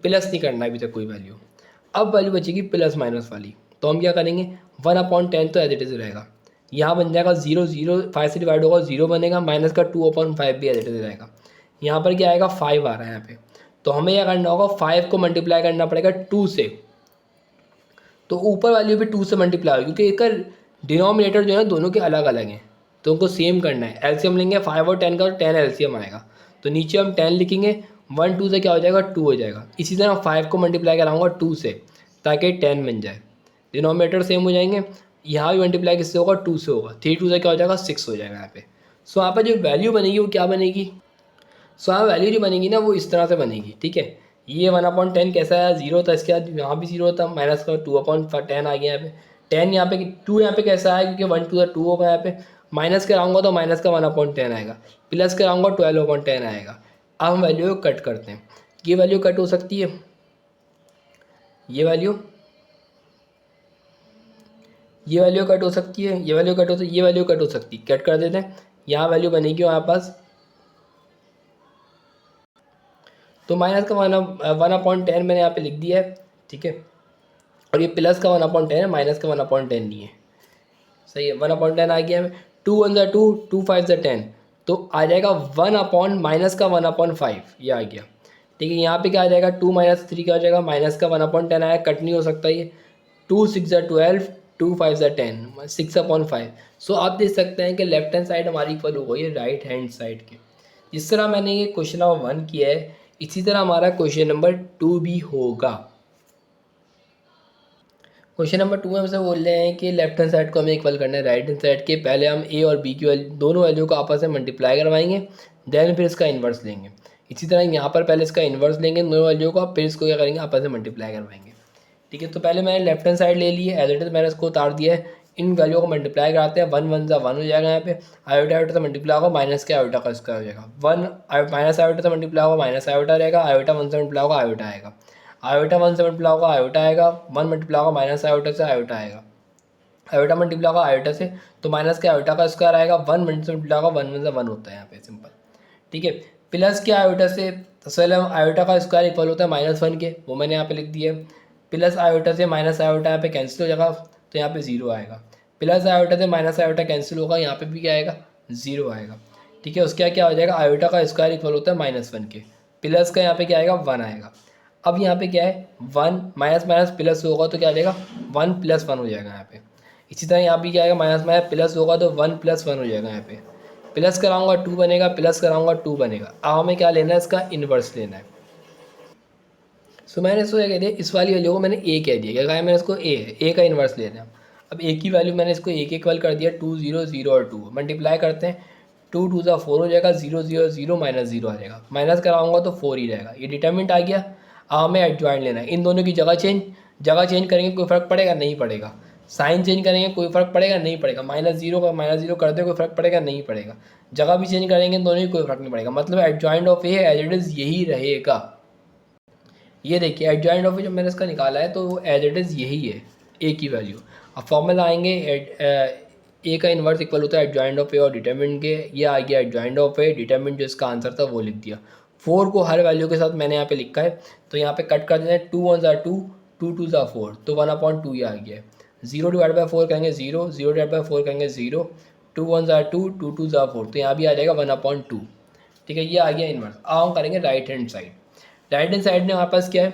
प्लस नहीं करना है अभी तक कोई वैल्यू। अब वैल्यू बचेगी प्लस माइनस वाली, तो हम क्या करेंगे, 1/10 तो एज इट इज रहेगा, यहाँ बन जाएगा 0 0, 5 से डिवाइड होगा 0 बनेगा, माइनस का 2/5 भी एज इट इज रहेगा। यहाँ पर क्या आएगा, 5 आ रहा है यहाँ पे, तो हमें क्या करना होगा, 5 को मल्टीप्लाई करना पड़ेगा 2 से, तो ऊपर वैल्यू भी 2 से मल्टीप्लाई होगी, क्योंकि इसका डिनोमिनेटर जो है दोनों के अलग अलग हैं, तो उनको सेम करना है। एलसीएम लेंगे 5 और 10 का, तो 10 एलसीएम आएगा, तो नीचे हम 10 लिखेंगे, 1 2 से क्या हो जाएगा, 2 हो जाएगा। इसी तरह 5 को मल्टीप्लाई कराऊंगा 2 से, ताकि 10 बन जाए, डिनोमिनेटर सेम हो जाएंगे। यहाँ भी मल्टीप्लाई किससे होगा, 2 से होगा, 3 2 से क्या हो जाएगा, 6 हो जाएगा यहाँ पे। सो यहाँ पर जो वैल्यू बनेगी वो क्या बनेगी, सो यहाँ वैल्यू जो बनेगी ना वो इस तरह से बनेगी। ठीक है, ये 1/10 कैसा है, 0 था, इसके बाद यहाँ भी 0 था, माइनस का 2/10 आ गया यहाँ पे, 10 यहाँ पे, 2 यहाँ पे कैसा है, क्योंकि 1 2 2 होगा यहाँ पे, माइनस कराऊंगा तो माइनस का 1/10 आएगा, प्लस कराऊंगा 12/10 आएगा। अब हम वैल्यू को कट करते हैं, ये वैल्यू कट हो सकती है, ये वैल्यू कट हो सकती है, ये वैल्यू कट हो सकती है, ये वैल्यू कट हो सकती है, कट कर देते हैं। यहाँ वैल्यू बनेगी हमारे पास, तो माइनस का 1/10 मैंने यहाँ पे लिख दिया है। ठीक है, और ये प्लस का 1/10 है, माइनस का 1/10 नहीं है। सही है, 1/10 आ गया है, 2 1 2, 2 5 10, तो आ जाएगा 1/ माइनस का 1/5, ये आ गया। ठीक है, यहाँ पे क्या आ जाएगा, 2 -3 क्या हो जाएगा, माइनस का 1/10 आया, कट नहीं हो सकता ये, 2 6 12, 2 5 10, 6/5। सो आप देख सकते हैं कि लेफ्ट हैंड साइड हमारी इक्वल हो गई है राइट हैंड साइड के। जिस तरह मैंने ये क्वेश्चन नंबर 1 किया है, इसी तरह हमारा क्वेश्चन नंबर 2 भी होगा। क्वेश्चन नंबर 2 में हमसे बोल रहे हैं कि लेफ्ट हैंड साइड को हमें इक्वल करना है राइट हैंड साइड के। पहले हम ए और बी की वैल्यू, दोनों वैल्यू को आपस में मल्टीप्लाई करवाएंगे, देन फिर इसका इन्वर्स लेंगे। इसी तरह यहाँ पर पहले इसका इन्वर्स लेंगे दोनों वैल्यू को, फिर इसको क्या करेंगे, आपस में मल्टीप्लाई करवाएंगे। ठीक है, तो पहले मैंने लेफ्ट हैंड साइड ले ली है, एज इट इज मैंने इसको उतार दिया है। इन वैल्यू को मल्टीप्लाई कराते हैं, 1 1 1 हो जाएगा यहाँ पे, आयोटा आयोटा से मल्टीप्लाई होगा, माइनस के आयोटा का स्क्वायर हो जाएगा, 1 माइनस आयोटा से मल्टीप्लाई होगा, माइनस आयोटा रहेगा, आयोटा 1 से मल्टीप्लाई होगा, आयोटा आएगा, आयोटा 1 से मल्टीप्लाई होगा, आयोटा आएगा, 1 मल्टीप्लाई होगा माइनस आयोटा से, आयोटा आएगा, आयोटा मल्टीप्लाई होगा आयोटा से, तो माइनस के आयोटा का स्क्वायर आएगा, 1 मल्टीप्लाई होगा 1 1 से 1 होता है यहाँ पे, सिंपल। ठीक है, प्लस के आयोटा से, सबसे पहले हम आयोटा का स्क्वायर इक्वल होता है -1 के, वो मैंने यहाँ पे लिख दिया है। प्लस आयोटा से माइनस आयोटा यहाँ पे कैंसिल हो जाएगा, तो यहाँ पे 0 आएगा। प्लस आयोटा से माइनस आयोटा कैंसिल होगा, यहाँ पे भी क्या आएगा, 0 आएगा। ठीक है, उसके क्या हो जाएगा, आयोटा का स्क्वायर इक्वल होता है -1 के, प्लस का यहाँ पे क्या आएगा, 1 आएगा। अब यहाँ पे क्या है, 1 माइनस माइनस प्लस होगा तो क्या आ जाएगा, 1 प्लस 1 हो जाएगा यहाँ पे। इसी तरह यहाँ भी क्या आएगा, माइनस माइनस प्लस होगा तो 1 प्लस 1 हो जाएगा यहाँ पे। प्लस कराऊंगा 2 बनेगा, प्लस कराऊंगा 2 बनेगा। अब हमें क्या लेना है, इसका इन्वर्स लेना है। सो मैंने इसको क्या कह दिया, इस वाली वैल्यू को मैंने ए कह दिया। क्या कहा है मैंने इसको, ए का इन्वर्स लेना है। अब ए की वैल्यू मैंने इसको ए के इक्वल कर दिया, 2 0 0 और 2 मल्टीप्लाई करते हैं, 2 2 ज़ा 4 हो जाएगा, 0 0 0 माइनस 0 आ जाएगा, माइनस कराऊंगा तो 4 ही रहेगा। ये डिटरमिनेंट आ गया। अब हमें एडजॉइंट लेना है। इन दोनों की जगह चेंज करेंगे, कोई फ़र्क पड़ेगा, नहीं पड़ेगा। साइन चेंज करेंगे, कोई फ़र्क पड़ेगा, नहीं पड़ेगा। माइनस जीरो का माइनस जीरो कर दे, कोई फ़र्क पड़ेगा, नहीं पड़ेगा। जगह भी चेंज करेंगे दोनों की, कोई फ़र्क नहीं पड़ेगा। मतलब adjoint of A as it is यही रहेगा। ये देखिए एडजॉइंट ऑफ जब मैंने इसका निकाला है तो एज इट इज़ यही है, ए की वैल्यू। अब फॉर्मूला आएंगे, ए का इन्वर्स इक्वल होता है एडजॉइंट ऑफ ए और डिटरमिनेंट के। ये आ गया एडजॉइंट ऑफ ए, डिटरमिनेंट जो इसका आंसर था वो लिख दिया। 4 को हर वैल्यू के साथ मैंने यहाँ पे लिखा है, तो यहाँ पे कट कर देते हैं, 2 1 ज़ा 2, 2 2 ज़ा 4, तो 1/2 ये आ गया है। 0 डिवाइड बाई 4 करेंगे 0, 0 डिवाइड बाई 4 करेंगे 0, 2 1 ज़ा 2, 2 2 ज़ा 4, तो यहाँ भी आ जाएगा 1/2। ठीक है, ये आ गया इन्वर्स। अब हम करेंगे right hand side. Right hand side में हमारे पास क्या है,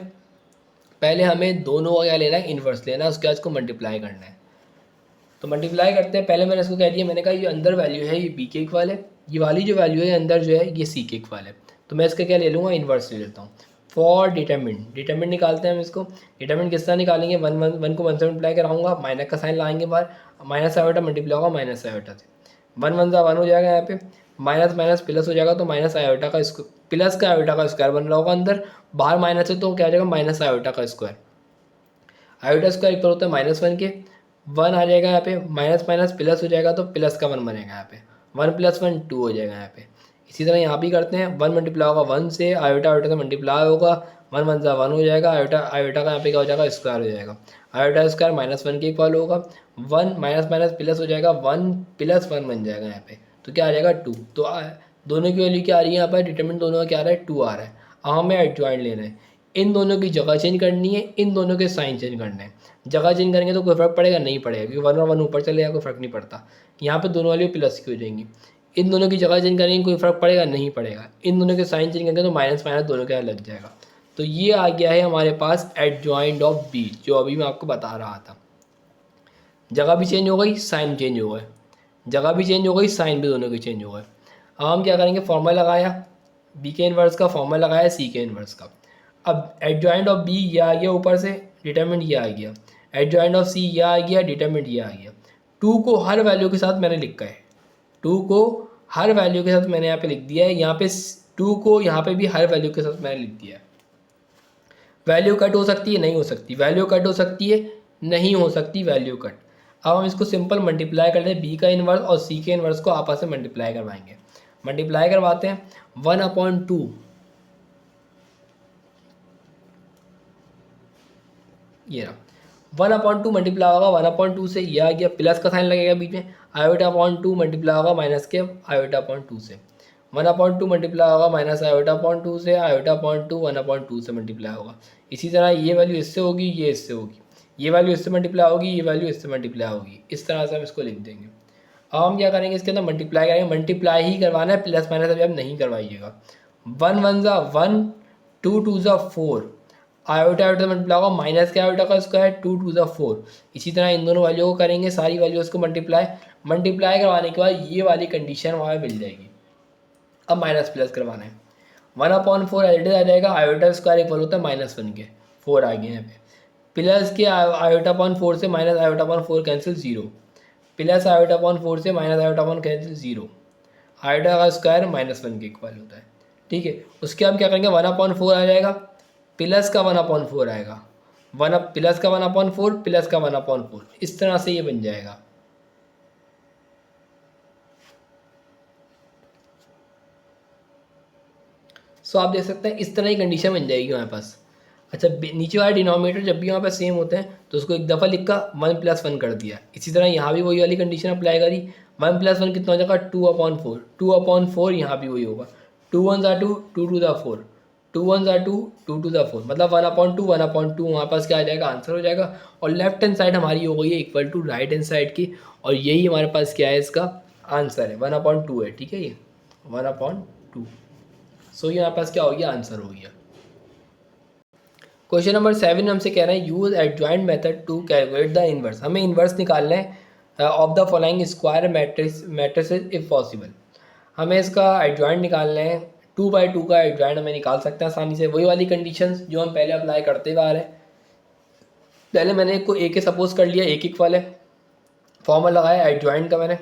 पहले हमें दोनों का क्या लेना है, इन्वर्स लेना है, उसके बाद इसको मल्टीप्लाई करना है। तो मल्टीप्लाई करते हैं। पहले मैंने इसको कह दिया, मैंने कहा ये अंदर वैल्यू है ये बी के इक्वल है, ये वाली जो वैल्यू है अंदर जो है ये सी के इक्वल है। तो मैं इसका क्या ले लूँगा, इन्वर्स ले लेता हूँ। फॉर डिटरमिनेंट निकालते हैं हम इसको। डिटरमिनेंट किस तरह निकालेंगे, 1 को 1 से मल्टीप्लाई कराऊंगा, माइनस का साइन लाएंगे बाहर, माइनस आयोटा मल्टीप्लाई होगा माइनस आयोटा से, 1 1 ज़ा 1 हो जाएगा यहाँ पे, माइनस माइनस प्लस हो जाएगा, तो माइनस आयोटा का प्लस का आयोटा का स्क्वायर बन रहा होगा अंदर, बाहर माइनस है तो क्या आ जाएगा, माइनस आयोटा का स्क्वायर। आयोटा स्क्वायर इक्वल होता है -1 के, 1 आ जाएगा यहाँ पे, माइनस माइनस प्लस हो जाएगा तो प्लस का 1 बनेगा यहाँ पे, 1 + 1 2 हो जाएगा यहाँ पे। इसी तरह यहाँ भी करते हैं, 1 मल्टीप्लाई होगा 1 से, आयोटा आयोटा से मल्टीप्लाई होगा, 1 1 ज़ा 1 हो जाएगा, आयोटा आयोटा का यहाँ पे क्या हो जाएगा, स्क्वायर हो जाएगा। आयोटा स्क्वायर -1 के इक्वल होगा, 1 माइनस माइनस प्लस हो जाएगा, 1 + 1 बन जाएगा यहाँ पे, तो क्या आ जाएगा 2। तो दोनों की वैल्यू क्या आ रही है यहाँ पर, डिटरमिनेंट दोनों का क्या आ रहा है, 2 आ रहा है। अब हमें एडजॉइंट लेना है, इन दोनों की जगह चेंज करनी है, इन दोनों के साइन चेंज करने हैं। जगह चेंज करेंगे तो कोई फ़र्क पड़ेगा, नहीं पड़ेगा, क्योंकि 1 और 1 ऊपर चले जाएगा, कोई फ़र्क नहीं पड़ता। यहाँ पे दोनों वाली प्लस की हो जाएंगी। इन दोनों की जगह चेंज करेंगे, कोई फ़र्क पड़ेगा, नहीं पड़ेगा। इन दोनों के साइन चेंज करेंगे तो माइनस माइनस दोनों का लग जाएगा। तो ये आ गया है हमारे पास एडजॉइंट ऑफ बी, जो अभी मैं आपको बता रहा था। जगह भी चेंज हो गई, साइन चेंज हो गए, जगह भी चेंज हो गई, साइन भी दोनों के चेंज हो गए। अब हम क्या करेंगे, फॉर्मूला लगाया, बी के इन्वर्स का फॉर्मूला लगाया सी के इन्वर्स का। अब एडजॉइंट ऑफ बी ये आ गया ऊपर से, डिटरमिनेंट ये आ गया, एडजॉइंट ऑफ सी ये आ गया, डिटरमिनेंट ये आ गया। 2 को हर वैल्यू के साथ मैंने लिखा है, 2 को हर वैल्यू के साथ मैंने यहाँ पे लिख दिया है। यहाँ पे 2 को यहाँ पे भी हर वैल्यू के साथ मैंने लिख दिया है। वैल्यू कट हो सकती है, नहीं हो सकती, वैल्यू कट हो सकती है, नहीं हो सकती वैल्यू कट। अब हम इसको सिंपल मल्टीप्लाई करते हैं, बी का इन्वर्स और सी के इन्वर्स को आपस में मल्टीप्लाई करवाएंगे। मल्टीप्लाई करवाते हैं, 1/2 ये रहा, 1/2 मल्टीप्लाई होगा 1/2 से, ये आ गया, प्लस का साइन लगेगा बीच में, आयोटा अपॉन 2 मल्टीप्लाई होगा माइनस के आयोटा अपॉन 2 से, 1/2 मल्टीप्लाई होगा माइनस आयोटा अपॉन 2 से, आयोटा अपॉन 2 1/2 से मल्टीप्लाई होगा। इसी तरह ये वैल्यू इससे होगी, ये इससे होगी, ये वैल्यू इससे मल्टीप्लाई होगी, ये वैल्यू इससे मल्टीप्लाई होगी। इस तरह से हम इसको लिख देंगे। अब हम क्या करेंगे, इसके अंदर मल्टीप्लाई करेंगे, मल्टीप्लाई ही करवाना है, प्लस माइनस अभी आप नहीं करवाइएगा। 1 1 ज़ा 1, 2 2 ज़ा 4, आयोटा आयोटा मल्टीप्लाई होगा माइनस के आयोटा का स्क्वायर, 2 2 ज़ा 4। इसी तरह इन दोनों वैल्यू को करेंगे, सारी वैल्यूज़ को मल्टीप्लाई करवाने के बाद ये वाली कंडीशन वहाँ मिल जाएगी। अब माइनस प्लस करवाना है, 1/4 एज आ जाएगा, आयोटा स्क्वायर इक्वल होता है -1 के, 4 आ गए यहाँ पे, प्लस के आयोटा अपॉन 4 से minus iota upon 4 cancel 0, plus iota upon 4 से minus iota upon cancel 0, iota का स्क्वायर -1 के इक्वल होता है। ठीक है, उसके हम क्या करेंगे, 1/4 आ जाएगा, प्लस का 1/4 आएगा, प्लस का 1/4 प्लस का 1/4, इस तरह से ये बन जाएगा। सो आप देख सकते हैं इस तरह की कंडीशन बन जाएगी हमारे पास। अच्छा, नीचे वाला डिनोमिनेटर जब भी यहाँ पे सेम होते हैं तो उसको एक दफ़ा लिखा, 1 + 1 कर दिया। इसी तरह यहाँ भी वही वाली कंडीशन अप्लाई करी, 1 + 1 कितना हो जाएगा, 2/4, 2/4 यहाँ भी वही होगा, 2 1 ज़ा 2, 2 2 ज़ा 4, 2 1 ज़ा 2, 2 2 ज़ा 4, मतलब 1/2 1/2 हमारे पास क्या आ जाएगा, आंसर हो जाएगा। और लेफ्ट हैंड साइड हमारी हो गई है equal to right hand side की, और यही हमारे पास क्या है, इसका आंसर है 1/2 है। ठीक है, ये 1/2। सो ये हमारे पास क्या हो गया, आंसर हो गया। क्वेश्चन नंबर 7 हमसे कह रहे हैं use adjoint method to calculate the inverse. हमें इनवर्स निकालना है of the following square matrices if possible. हमें इसका एडजॉइंट निकालना है। 2/2 का एडजॉइंट हमें निकाल सकते हैं आसानी से, वही वाली कंडीशंस जो हम पहले अप्लाई करते हुए आ रहे हैं। पहले मैंने एक को ए के सपोज कर लिया, एक इक्वल है, फॉर्मूला लगाया एडजॉइंट का मैंने।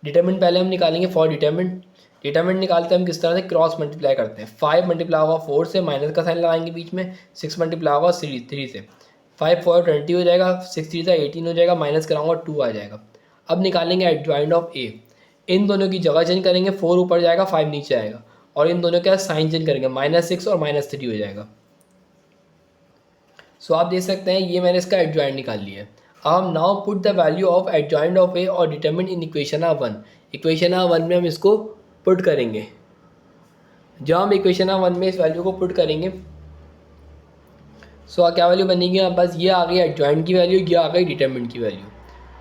डिटरमिनेंट पहले हम निकालेंगे फॉर डिटरमिनेंट। डिटरमिनेंट निकालते हैं हम किस तरह से, क्रॉस मल्टीप्लाई करते हैं। 5 मल्टीप्लाई होगा 4 से, माइनस का साइन लगाएंगे बीच में। 6 मल्टीप्लाई होगा 3 से, 5 4 20 हो जाएगा, 6 3 18 हो जाएगा, माइनस कराऊंगा 2 आ जाएगा। अब निकालेंगे एडजॉइंट ऑफ ए। इन दोनों की जगह चेंज करेंगे, 4 ऊपर जाएगा 5 नीचे आएगा, और इन दोनों का साइन चेंज करेंगे, -6 और -3 हो जाएगा। सो आप देख सकते हैं ये मैंने इसका एडजॉइंट निकाल लिया है। अब हम now put the value of adjoint of A और determine in equation of 1। Equation of 1 में हम इसको पुट करेंगे। जब हम इक्वेशन ऑफ 1 में इस वैल्यू को पुट करेंगे, सो क्या वैल्यू बनेगी हमारे पास, ये आ गई एडजॉइंट की वैल्यू, ये आ गई डिटरमिनेंट की वैल्यू।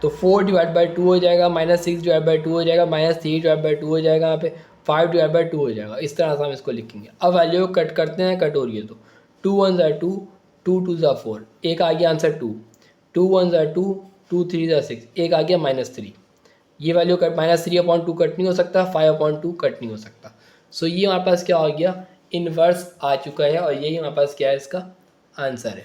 तो 4/2 हो जाएगा, -6/2 हो जाएगा, -3/2 हो जाएगा, यहाँ पे 5/2 हो जाएगा। इस तरह से हम इसको लिखेंगे। अब वैल्यू को कट करते हैं, कट हो रही है तो 2 1 2, 2 2 4, एक आ गया आंसर 2, 2 1 2, 2 3 6, एक आ गया -3। ये वैल्यू कट, -3/2 कट नहीं हो सकता, 5/2 कट नहीं हो सकता। सो ये हमारे पास क्या हो गया, इन्वर्स आ चुका है, और यही हमारे पास क्या है, इसका आंसर है।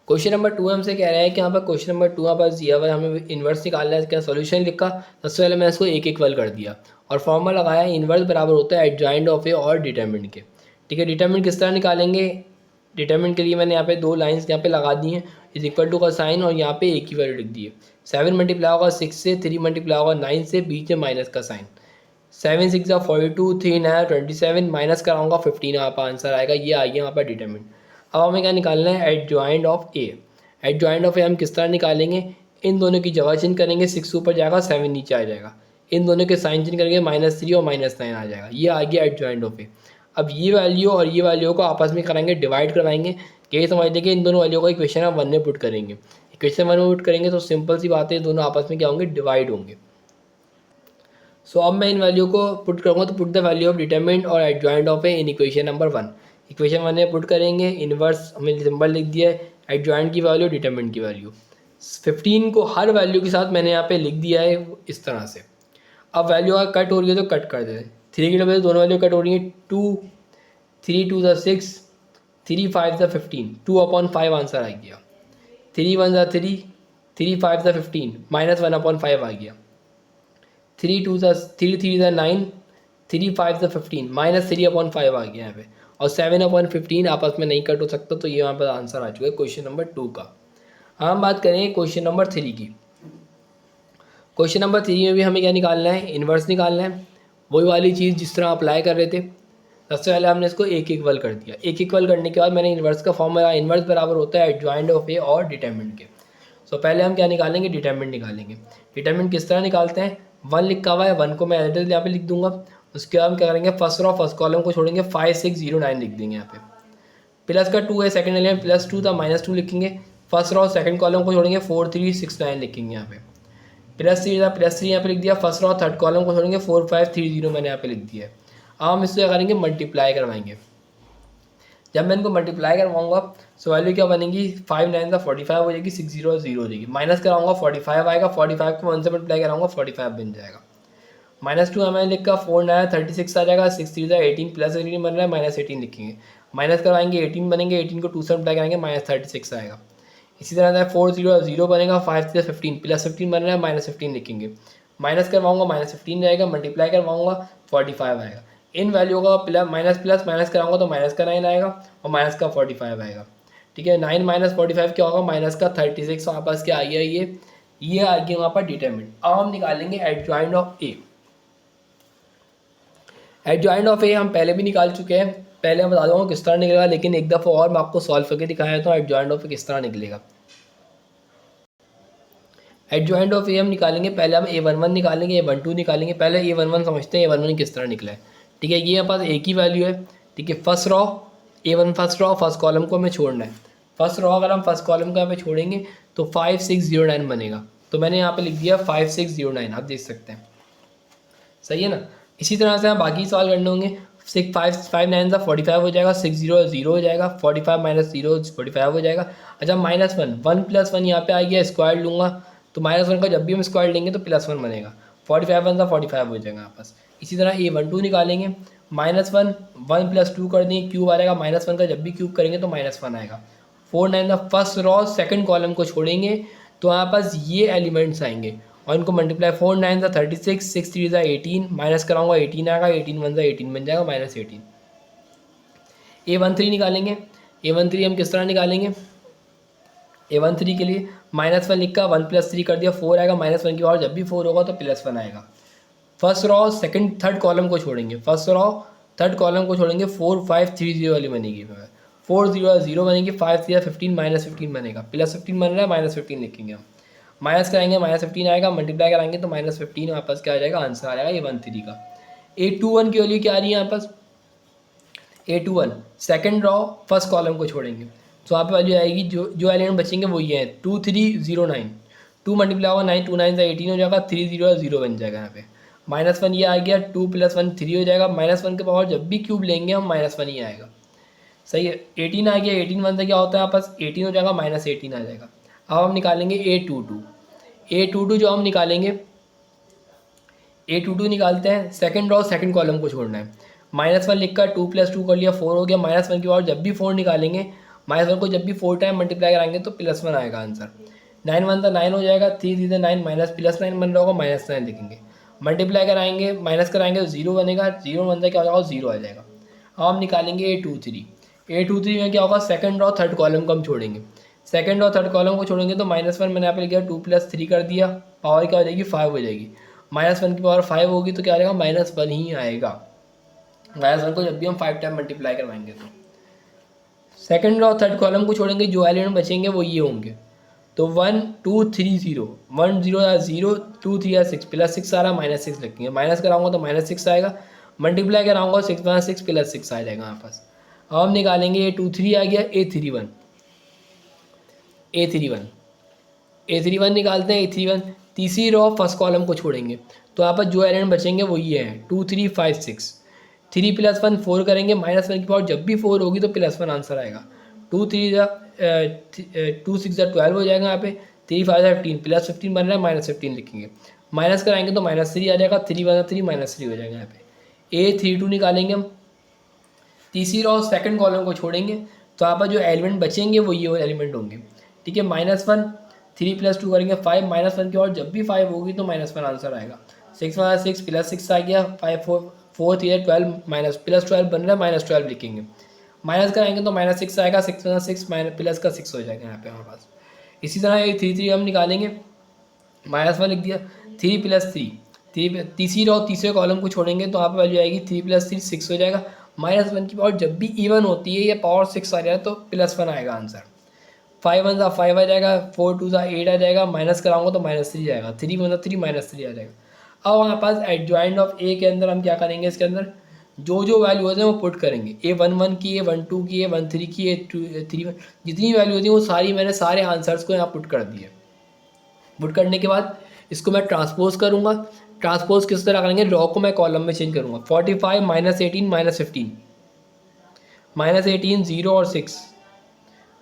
क्वेश्चन नंबर 2 हमसे कह रहा है कि यहाँ पर क्वेश्चन नंबर 2 हमारे पास दिया हुआ है, हमें इन्वर्स निकालना है। क्या सोल्यूशन लिखा, सबसे पहले मैं इसको एक इक्वल कर दिया और फॉर्मूला लगाया, इन्वर्स बराबर होता है एडजॉइंट ऑफ ए और डिटरमिनेंट के। ठीक है, डिटरमिनेंट किस तरह निकालेंगे, डिटरमिनेंट के लिए मैंने यहाँ पे 2 लाइन्स यहाँ पे लगा दी हैं, इज इक्वल टू का साइन, और यहाँ पे एक ही वैल्यू लिख दी है। 7 मल्टीप्लाई होगा 6 से, 3 मल्टीप्लाई होगा 9 से, बीच में माइनस का साइन। 7 6 42, 3 9 27, माइनस कराऊंगा 15, यहाँ पर आंसर आएगा। ये आ गया यहाँ पर डिटरमिनेंट। अब हमें क्या निकालना है, adjoint of A. Adjoint of A हम किस तरह निकालेंगे, इन दोनों की जगह चेंज करेंगे, 6 ऊपर जाएगा 7 नीचे आ जाएगा, इन दोनों के साइन चेंज करेंगे, -3 और -9 आ जाएगा। ये आ गया एडजॉइंट ऑफ ए। अब ये वैल्यू और ये वैल्यू को आपस में कराएंगे, डिवाइड करवाएंगे। ये समझ लेंगे इन दोनों वैल्यू को इक्वेशन ऑफ 1 में पुट करेंगे। इक्वेशन 1 में पुट करेंगे तो सिंपल सी बात है, दोनों आपस में क्या होंगे, डिवाइड होंगे। सो अब मैं इन वैल्यू को पुट करूँगा, तो put the value of determinant और adjoint of A in equation number 1। Equation 1 में पुट करेंगे, इन्वर्स हमने सिंबल लिख दिया है, एडजॉइंट की वैल्यू, डिटरमिनेंट की वैल्यू। 15 को हर वैल्यू के साथ मैंने यहाँ पे लिख दिया है इस तरह से। अब वैल्यू अगर कट हो रही है तो कट कर दें। 3 की वजह से दोनों वैल्यू कट हो रही है। 2 3 2 6, 3 5 15, 2/5 आंसर आ गया। 3 1 3, 3 5 15, -1/5 आ गया। 3 2 3 3 9, 3 5 15, -3/5 आ गया यहाँ पे, और 7/15 आपस में नहीं कट हो सकता, तो ये यहाँ पर आंसर आ चुका है क्वेश्चन नंबर 2 का। हम बात करें क्वेश्चन नंबर 3 की। क्वेश्चन नंबर 3 में भी हमें क्या निकालना है, इन्वर्स निकालना है। वही वाली चीज़ जिस तरह अप्लाई कर रहे थे, सबसे पहले हमने इसको एक इक्वल कर दिया। एक इक्वल करने के बाद मैंने इन्वर्स का फॉर्मूला, इन्वर्स बराबर होता है एडजॉइंट ऑफ ए और डिटरमिनेंट के। सो पहले हम क्या निकालेंगे, डिटरमिनेंट निकालेंगे। डिटरमिनेंट किस तरह निकालते हैं, 1 लिखा हुआ है, 1 को मैं एड्रेस यहाँ पे लिख दूंगा। उसके बाद हम क्या करेंगे, फर्स्ट रो फर्स्ट कॉलम को छोड़ेंगे, 5 6 0 9 लिख देंगे यहाँ पे। प्लस का 2 है, सेकंड एलिमेंट +2 था, -2 लिखेंगे। फर्स्ट रो सेकंड कॉलम को छोड़ेंगे, 4 3 6 9 लिखेंगे यहाँ पे। +3 था, +3 यहाँ पे लिख दिया। फर्स्ट रो थर्ड कॉलम को छोड़ेंगे, 4 5 3 0 मैंने यहाँ पे लिख दिया है। अब हम इससे क्या करेंगे, मल्टीप्लाई करवाएंगे। जब मैं इनको मल्टीप्लाई करवाऊंगा, सो वैल्यू क्या बनेगी, 5 9 का 45 हो जाएगी, 6 0 0 हो जाएगी। माइनस कराऊंगा 45 आएगा, 45 को 1 से मल्टीप्लाई कराऊंगा, 45 बन जाएगा। -2 हमें लिखा, 4 9 36 आ जाएगा, 6 3 18, +18 बन रहा है, -18 लिखेंगे। माइनस करवाएंगे 18 बनेंगे, 18 को 2 से मल्टीप्लाई करेंगे, -36 आएगा। इसी तरह से 4 0 0 बनेगा, 5 3 15, +15 बन रहा है, -15 लिखेंगे। माइनस करवाऊंगा, -15 रहेगा, मल्टीप्लाई करवाऊंगा 45 आएगा। इन वैल्यू का प्लस माइनस कराऊंगा तो माइनस का 9 आएगा और माइनस का 45 आएगा। ठीक है, 9 - 45 क्या होगा, माइनस का 36। वहाँ पास क्या आ गया, ये आ गया वहाँ पर डिटरमिनेंट। अब हम निकालेंगे adjoint of A. Adjoint of A हम पहले भी निकाल चुके हैं, पहले मैं बता दूँगा किस तरह निकलेगा, लेकिन एक दफ़ा और मैं आपको सॉल्व करके दिखाया तो एडजॉइंट ऑफ ए किस तरह निकलेगा। एडजॉइंट ऑफ ए हम निकालेंगे, पहले हम A11 निकालेंगे, A12 निकालेंगे। पहले A11 समझते हैं, A11 किस तरह निकला है। ठीक है, ये हमारे पास एक ही वैल्यू है। ठीक है, first row A1 first row, first column को हमें छोड़ना है। फर्स्ट रो अगर हम फर्स्ट कॉलम को यहाँ पे छोड़ेंगे तो 5 6 0 9 बनेगा। तो मैंने यहाँ पे लिख दिया 5 6 0 9, आप देख सकते हैं, सही है ना। इसी तरह से हम बाकी सवाल करने होंगे। 5 9 45 हो जाएगा, 6 0 0 हो जाएगा, 45 माइनस 0 45 हो जाएगा। अच्छा -1 1 + 1 यहाँ पे आ गया, स्क्वायर लूँगा तो -1 का जब भी हम स्क्वायर लेंगे तो +1 बनेगा, 45 1 45 हो जाएगा आपस। इसी तरह A12 निकालेंगे, -1 1 + 2 कर देंगे, क्यूब आ जाएगा, -1 का जब भी क्यूब करेंगे तो -1 आएगा। 4 9 का फर्स्ट रॉ सेकंड कॉलम को छोड़ेंगे तो यहाँ पास ये एलिमेंट्स आएंगे और इनको मल्टीप्लाई 4 9 36 6 3 18 माइनस कराऊंगा 18 आएगा, 18 1 18 बन जाएगा -18। A13 निकालेंगे, A13 हम किस तरह निकालेंगे, A13 के लिए -1 लिखा 1 + 3 कर दिया, 4 आएगा, -1 की और जब भी 4 होगा तो +1 आएगा। First row second third column को छोड़ेंगे, फर्स्ट रॉ थर्ड कॉलम को छोड़ेंगे, 4 5 3 0 वाली बनेगी, 4 0 0 बनेगी, 5 3 15 -15 बनेगा, +15 बन रहा है, -15 लिखेंगे हम, माइनस कराएंगे -15 आएगा, मल्टीप्लाई कराएंगे तो -15 वापस क्या आ जाएगा, आंसर आ जाएगा A13 का। A21 की वैल्यू क्या आ रही है यहाँ पर, A21 second raw first column को छोड़ेंगे तो यहाँ पे वैल्यू आएगी, जो एलिमेंट बचेंगे वो ये है 2 3 0 9, 2 मल्टीप्लाई होगा 9 2 9 18 हो जाएगा, 3 0 0 बन जाएगा यहाँ पे, -1 ये आ गया, 2 + 1 3 हो जाएगा, -1 के पावर जब भी क्यूब लेंगे हम -1 ही आएगा, सही है। 18 आ गया, 18 1 से क्या होता है आपस, 18 हो जाएगा, -18 आ जाएगा। अब हम निकालेंगे A22 जो हम निकालेंगे, A22 निकालते हैं, सेकंड रॉ सेकंड कॉलम को छोड़ना है, -1 लिख कर 2 + 2 कर लिया, 4 हो गया, -1 की और जब भी 4 निकालेंगे, -1 को जब भी 4 टाइम मल्टीप्लाई कराएंगे तो +1 आएगा आंसर। 9 1 9 हो जाएगा, 3 3 9 -9 बन रहा होगा, -9 लिखेंगे, मल्टीप्लाई कराएंगे माइनस कराएंगे तो 0 बनेगा, 0 बनता क्या हो जाएगा, 0 आ जाएगा। अब हम निकालेंगे A23 में क्या होगा, सेकंड रॉ थर्ड कॉलम को हम छोड़ेंगे, सेकंड और थर्ड कॉलम को छोड़ेंगे तो -1 मैंने यहाँ पे लिखा 2 + 3 कर दिया, पावर क्या हो जाएगी 5 हो जाएगी, -1 की पावर 5 होगी तो क्या आ जाएगा, -1 ही आएगा, -1 को जब भी हम 5 टाइम मल्टीप्लाई करवाएंगे तो। सेकंड और थर्ड कॉलम को छोड़ेंगे, जो एलिमेंट बचेंगे वो ये होंगे, तो 1 2 3 0 1 0 0 2 3 6 +6 आ रहा, -6 लिखेंगे, माइनस कराऊंगा तो -6 आएगा, मल्टीप्लाई कराऊंगा 6 6 +6 आ जाएगा यहाँ पास। अब हम निकालेंगे A23 आ गया, A31 निकालते हैं, A31 तीसरी रो फर्स्ट कॉलम को छोड़ेंगे तो यहाँ पर जो एलिमेंट बचेंगे वो ये हैं 2 3 5 6, 3 + 1 4 करेंगे, -1 की पावर जब भी 4 होगी तो +1 आंसर आएगा, 2 6 12 हो जाएगा यहाँ पे, 3 5 15 +15 बन रहा है, -15 लिखेंगे, माइनस कराएंगे तो -3 आ जाएगा, 3 1 3 -3 हो जाएगा यहाँ पे। A32 निकालेंगे हम, तीसरी रो सेकंड कॉलम को छोड़ेंगे तो यहाँ पर जो एलिमेंट बचेंगे वो ये एलिमेंट होंगे, ठीक है। -1 3 + 2 करेंगे 5, -1 की और जब भी 5 होगी तो -1 आंसर आएगा, 6 1 6 +6 आ गया, 5 4 4 3 12 +12 बन रहा है, -12 लिखेंगे, माइनस कराएंगे तो -6 आएगा, 6 1 6 प्लस का 6 हो जाएगा यहाँ पे हमारे पास। इसी तरह 3 हम निकालेंगे, -1 लिख दिया, 3 + 3 तीसरी रो तीसरे कॉलम को छोड़ेंगे तो यहाँ पे वैल्यू आएगी 3 + 3 6 हो जाएगा, -1 की पावर जब भी इवन होती है या पावर 6 आ जाए तो +1 आएगा आंसर, 5 1 5 आ जाएगा, 4 2 8 आ जाएगा, माइनस कराऊंगा तो -3 आएगा, 3 1 3 -3 आ जाएगा। अब हमारे पास एडजॉइंट ऑफ ए के अंदर हम क्या करेंगे, इसके अंदर जो वैल्यू होते हैं वो पुट करेंगे, A11 की, A12 की, A13 की, A31 जितनी वैल्यू होती है वो सारी मैंने सारे आंसर्स को यहाँ पुट कर दिए। पुट करने के बाद इसको मैं ट्रांसपोज करूँगा, ट्रांसपोज किस तरह करेंगे, रॉ को मैं कॉलम में चेंज करूँगा, 45 -18 -15 -18 0 और 6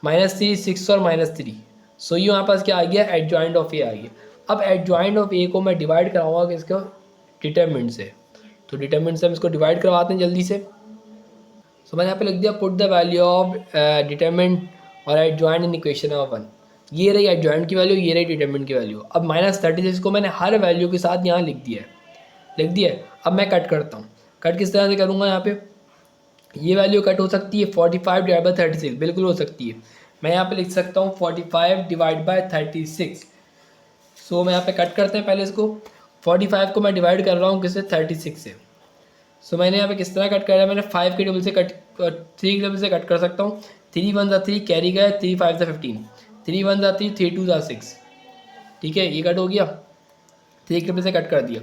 -3 6 और -3, सो ये यहाँ पास क्या आ गया, एडजॉइंट ऑफ ए आ गया। अब एडजॉइंट ऑफ ए को मैं डिवाइड कराऊंगा किसको, डिटरमिनेंट से, तो डिटरमिनेंट से हम इसको डिवाइड करवाते हैं जल्दी से। सो मैंने यहाँ पे लिख दिया put the value of determinant और एडजॉइंट इन इक्वेशन ऑफ 1, ये रही एडजॉइंट की वैल्यू, ये रही डिटरमिनेंट की वैल्यू। अब -36 को मैंने हर वैल्यू के साथ यहाँ लिख दिया है। अब मैं कट करता हूँ, कट किस तरह से करूँगा, यहाँ पे ये वैल्यू कट हो सकती है 45 / 36, बिल्कुल हो सकती है। मैं यहाँ पे लिख सकता हूँ 45 / 36। सो मैं यहाँ पे कट करते हैं, पहले इसको 45 को मैं डिवाइड कर रहा हूँ किससे, 36 से। सो मैंने यहाँ पे किस तरह कट करा है, मैंने 5 के टेबल से 3 के टेबल से कट कर सकता हूँ, 3 1 3 कैरी गया, 3 5 15, 3 1 3 3 2 6, ठीक है, ये कट हो गया, 3 के टेबल से कट कर दिया,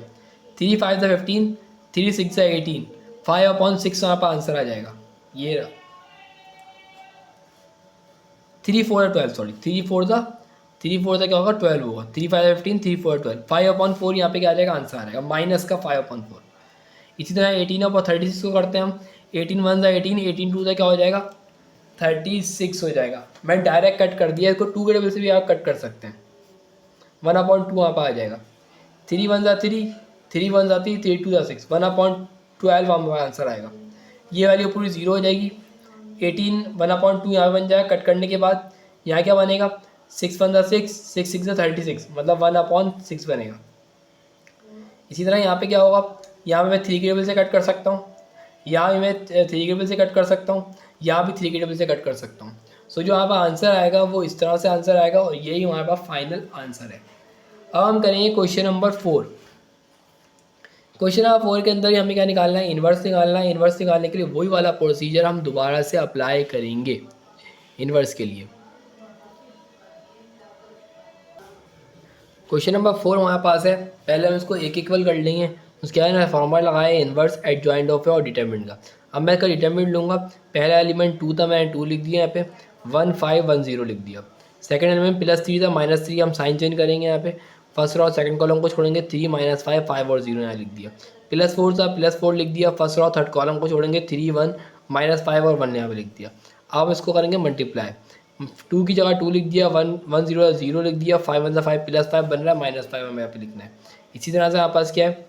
3 5 15, 3 6 18, 5/6 यहाँ पर आंसर आ जाएगा, ये रहा, 3 4 12, सॉरी 3 4 क्या होगा 12 होगा, 3 5 15, 3 4 12, 5/4 यहाँ पे क्या आ जाएगा, आंसर आ जाएगा, माइनस का 5/4। इसी तरह 18 और 36 को करते हैं हम। 18 वन ज़ा 18, 18 टू ज़ा क्या हो जाएगा 36 हो जाएगा। मैं डायरेक्ट कट कर दिया, इसको 2 के टेबल से भी आप कट कर सकते हैं। 1/2 वहाँ पर आ जाएगा। 3 वन ज़ा 3, 3 वन ज़ा 3, 3 टू ज़ा 6, 1/12 हमारा आंसर आएगा। ये वैल्यू पूरी 0 हो जाएगी। 18 1/2 यहाँ बन जाएगा। कट करने के बाद यहाँ क्या बनेगा 6 वन ज़ा 6, 6 6 ज़ा 36, मतलब 1/6 बनेगा। इसी तरह यहाँ पे क्या होगा, यहाँ पे मैं 3 के टेबल से कट कर सकता हूँ, यहाँ भी मैं 3 के टेबल से कट कर सकता हूँ, यहाँ भी 3 के टेबल से कट कर सकता हूँ। सो जो यहाँ पर आंसर आएगा वो इस तरह से आंसर आएगा और यही हमारे पास फाइनल आंसर है। अब हम करेंगे क्वेश्चन नंबर 4। क्वेश्चन नंबर 4 के अंदर हमें क्या निकालना है, इन्वर्स निकालना है। इन्वर्स निकालने के लिए वही वाला प्रोसीजर हम दोबारा से अप्लाई करेंगे इन्वर्स के लिए। क्वेश्चन नंबर 4 हमारे पास है। पहले हम इसको एक इक्वल कर लेंगे। उसके बाद फॉर्मूला लगाए इन्वर्स एडजॉइंट ऑफ और डिटरमिनेंट का। अब मैं इसका डिटरमिनेंट लूँगा। पहला एलिमेंट 2 था, मैंने 2 लिख दिया यहाँ पे, 1 5 1 0 लिख दिया। सेकंड एलिमेंट +3 था, -3 हम साइन चेंज करेंगे यहाँ पे। फर्स्ट रो सेकंड कॉलम को छोड़ेंगे, 3 -5 5 और 0 यहाँ लिख दिया। +4 था, +4 लिख दिया। फर्स्ट रो थर्ड कॉलम को छोड़ेंगे, 3 1 -5 और 1 यहाँ पे लिख दिया। अब इसको करेंगे मल्टीप्लाई। 2 की जगह 2 लिख दिया, 1 1 0 0 लिख दिया, 5 1 5 +5 बन रहा है, -5 हमें यहाँ पे लिखना है। इसी तरह से हमारे पास क्या है,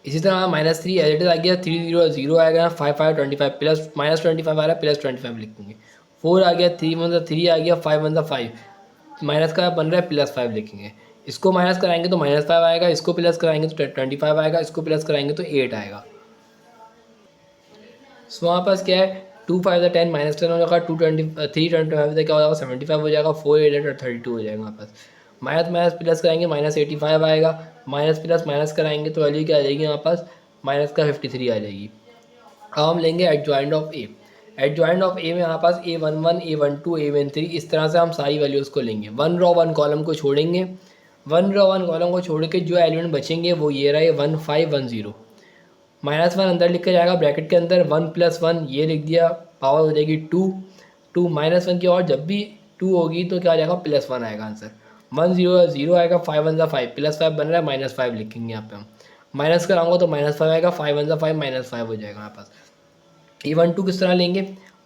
इसी तरह -3 एज इट इज आ गया, 3 0 0 आएगा, 5 5 25 प्लस -25 आ रहा है, +25 लिखेंगे। 4 आ गया, 3 1 3 आ गया, 5 1 5 माइनस का बन रहा है, +5 लिखेंगे। इसको माइनस कराएंगे तो -5 आएगा, इसको प्लस कराएंगे तो 25 आएगा, इसको प्लस कराएंगे तो 8 आएगा। सो हमारे पास क्या है, 2 5 10 -10 हो जाएगा, 2 20 3 25 क्या हो जाएगा 75 हो जाएगा, 4 8 32 हो जाएगा हमारे पास। माइनस माइनस प्लस कराएंगे -85 आएगा, माइनस प्लस माइनस कराएंगे तो वैल्यू क्या आ जाएगी हमारे पास माइनस का 53 आ जाएगी। अब हम लेंगे adjoint of A. Adjoint of A में हमारे पास A11 A12 A13 इस तरह से हम सारी वैल्यूज़ को लेंगे। 1 रो 1 कॉलम को छोड़ेंगे, 1 रो 1 कॉलम को छोड़ के जो एलिमेंट बचेंगे वो ये रहे 1 5 1 0। -1 अंदर लिखा जाएगा ब्रैकेट के अंदर, 1 + 1 ये लिख दिया, पावर हो जाएगी 2 2 -1 की, और जब भी 2 होगी तो क्या आ जाएगा +1 आएगा आंसर। 1 0 0 आएगा, 5 1 5 +5 बन रहा है, -5 लिखेंगे यहाँ पे हम। माइनस कराऊंगा तो -5 आएगा, 5 1 5 -5 हो जाएगा हमारे पास। A12 किस तरह लेंगे,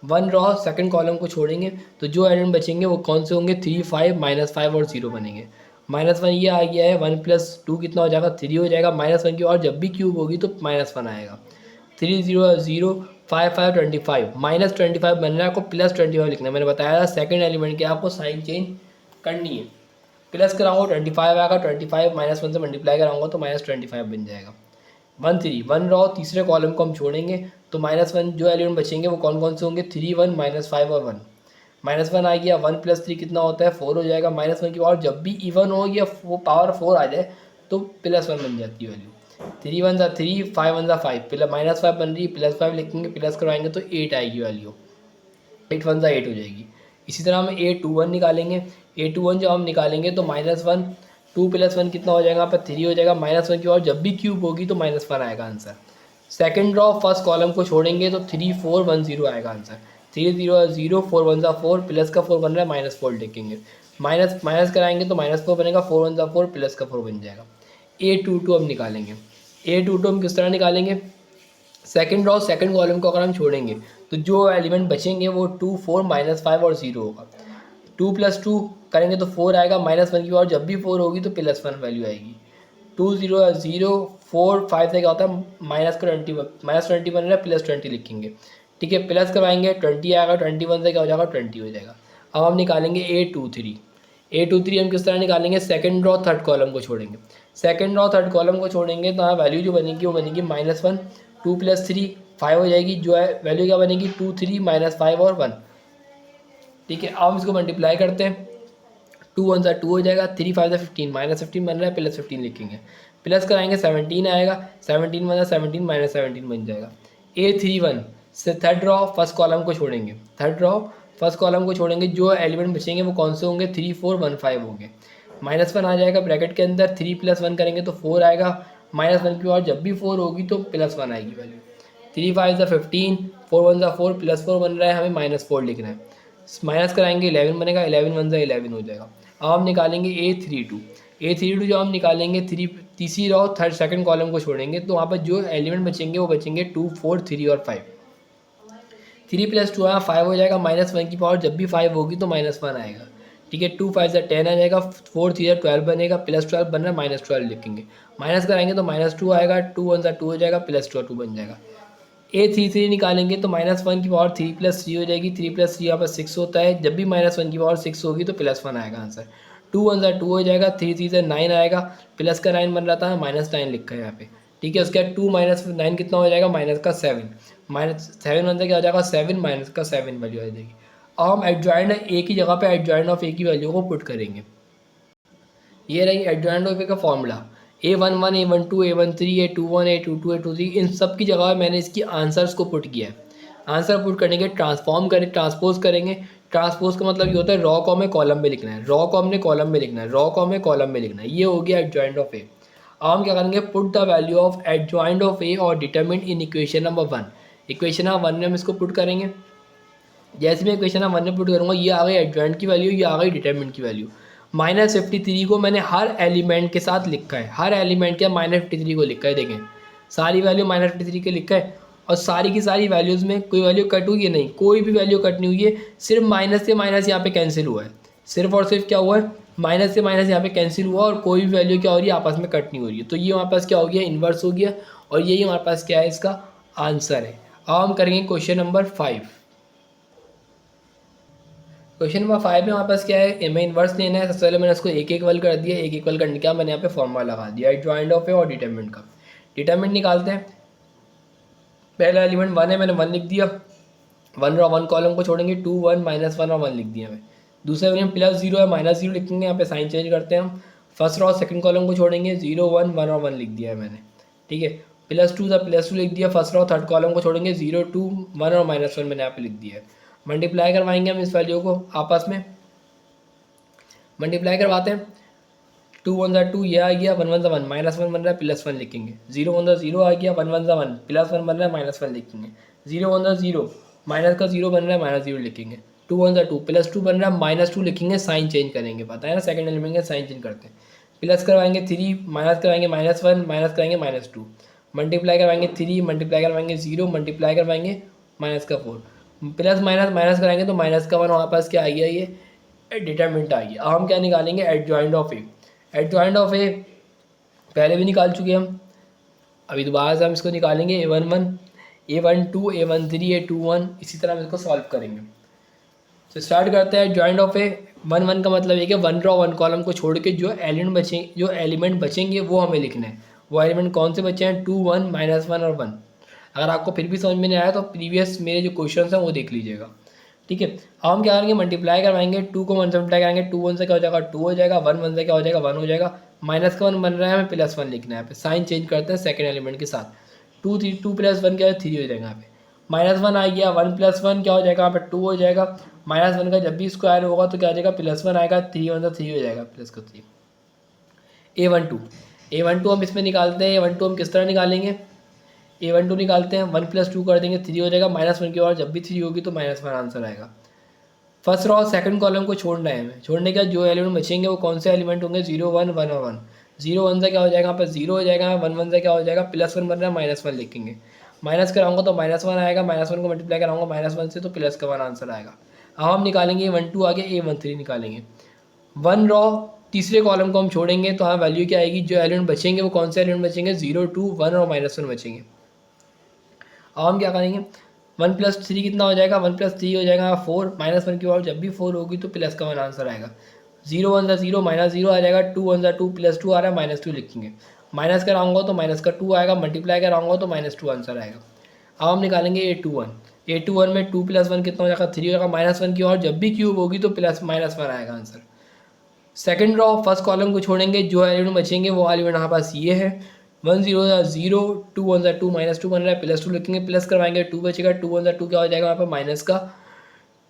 1 रो सेकंड कॉलम को छोड़ेंगे तो जो एलिमेंट बचेंगे वो कौन से होंगे 3 5 -5 और 0 बनेंगे। -1 ये आ गया है, 1 + 2 कितना हो जाएगा 3 हो जाएगा, -1 की और जब भी क्यूब होगी तो -1 आएगा। 3 0 0 5 5 25 -25 बन रहा है, आपको +25 लिखना है। मैंने बताया था सेकंड एलिमेंट की आपको साइन चेंज करनी है। प्लस कराऊंगा 25 आएगा, 25 -1 से मल्टीप्लाई कराऊंगा तो -25 बन जाएगा। 1 3 1 रो तीसरे कॉलम को हम छोड़ेंगे तो -1 जो एलिमेंट बचेंगे वो कौन कौन से होंगे 3 1 -5 और 1। -1 आ गया, 1 + 3 कितना होता है 4 हो जाएगा, -1 की और जब भी इवन हो या वो पावर 4 आ जाए तो +1 बन जाती है वैल्यू। 3 1 3 5 1 5 -5 बन रही है, +5 लिखेंगे, प्लस करवाएंगे तो 8 आएगी वैल्यू, 8 1 8 हो जाएगी। इसी तरह हम A21 निकालेंगे। A21 जब हम निकालेंगे तो -1 2 + 1 कितना हो जाएगा यहाँ पर 3 हो जाएगा, -1 की और जब भी क्यूब होगी तो -1 आएगा answer. Second row first column को छोड़ेंगे तो 3 4 1 0 आएगा आंसर। 3 0 0 4 1 4 प्लस का 4 बन रहा है, -4 लिखेंगे, माइनस माइनस कराएंगे तो -4 बनेगा, 4 1 4 प्लस का 4 बन जाएगा। A22 हम निकालेंगे। A22 हम किस तरह निकालेंगे, सेकंड रो सेकंड कॉलम को अगर हम छोड़ेंगे तो जो एलिमेंट बचेंगे वो 2 4 -5 और 0 होगा। 2 + 2 करेंगे तो 4 आएगा, -1 की और जब भी 4 होगी तो +1 वैल्यू आएगी। 2 0 0 4 5 से क्या होता है -20 बन रहा है, +20 लिखेंगे, ठीक है, प्लस करवाएंगे 20 आएगा, 21 से क्या हो जाएगा 20 हो जाएगा। अब हम निकालेंगे A23। A23 हम किस तरह निकालेंगे, सेकंड रो थर्ड कॉलम को छोड़ेंगे। सेकंड रो थर्ड कॉलम को छोड़ेंगे तो यहाँ वैल्यू जो बनेगी वो बनेगी -1 2 + 3 5 हो जाएगी, जो है वैल्यू क्या बनेगी 2 3 -5 और 1, ठीक है। अब हम इसको मल्टीप्लाई करते हैं, 2 1 2 हो जाएगा, 3 5 15 -15 बन रहा है, +15 लिखेंगे, प्लस कराएंगे 17 आएगा, 17 बन 17 -17 बन जाएगा। A31 से थर्ड रो फर्स्ट कॉलम को छोड़ेंगे, थर्ड रो फर्स्ट कॉलम को छोड़ेंगे, जो एलिमेंट बचेंगे वो कौन से होंगे 3 4 1 5 होंगे। -1 आ जाएगा ब्रैकेट के अंदर, 3 + 1 करेंगे तो 4 आएगा, -1 की और जब भी 4 होगी तो +1 आएगी वैल्यू। 3 5 15 4 1 4 +4 बन रहा है, हमें -4 लिखना है, माइनस कराएंगे 11 बनेगा, 11 1 11 हो जाएगा। अब हम निकालेंगे A32। A32 जब हम निकालेंगे तीसरी रो थर्ड सेकंड कॉलम को छोड़ेंगे तो वहाँ पर जो एलिमेंट बचेंगे वो बचेंगे 2, 4, 3 और 5। 3 + 2 5 हो जाएगा, -1 की पावर जब भी 5 होगी तो -1 आएगा। ठीक है, 2 5 10 आ जाएगा, 4 3 12 बनेगा, +12 बन रहा है, -12 लिखेंगे। माइनस कराएंगे तो -2 आएगा, 2 1 2 हो जाएगा, +2 बन जाएगा। A33 निकालेंगे तो -1 की पावर 3 + 3 हो जाएगी, 3 + 3 यहाँ पर 6 होता है, जब भी -1 की पावर 6 होगी तो +1 आएगा आंसर। 2 1 2 हो जाएगा, 3 3 9 आएगा, प्लस का 9 बन रहा था, -9 लिखा है यहाँ पे। ठीक है, उसके बाद 2 - 9 कितना हो जाएगा, -7, -7 बन क्या हो जाएगा 7, -7 वैल्यू आ जाएगी। अब हम एडजॉइंट ए की जगह पे एडजॉइंट ऑफ ए की वैल्यू को पुट करेंगे। ये रही एडजॉइंट ऑफ ए का formula, A11 A12 A13 A21 A22 A23, इन सब की जगह मैंने इसकी आंसर्स को पुट किया है। आंसर पुट करने के ट्रांसपोज करेंगे। ट्रांसपोज का मतलब ये होता है रॉ कॉम में कॉलम में लिखना है, रॉ कॉम ने कॉलम में लिखना है, रॉ कॉम में कॉलम में लिखना है। ये हो गया एडजॉइंट ऑफ ए। अब हम क्या करेंगे, put the value of adjoint of A और determine in equation number 1। Equation number 1 में हम इसको पुट करेंगे। जैसे मैं इक्वेशन नंबर 1 में पुट करूँगा, ये आ गई एडजॉइंट की वैल्यू, ये आ गई डिटरमिन की वैल्यू। -53 को मैंने हर एलिमेंट के साथ लिखा है, हर एलिमेंट के -53 को लिखा है। देखें सारी वैल्यू -53 के लिखा है, और सारी की सारी वैल्यूज़ में कोई वैल्यू कट हुई है नहीं, कोई भी वैल्यू कट नहीं हुई है, सिर्फ माइनस से माइनस यहाँ पे कैंसिल हुआ है, सिर्फ और सिर्फ क्या हुआ है, माइनस से माइनस यहाँ पे कैंसिल हुआ, और कोई भी वैल्यू क्या हो रही है, आपस में कट नहीं हो रही है। तो ये हमारे पास क्या हो गया, इन्वर्स हो गया, और यही हमारे पास क्या है, इसका आंसर है। अब हम करेंगे क्वेश्चन नंबर 5। क्वेश्चन नंबर 5 में हमारे पास क्या है, हमें इन्वर्स लेना है। सबसे पहले मैंने उसको एक इक्वल कर दिया, एक इक्वल करने का मैंने यहाँ पे फॉर्मूला लगा दिया एडजॉइंट ऑफ ए और डिटरमिनेंट का। डिटरमिनेंट निकालते हैं। पहला एलिमेंट 1 है, मैंने 1 लिख दिया, 1 रो 1 कॉलम को छोड़ेंगे, 2 1 -1 और 1 लिख दिया मैं। दूसरा एलिमेंट +0 है, -0 लिखेंगे, यहाँ पे साइन चेंज करते हैं हम। फर्स्ट रो सेकंड कॉलम को छोड़ेंगे, 0 1 1 और 1 लिख दिया है मैंने। ठीक है, +2 था, +2 लिख दिया। फर्स्ट रो थर्ड कॉलम को छोड़ेंगे, 0 2 1 और -1 मैंने यहाँ पे लिख दिया है। मल्टीप्लाई करवाएंगे हम इस वैल्यू को, आपस में मल्टीप्लाई करवाते हैं। 2 1 2 ये आ गया, 1 1 1 -1 बन रहा है, +1 लिखेंगे। 0 1 0 आ गया, 1 1 1 +1 बन रहा है, -1 लिखेंगे। 0 1 0 माइनस का 0 बन रहा है, -0 लिखेंगे। 2 1 2 +2 बन रहा है, -2 लिखेंगे, साइन चेंज करेंगे, पता है ना सेकंड एलिमेंट का साइन चेंज करते हैं। प्लस करवाएंगे 3, माइनस करवाएंगे -1, माइनस करेंगे -2, मल्टीप्लाई करवाएंगे 3, मल्टीप्लाई करवाएंगे 0, मल्टीप्लाई करवाएंगे -4, प्लस माइनस माइनस कराएंगे तो -1 हमारे पास क्या आ गया, ये डिटरमिनेंट आ गया। अब हम क्या निकालेंगे, adjoint of A. Adjoint of A पहले भी निकाल चुके हम, अभी दोबारा से हम इसको निकालेंगे। A11 A12 A13 A21, इसी तरह हम इसको सॉल्व करेंगे। तो स्टार्ट करते हैं। जॉइंट ऑफ ए 1 1 का मतलब है कि 1 रो 1 कॉलम को छोड़ के जो एलिमेंट बचेंगे वो हमें लिखना है। वो एलिमेंट कौन से बचे हैं, 2 1 -1 और 1। अगर आपको फिर भी समझ में नहीं आया तो प्रीवियस मेरे जो क्वेश्चन हैं वो देख लीजिएगा। ठीक है, अब हम क्या करेंगे, मल्टीप्लाई करवाएंगे। 2 को 1 से मल्टीप्लाई करेंगे, 2 1 से क्या हो जाएगा, 2 हो जाएगा। 1 1 से क्या हो जाएगा, 1 हो जाएगा। माइनस का 1 बन रहा है, हमें +1 लिखना है। यहाँ पे साइन चेंज करते हैं सेकंड एलिमेंट के साथ। 2 + 1 क्या है, 3 हो जाएगा। यहाँ पे -1 आ गया, 1 + 1 क्या हो जाएगा, यहाँ पे 2 हो जाएगा। -1 का जब भी स्क्वायर होगा तो क्या हो जाएगा, +1 आएगा। 3 1 3 हो जाएगा, प्लस का 3। A12 हम इसमें निकालते हैं। A12 हम किस तरह निकालेंगे, A12 निकालते हैं, 1 + 2 कर देंगे, 3 हो जाएगा। -1 की और जब भी 3 होगी तो -1 आंसर आएगा। फर्स्ट रो सेकंड कॉलम को छोड़ना है हमें। छोड़ने के बाद जो एलिमेंट बचेंगे वो कौन से एलिमेंट होंगे, 0 1 1 और 1। 0 1 से क्या हो जाएगा, यहाँ पर 0 हो जाएगा। 1 1 से क्या हो जाएगा, +1 बन रहा है, -1 लिखेंगे। माइनस कराऊंगा तो -1 आएगा, -1 को मल्टीप्लाई कराऊंगा -1 से तो +1 आंसर आएगा। अब हम निकालेंगे A12 आगे, A13 निकालेंगे। 1 रो तीसरे कॉलम को हम छोड़ेंगे तो हाँ वैल्यू क्या आएगी, जो एलिमेंट बचेंगे वो कौन से एलिमेंट बचेंगे, 0 2 1 और -1 बचेंगे। अब हम क्या करेंगे, 1 + 3 कितना हो जाएगा, 1 + 3 हो जाएगा 4। -1 की और जब भी 4 होगी तो +1 आंसर आएगा। 0 1 0 -0 आ जाएगा। 2 1 2 +2 आ रहा है, -2 लिखेंगे। माइनस कराऊंगा तो -2 आएगा, मल्टीप्लाई कराऊंगा तो -2 आंसर आएगा। अब हम निकालेंगे A21। A21 में 2 + 1 कितना हो जाएगा, 3 हो जाएगा। -1 की और जब भी क्यूब होगी तो +-1 आएगा answer. Second row first column को छोड़ेंगे, जो एलिमेंट बचेंगे वो एलिमेंट हमारे पास ये है। 1 0 0 2 1 2 -2 बन रहा है, +2 लिखेंगे। प्लस करवाएंगे, 2 बचेगा। 2 1 2 क्या हो जाएगा, यहाँ पर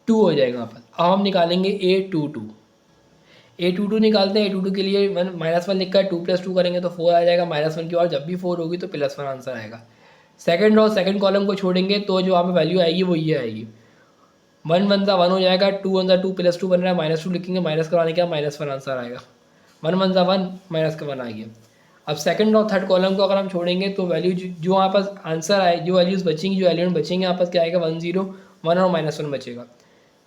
-2 हो जाएगा यहाँ पर। अब हम निकालेंगे A22 निकालते हैं। A22 के लिए -1 लिखा है, 2 + 2 करेंगे तो 4 आ जाएगा। -1 की और जब भी 4 होगी तो +1 आंसर आएगा। सेकंड रो सेकंड कॉलम को छोड़ेंगे तो जो वहाँ पे वैल्यू आएगी वो ये आएगी। 1 1 सा 1 हो जाएगा। 2 1 2 +2 बन रहा है, -2 लिखेंगे। माइनस करवाने के बाद -1 आंसर आएगा।
वन वन ज़ा वन, माइनस का वन आ गया। अब सेकंड और थर्ड कॉलम को अगर हम छोड़ेंगे तो वैल्यू जो वहाँ पास आंसर आए, जो वैल्यूज़ बचेंगी, जो एलिमेंट बचेंगे यहाँ पास क्या आएगा, 1 0 1 और -1 बचेगा।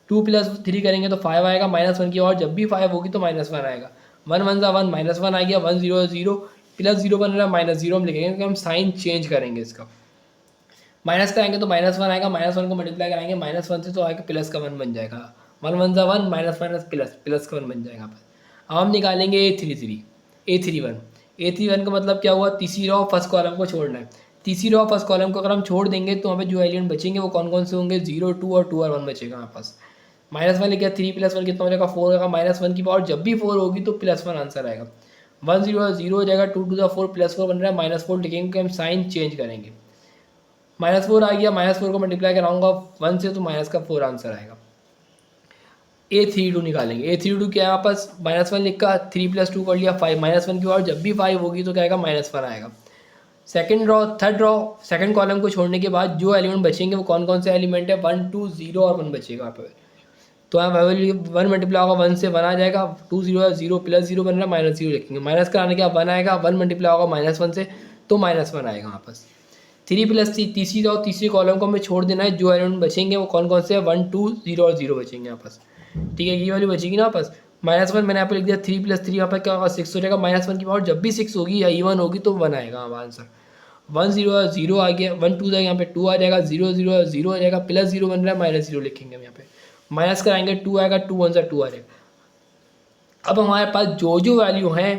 2 + 3 करेंगे तो 5 आएगा, -1 की और जब भी 5 होगी तो -1 आएगा। 1 1 ज़ा 1, -1 आ गया। 1 0 0 प्लस 0 बन रहा है, -0 हम लिखेंगे क्योंकि हम साइन चेंज करेंगे इसका। माइनस कराएंगे तो -1 आएगा, -1 को मल्टीप्लाई कराएंगे -1 से तो आएगा प्लस का 1 बन जाएगा। 1 1 ज़ा 1, माइनस माइनस प्लस, प्लस का 1 बन जाएगा। अब हम निकालेंगे A33, A31। A31 का मतलब क्या हुआ, तीसरी रो फर्स्ट कॉलम को छोड़ना है। तीसरी रो फर्स्ट कॉलम को अगर हम छोड़ देंगे तो वहाँ पे जो एलिमेंट बचेंगे वो कौन कौन से होंगे, 0 2 और 2 और 1 बचेगा हमारे पास। -1 लिखा, 3 + 1 कितना हो जाएगा, 4 होगा। -1 की पावर जब भी 4 होगी तो +1 आंसर आएगा। 1 0 0 हो जाएगा, 2 2 ज़ा 4, +4 बन रहा है, -4 लिखेंगे क्योंकि हम साइन चेंज करेंगे। -4 आ गया, -4 को मल्टीप्लाई कराऊंगा 1 से तो माइनस का 4 आंसर आएगा। A32 निकालेंगे। A32 क्या है वापस, -1 लिखा, 3 + 2 कर लिया 5, -1 की और जब भी 5 होगी तो क्या आएगा, -1 आएगा। Second row, third row, second column को छोड़ने के बाद जो एलिमेंट बचेंगे वो कौन कौन से एलिमेंट है, 1 2 0 और 1 बचेगा यहाँ पे। तो यहाँ वैल्यू 1 मल्टीप्लाई होगा 1 से 1 आ जाएगा, 2 0 0 + 0 बन रहा है, -0 लिखेंगे। माइनस कराने के बाद 1 आएगा, 1 मल्टीप्लाई होगा -1 से तो -1 आएगा वापस। 3 + 3, तीसरी रो तीसरी कॉलम को हमें छोड़ देना है, जो एलिमेंट बचेंगे वो कौन कौन से हैं, 1 2 0 और 0 बचेंगे यहाँ पास। ठीक है, ये वाली बचेगी ना वापस। -1 मैंने यहाँ पे लिख दिया, 3 + 3 यहाँ पर क्या होगा, 6 हो जाएगा। -1 की पावर जब भी 6 होगी या इवन होगी तो 1 आएगा हमारा आंसर। 1 0 0 आ गया, 1 2 यहाँ पे 2 आ जाएगा, 0 0 0 आ जाएगा, +0 बन रहा है, -0 लिखेंगे हम यहाँ पे। माइनस कराएंगे 2 आएगा, 2 1 ज़ा 2 आ जाएगा। अब हमारे पास जो जो वैल्यू हैं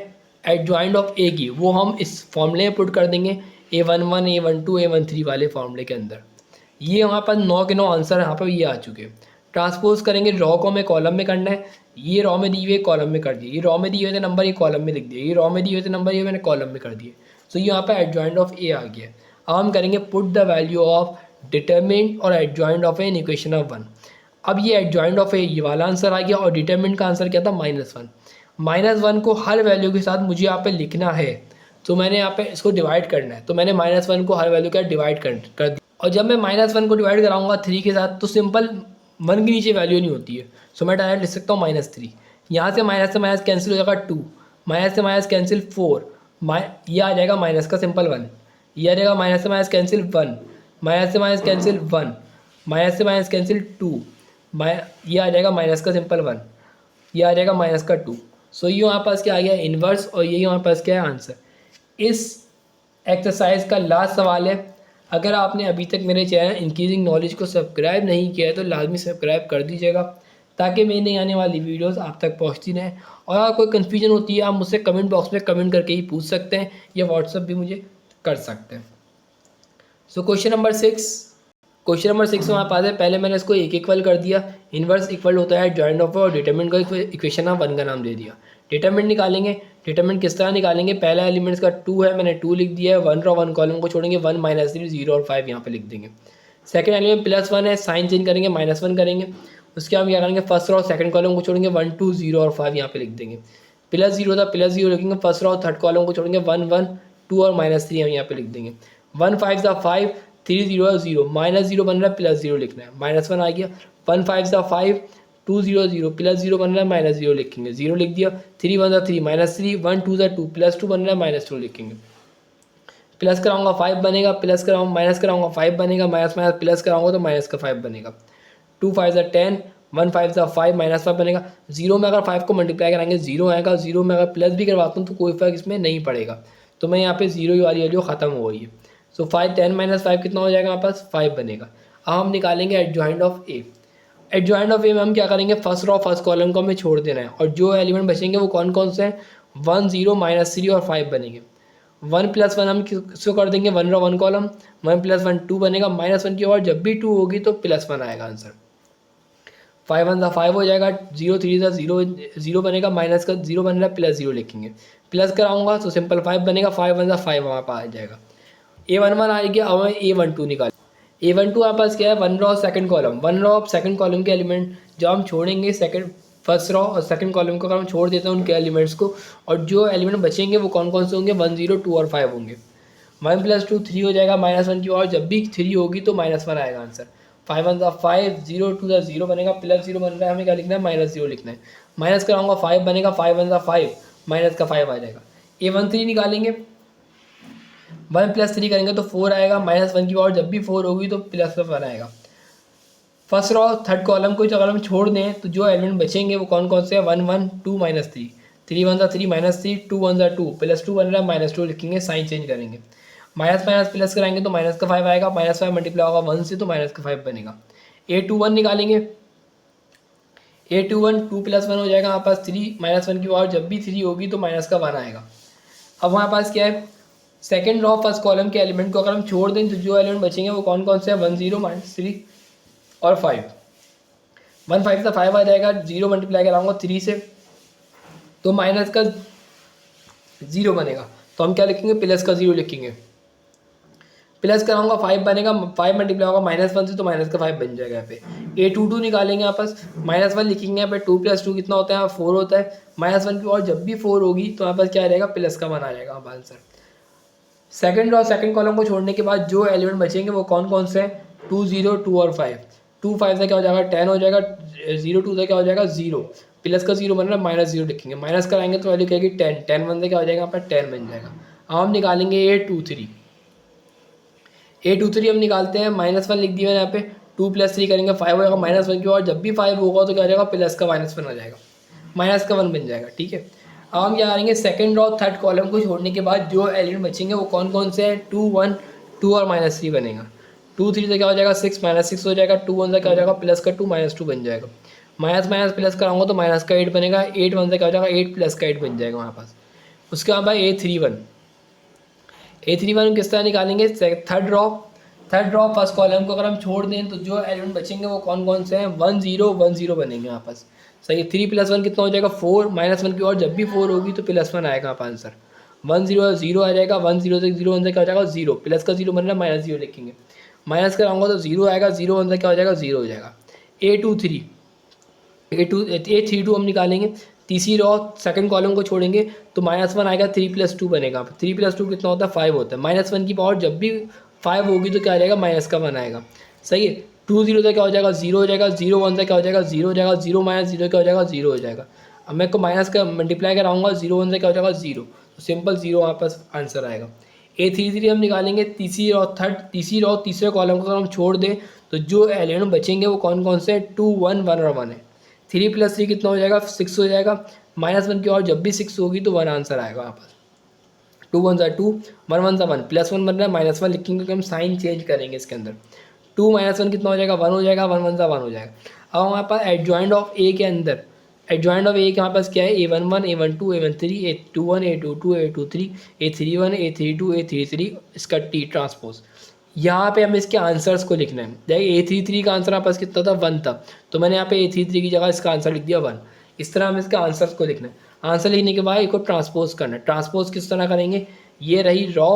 एडजॉइंट ऑफ ए की वो हम इस फॉर्मूले में पुट कर देंगे, A11 A12 A13 वाले फॉर्मूले के अंदर। ये हमारे पास 9 के 9 आंसर यहाँ पर ये आ चुके हैं। ट्रांसपोज करेंगे, रॉ को हमें कॉलम में करना है। ये रॉ में दिए हुए कॉलम में कर दिए, ये रॉ में दिए हुए थे नंबर, ये कॉलम में लिख दिए, ये रॉ में दिए हुए थे नंबर, ये मैंने कॉलम में कर दिए। सो ये यहाँ पर एडजॉइंट ऑफ ए आ गया। अब हम करेंगे put the value of determinant और adjoint of A in equation of 1। अब ये एडजॉइंट ऑफ ए ये वाला आंसर आ गया और डिटरमिनेंट का आंसर क्या था, -1। -1 को हर वैल्यू के साथ मुझे यहाँ पे लिखना है, तो मैंने यहाँ पे इसको डिवाइड करना है, तो मैंने -1 को हर वैल्यू के साथ डिवाइड कर दिया। और जब मैं -1 को डिवाइड कराऊंगा 3 के साथ तो सिंपल 1 के नीचे वैल्यू नहीं होती है, सो मैं डायरेक्ट लिख सकता हूँ -3। यहाँ से माइनस कैंसिल हो जाएगा 2, माइनस से माइनस कैंसिल 4, ये आ जाएगा माइनस का सिंपल 1, ये आ जाएगा माइनस से माइनस कैंसिल 1, माइनस से माइनस कैंसिल 1, माइनस से माइनस कैंसिल 2, ये आ जाएगा माइनस का सिंपल 1, ये आ जाएगा माइनस का 2। सो ये हमारे पास क्या आ गया, इन्वर्स, और यही हमारे पास क्या है, आंसर। इस एक्सरसाइज का लास्ट सवाल है। अगर आपने अभी तक मेरे चैनल इंक्रीजिंग नॉलेज को सब्सक्राइब नहीं किया है तो लाजमी सब्सक्राइब कर दीजिएगा, ताकि मेरी आने वाली वीडियोस आप तक पहुंचती रहें। और अगर कोई कन्फ्यूजन होती है आप मुझसे कमेंट बॉक्स में कमेंट करके ही पूछ सकते हैं, या व्हाट्सअप भी मुझे कर सकते हैं। सो क्वेश्चन नंबर 6 हमारे पास है। पहले मैंने इसको एक इक्वल कर दिया, इन्वर्स इक्वल होता है जॉइंट ऑफ और डिटरमिनेंट का इक्वेशन ऑफ 1 का नाम दे दिया। डिटरमिनेंट निकालेंगे, डिटरमिनेंट किस तरह निकालेंगे, पहला एलिमेंट्स का 2 है, मैंने 2 लिख दिया है। 1 रो 1 कॉलम को छोड़ेंगे, 1 -3 0 और 5 यहाँ पे लिख देंगे। सेकंड एलिमेंट +1 है, साइन चेंज करेंगे, -1 करेंगे। उसके हम क्या करेंगे, फर्स्ट रो सेकंड कॉलम को छोड़ेंगे, 1 2 0 और 5 यहाँ पे लिख देंगे। +0 था, +0 लिखेंगे। फर्स्ट रो थर्ड कॉलम को छोड़ेंगे, 1 1 2 और -3 हम यहाँ पे लिख देंगे। 1 5 था 5, 3 0 0, -0 बन रहा है, +0 लिखना है, -1 आ गया। 1 5 था 5, 2 0 0, +0 बन रहा है, -0 लिखेंगे, 0 लिख दिया। 3 1 था 3, -3, 1 2 था 2, +2 बन रहा है, -2 लिखेंगे। प्लस कराऊंगा 5 बनेगा, प्लस कराऊंगा माइनस कराऊंगा 5 बनेगा, माइनस माइनस प्लस कराऊंगा तो माइनस का 5 बनेगा। 2 5 ज़ा 10, 1 5 ज़ा 5, -5 बनेगा। 0 में अगर 5 को मल्टीप्लाई कराएंगे 0 आएगा, 0 में अगर प्लस भी करवाता हूँ तो कोई फर्क इसमें नहीं पड़ेगा, तो मैं यहाँ पे 0 वाली वैल्यू ख़त्म हो गई है। सो 5 10 - 5 कितना हो जाएगा, हमारे पास 5 बनेगा। अब हम निकालेंगे adjoint of A. Adjoint of A में हम क्या करेंगे, फर्स्ट रो फर्स्ट कॉलम को हमें छोड़ देना है, और जो एलिमेंट बचेंगे वो कौन कौन से हैं, 1 0 -3 और 5 बनेंगे। 1 + 1 हम किसको कर देंगे, 1 रो 1 कॉलम, 1 + 1 2 बनेगा, -1 की और जब भी 2 होगी तो +1 आएगा आंसर। 5 1 ज़ा 5 हो जाएगा, 0 3 ज़ा 0 0 बनेगा, माइनस का 0 बन रहा है, +0 लिखेंगे। प्लस कराऊंगा तो सिंपल 5 बनेगा, 5 1 ज़ा 5 हमारे पास आ जाएगा। A11 आ गया। अब A12 निकाल, A12 हमारे पास क्या है, 1 row second column, 1 row second column के एलिमेंट जो हम छोड़ेंगे, सेकंड फर्स्ट रो और सेकंड कॉलम को अगर हम छोड़ देते हैं उनके एलिमेंट्स को, और जो एलिमेंट बचेंगे वो कौन कौन से होंगे, 1 0 2 और 5 होंगे। 1 + 2 3 हो जाएगा, -1 की और जब भी 3 होगी तो -1 आएगा आंसर। 5 1 ज़ा 5, 0 2 ज़ा 0 बनेगा, +0 बन रहा है, हमें क्या लिखना है, -0 लिखना है। माइनस कराऊंगा 5 बनेगा, 5 1 ज़ा 5, माइनस का 5 आ जाएगा। A13 निकालेंगे, 1 + 3 करेंगे तो 4 आएगा, -1 की पावर जब भी 4 होगी तो प्लस का 1 आएगा। फर्स्ट रो थर्ड कॉलम को अगर हम छोड़ दें तो जो एलिमेंट बचेंगे वो कौन कौन से हैं, 1 1 2 -3, 3 1 3 -3, 2 1 2, +2 बन रहा है -2 लिखेंगे, साइन चेंज करेंगे, माइनस माइनस प्लस कराएंगे तो माइनस का 5 आएगा, -5 मल्टीप्लाई होगा 1 से तो माइनस का 5 बनेगा। A21 निकालेंगे, A21 2 + 1 हो जाएगा, हमारे पास 3 -1 की पावर जब भी 3 होगी तो माइनस का 1 आएगा। अब हमारे पास क्या है, सेकेंड रो फर्स्ट कॉलम के एलिमेंट को अगर हम छोड़ दें तो जो एलिमेंट बचेंगे वो कौन कौन से हैं, 1 0 -3 और 5। 1 5 से 5 आ जाएगा, 0 मल्टीप्लाई कराऊंगा 3 से तो माइनस का 0 बनेगा, तो हम क्या लिखेंगे, प्लस का 0 लिखेंगे। प्लस कराऊंगा 5 बनेगा, 5 मल्टीप्लाई होगा -1 से तो माइनस का 5 बन जाएगा। यहाँ पे A22 निकालेंगे, यहाँ पास -1 लिखेंगे, यहाँ पे 2 + 2 कितना होता है, 4 होता है, -1 की और जब भी 4 होगी तो यहाँ पास क्या आ जाएगा, प्लस का 1 आ जाएगा हमारा आंसर। सेकंड और सेकंड कॉलम को छोड़ने के बाद जो एलिमेंट बचेंगे वो कौन कौन से हैं, 2 0 2 और 5। 2 5 से क्या हो जाएगा, 10 हो जाएगा, 0 2 से क्या हो जाएगा, 0, प्लस का 0 बन रहा है, -0 लिखेंगे, माइनस कराएंगे तो वैल्यू कहेगी 10, 10 1 से क्या हो जाएगा, यहाँ पर 10 बन जाएगा। अब हम निकालेंगे A23 हम निकालते हैं, -1 लिख दिया यहाँ पे, 2 + 3 करेंगे 5 होगा, -1 की और जब भी 5 होगा तो क्या हो जाएगा, प्लस का -1 आ जाएगा, माइनस का 1 बन जाएगा। ठीक है, अब हम क्या करेंगे, सेकंड और थर्ड कॉलम को छोड़ने के बाद जो एलिमेंट बचेंगे वो कौन कौन से हैं, 2 1 2 और -3 बनेगा। 2 3 से क्या हो जाएगा, 6 -6 हो जाएगा, 2 1 से क्या हो जाएगा, प्लस का 2 -2 बन जाएगा, माइनस माइनस प्लस कराऊंगा तो माइनस का 8 बनेगा, 8 1 से क्या हो जाएगा, 8 प्लस का 8 बन जाएगा हमारे पास। उसके बाद भाई A31 किस तरह निकालेंगे, थर्ड रॉ फर्स्ट कॉलम को अगर हम छोड़ दें तो जो एलिमेंट बचेंगे वो कौन कौन से हैं, 1 0 1 0 बनेंगे यहाँ पास। सही है, 3 + 1 कितना हो जाएगा, 4, -1 की और जब भी 4 होगी तो +1 आएगा आप आंसर। 1 0 0 आ जाएगा, 1 0 से 0 1 से क्या हो जाएगा, 0, प्लस का 0 बन रहा है, -0 लिखेंगे, माइनस कराऊंगा तो 0 आएगा, 0 1 से क्या हो जाएगा, 0 हो जाएगा। A32 हम निकालेंगे, तीसरी रो सेकंड कॉलम को छोड़ेंगे तो -1 आएगा, 3 + 2 बनेगा, 3 + 2 कितना होता है, 5 होता है, -1 की पावर जब भी 5 होगी तो क्या आ जाएगा, माइनस का 1 आएगा। सही है, 2 0 से क्या हो जाएगा, 0 हो जाएगा, 0 1 से क्या हो जाएगा, 0 हो जाएगा, 0 - 0 क्या हो जाएगा, 0 हो जाएगा। अब मैं को माइनस का मल्टीप्लाई कराऊंगा, 0 1 से क्या हो जाएगा, 0, तो सिंपल 0 वहाँ पास आंसर आएगा। A33 हम निकालेंगे, तीसरी रो तीसरे कॉलम को अगर हम छोड़ दें तो जो एलिमेंट बचेंगे वो कौन कौन से हैं, 2 1 1 और 1 है। 3 + 3 कितना हो जाएगा, 6 हो जाएगा, -1 की और जब भी 6 होगी तो 1 आंसर आएगा यहाँ पर। 2 1 2, 1 1 1, +1 बन रहा है, -1 लिखेंगे क्योंकि हम साइन चेंज करेंगे इसके अंदर। 2 -1 कितना हो जाएगा, 1 हो जाएगा, 1 1 1 हो जाएगा। अब हमारे पास एडजॉइंट ऑफ ए के अंदर, एडजॉइंट ऑफ ए के हमारे पास क्या है, A11 A12 A13 A21 A22 A23 A31 A32 A33, इसका T ट्रांसपोज। यहाँ पे हमें इसके आंसर्स को लिखना है। देखिए A33 का आंसर हमारे पास कितना था, 1 था, तो मैंने यहाँ पे A33 की जगह इसका आंसर लिख दिया 1। इस तरह हमें इसके आंसर्स को लिखना है। आंसर लिखने के बाद इसको ट्रांसपोज करना है। ट्रांसपोज किस तरह करेंगे, ये रही रॉ,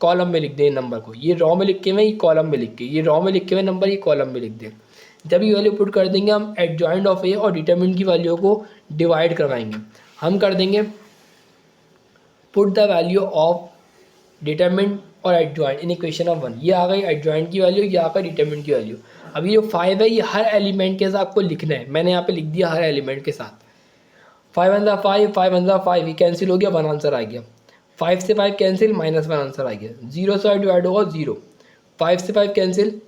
कॉलम में लिख दें नंबर को, ये रॉ में लिख के मैं, ये कॉलम में लिख के, ये रॉ में लिख के मैं नंबर, ये कॉलम में लिख दें। जब ये वैल्यू पुट कर देंगे हम एडजॉइंट ऑफ ए और डिटरमिनेंट की वैल्यू को डिवाइड करवाएंगे। हम कर देंगे put the value of determinant और एडजॉइंट इन इक्वेशन ऑफ 1। ये आ गई एडजॉइंट की वैल्यू, ये आ गई डिटरमिनेंट की वैल्यू। अब ये जो 5 है ये हर एलिमेंट के साथ आपको लिखना है, मैंने यहाँ पे लिख दिया हर एलिमेंट के साथ। 5 1 5, 5 1 5, ये कैंसिल हो गया, 1 आंसर आ गया। 5 से 5 कैंसिल, -1 आंसर आ गया। 0 से डिवाइड होगा 0, 5 से 5 कैंसिल,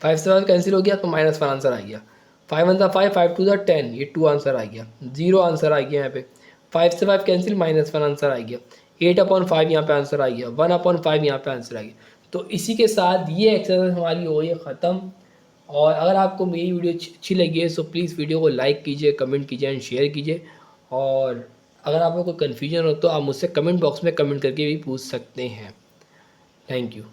5 से 5 कैंसिल हो गया तो -1 आंसर आ गया। 5 1 5, 5 2 10, ये 2 आंसर आ गया, 0 आंसर आ गया यहाँ पे। 5 से 5 कैंसिल, -1 आंसर आ गया। 8/5 यहाँ पे आंसर आ गया, 1/5 यहाँ पे आंसर आ गया। तो इसी के साथ ये एक्सरसाइज हमारी हो गई ख़त्म। और अगर आपको मेरी वीडियो अच्छी लगी है तो प्लीज़ वीडियो को लाइक कीजिए, कमेंट कीजिए एंड शेयर कीजिए। और अगर आपको कोई कन्फ्यूजन हो तो आप मुझसे कमेंट बॉक्स में कमेंट करके भी पूछ सकते हैं। Thank you.